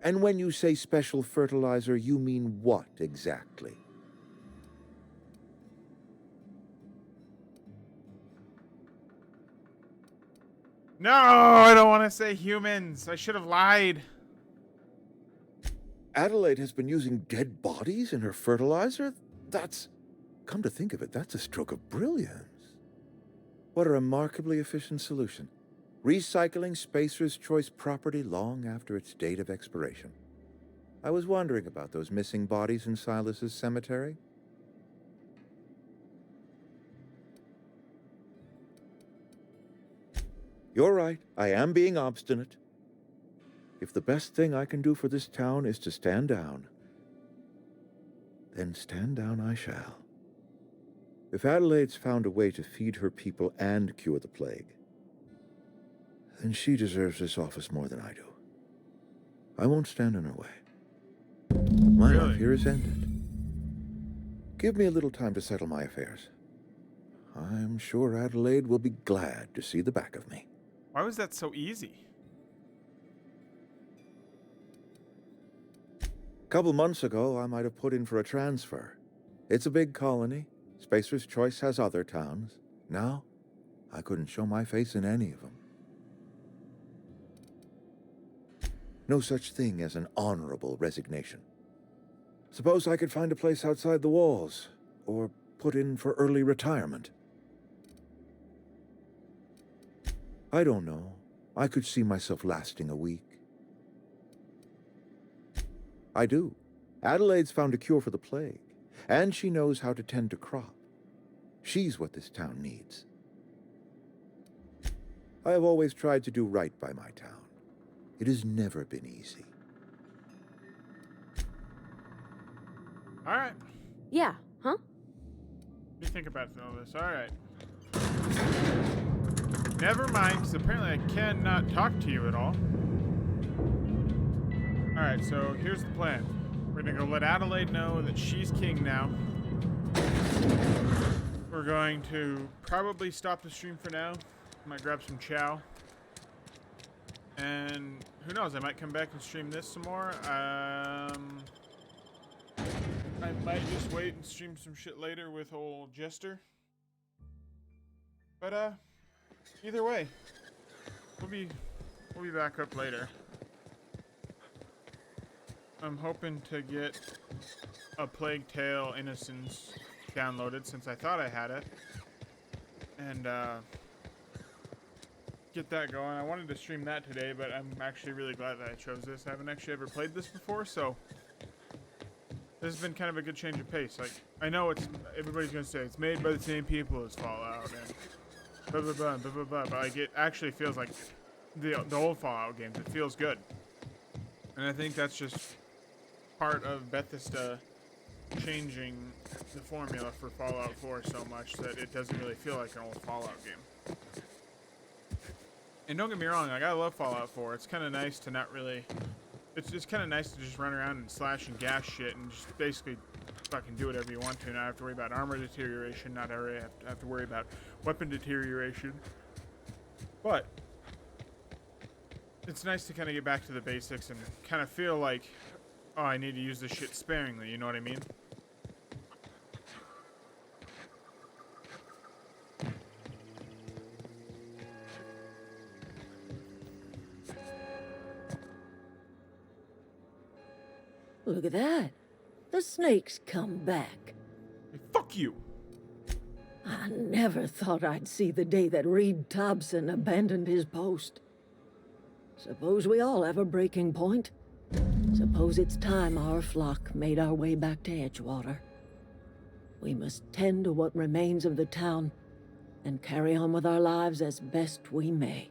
And when you say special fertilizer, you mean what exactly? No, I don't want to say humans. I should have lied. Adelaide has been using dead bodies in her fertilizer? That's... Come to think of it, that's a stroke of brilliance. What a remarkably efficient solution. Recycling Spacer's Choice property long after its date of expiration. I was wondering about those missing bodies in Silas's cemetery. You're right, I am being obstinate. If the best thing I can do for this town is to stand down, then stand down I shall. If Adelaide's found a way to feed her people and cure the plague, then she deserves this office more than I do. I won't stand in her way. My life here is ended. Give me a little time to settle my affairs. I'm sure Adelaide will be glad to see the back of me. Why was that so easy? A couple months ago, I might have put in for a transfer. It's a big colony. Spacer's Choice has other towns. Now, I couldn't show my face in any of them. No such thing as an honorable resignation. Suppose I could find a place outside the walls, or put in for early retirement. I don't know. I could see myself lasting a week. I do. Adelaide's found a cure for the plague, and she knows how to tend a crop. She's what this town needs. I have always tried to do right by my town. It has never been easy. All right. Yeah, huh? What do you think about all this? All right. Never mind, because apparently I cannot talk to you at all. All right, so here's the plan. We're gonna go let Adelaide know that she's king now. We're going to probably stop the stream for now. Might grab some chow. And who knows, I might come back and stream this some more. I might just wait and stream some shit later with old Jester. But either way, we'll be back up later. I'm hoping to get a Plague Tale Innocence downloaded since I thought I had it, and get that going. I wanted to stream that today, but I'm actually really glad that I chose this. I haven't actually ever played this before, so this has been kind of a good change of pace. Like, I know everybody's gonna say it's made by the same people as Fallout and blah blah blah blah blah blah, but like it actually feels like the old Fallout games. It feels good, and I think that's just part of Bethesda changing the formula for Fallout 4 so much that it doesn't really feel like an old Fallout game. And don't get me wrong, like, I love Fallout 4. It's kind of nice to not really... It's just kind of nice to just run around and slash and gas shit and just basically fucking do whatever you want to. Not have to worry about armor deterioration, not have to worry about weapon deterioration. But it's nice to kind of get back to the basics and kind of feel like, oh, I need to use this shit sparingly, you know what I mean? Look at that. The snake's come back. Hey, fuck you! I never thought I'd see the day that Reed Thompson abandoned his post. Suppose we all have a breaking point. Suppose it's time our flock made our way back to Edgewater. We must tend to what remains of the town and carry on with our lives as best we may.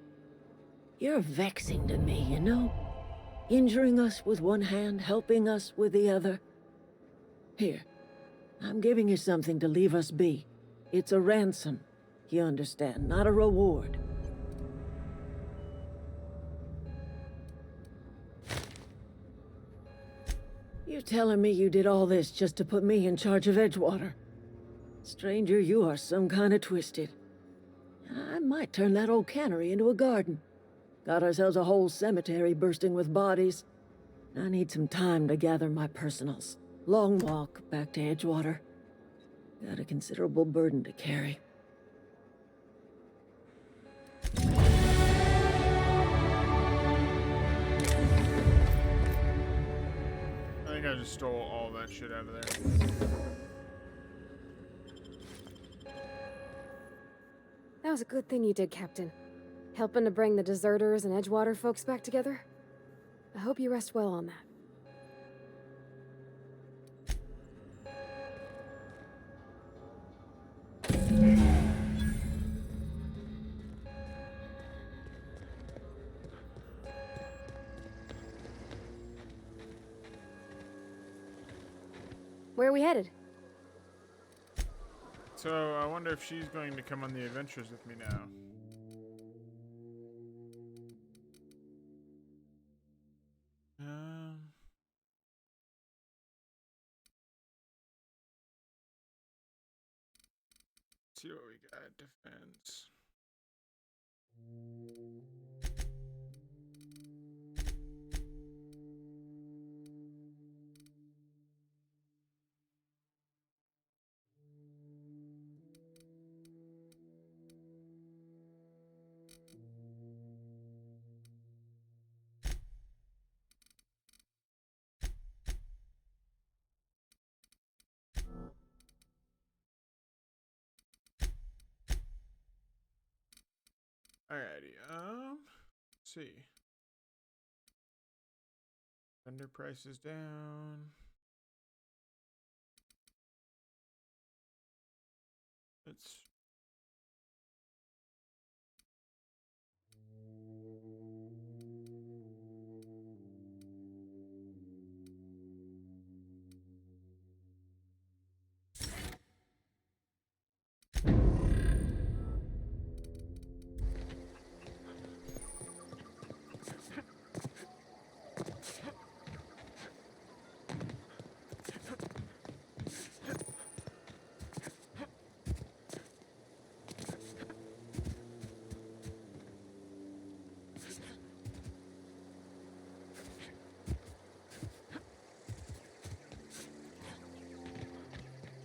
You're vexing to me, you know? Injuring us with one hand, helping us with the other. Here, I'm giving you something to leave us be. It's a ransom, you understand, not a reward. You telling me you did all this just to put me in charge of Edgewater? Stranger, you are some kind of twisted. I might turn that old cannery into a garden. Got ourselves a whole cemetery bursting with bodies. I need some time to gather my personals. Long walk back to Edgewater. Got a considerable burden to carry. I think I just stole all that shit out of there. That was a good thing you did, Captain. Helping to bring the deserters and Edgewater folks back together. I hope you rest well on that. Where are we headed? So, I wonder if she's going to come on the adventures with me now. See what we got. Defense. Alrighty, let's see. Vendor prices down. Let's.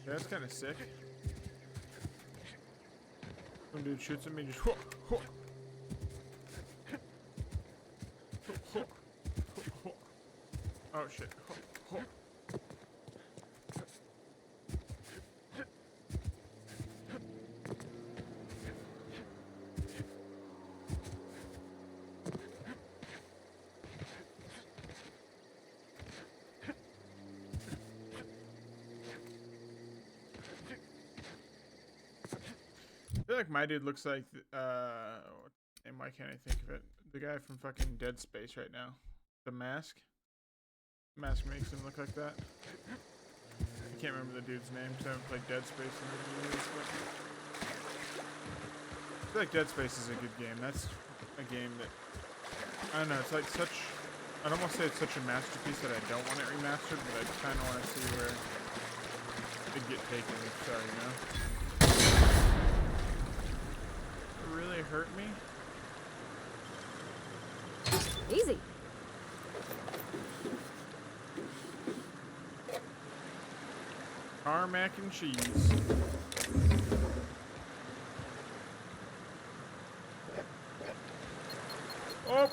Yeah, that's kind of sick. Some dude shoots at me, just whoop, whoop. Oh shit. I feel like my dude looks like, and why can't I think of it? The guy from fucking Dead Space right now. The mask. The mask makes him look like that. I can't remember the dude's name because I haven't played Dead Space in years, but I feel like Dead Space is a good game. That's a game that, I don't know, it's like such, I'd almost say it's such a masterpiece that I don't want it remastered, but I kind of want to see where it'd get taken, so, you know? Really hurt me? Easy. Mac and cheese. Oh! I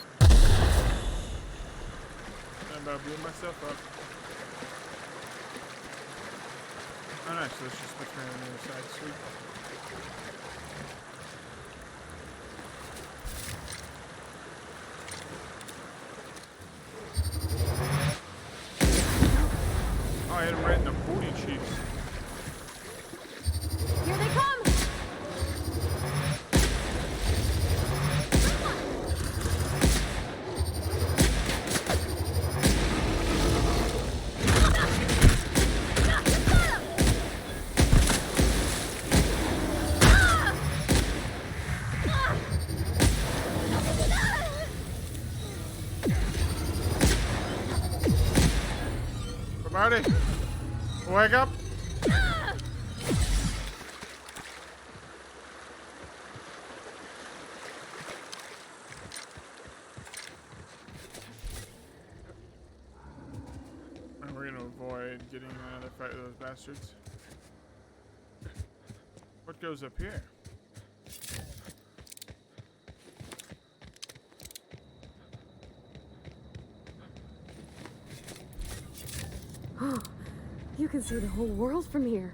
about blew myself up. Oh nice, so let's just switch around on the other side. Sweet. Oh, I hit him right in the booty cheeks. Here they come! Marty, wake up! And we're gonna avoid getting in another fight with those bastards. What goes up here? Oh, you can see the whole world from here.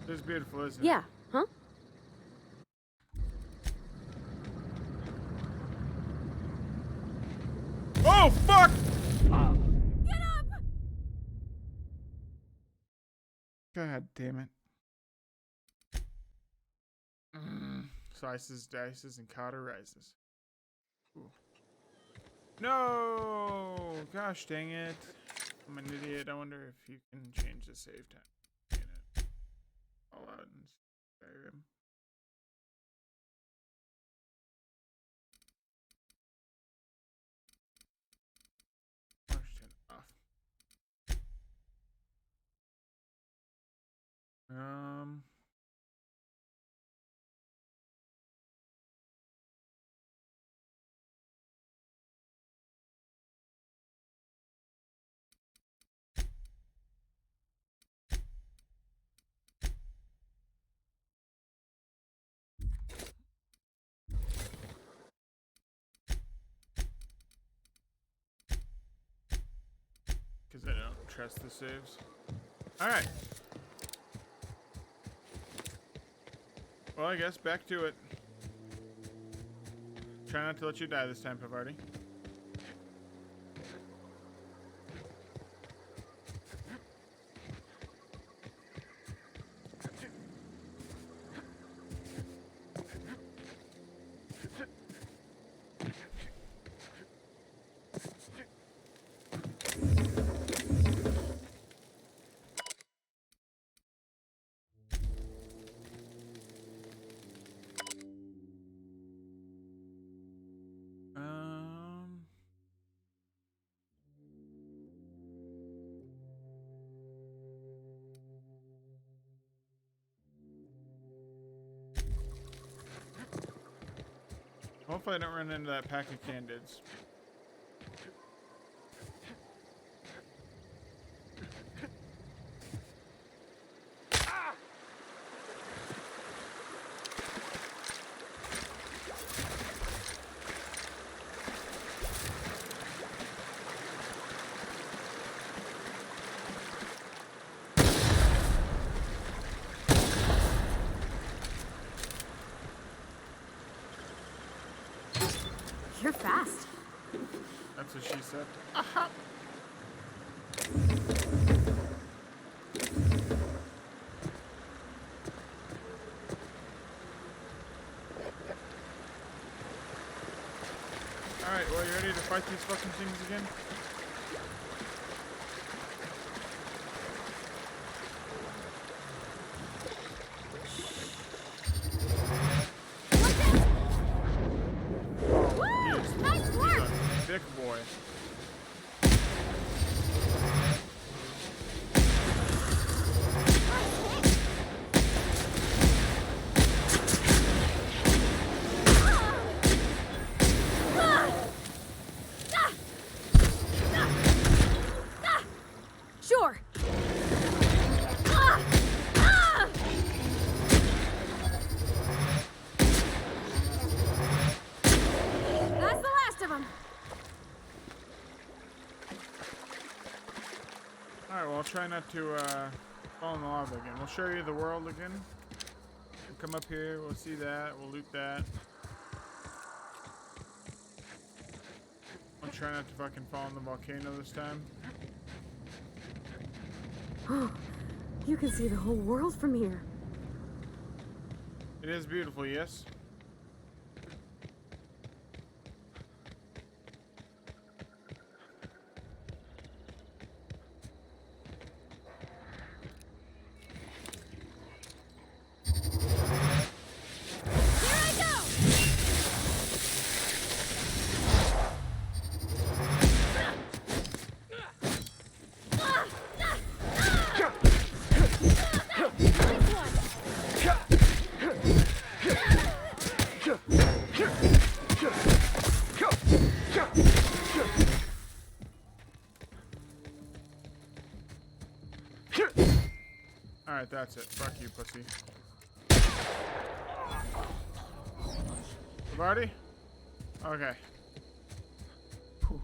It's beautiful, isn't it? Yeah, huh? Oh, fuck! Get up! God damn it. Slices, dices, and cauterizes. Ooh. No! Gosh dang it. I'm an idiot. I wonder if you can change the save time. All out and Skyrim. March 10 off. Because I don't trust the saves. Alright. Well, I guess back to it. try not to let you die this time, Pavardi. Hopefully I don't run into that pack of candids. You're fast. That's what she said. Alright, well, you ready to fight these fucking things again? Nice work! Big boy. Sure. That's the last of them. Alright, well, I'll try not to fall in the lava again. We'll show you the world again. We'll come up here, we'll see that, we'll loot that. I'll try not to fucking fall in the volcano this time. You can see the whole world from here. It is beautiful, yes. Alright, that's it. Fuck you, pussy. Pavardi? Okay. Whew.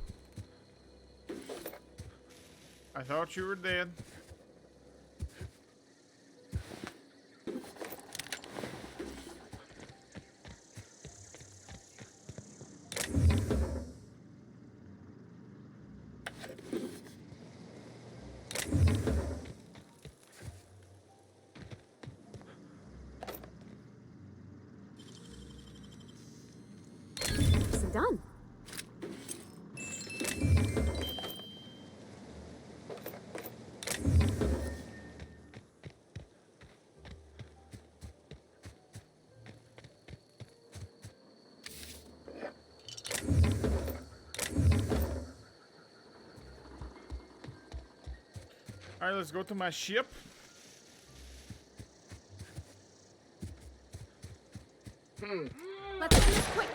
I thought you were dead. It's done. Alright, let's go to my ship. Let's do this quick.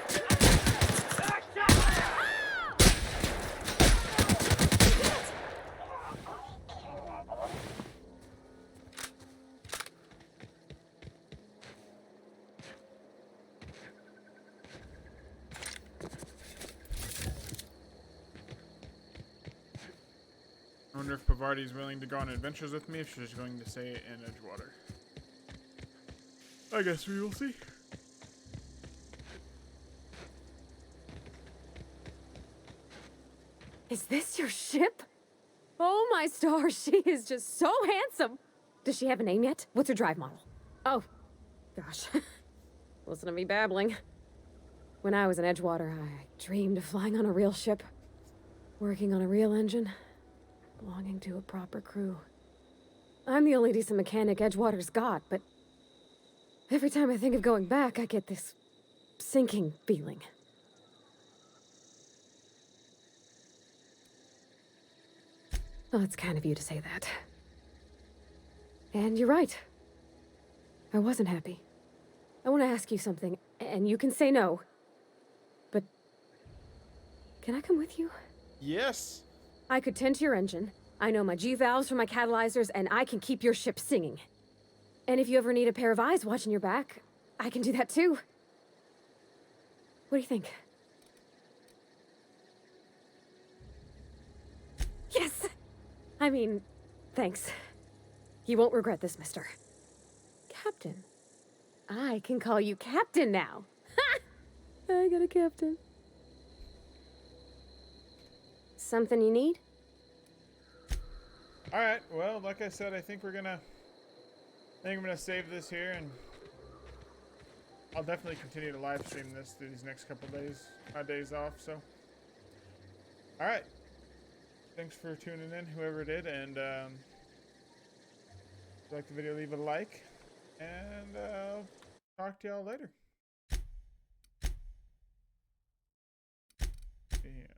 I wonder if Pavardi's willing to go on adventures with me, if she's going to stay in Edgewater. I guess we will see. Is this your ship? Oh my stars, she is just so handsome. Does she have a name yet? What's her drive model? Oh, gosh. Listen to me babbling. When I was in Edgewater, I dreamed of flying on a real ship, working on a real engine, belonging to a proper crew. I'm the only decent mechanic Edgewater's got, but every time I think of going back, I get this sinking feeling. Oh, it's kind of you to say that. And you're right. I wasn't happy. I want to ask you something, and you can say no. But can I come with you? Yes. I could tend to your engine. I know my G-valves for my catalyzers, and I can keep your ship singing. And if you ever need a pair of eyes watching your back, I can do that too. What do you think? Yes! I mean, thanks. You won't regret this, mister. Captain. I can call you Captain now. Ha! I got a captain. Something you need? Alright, well, like I said, I think I'm gonna save this here, and I'll definitely continue to live stream this through these next couple days, days off, so. Alright. Thanks for tuning in, whoever did, and if you like the video, leave a like, and I'll talk to y'all later. Yeah.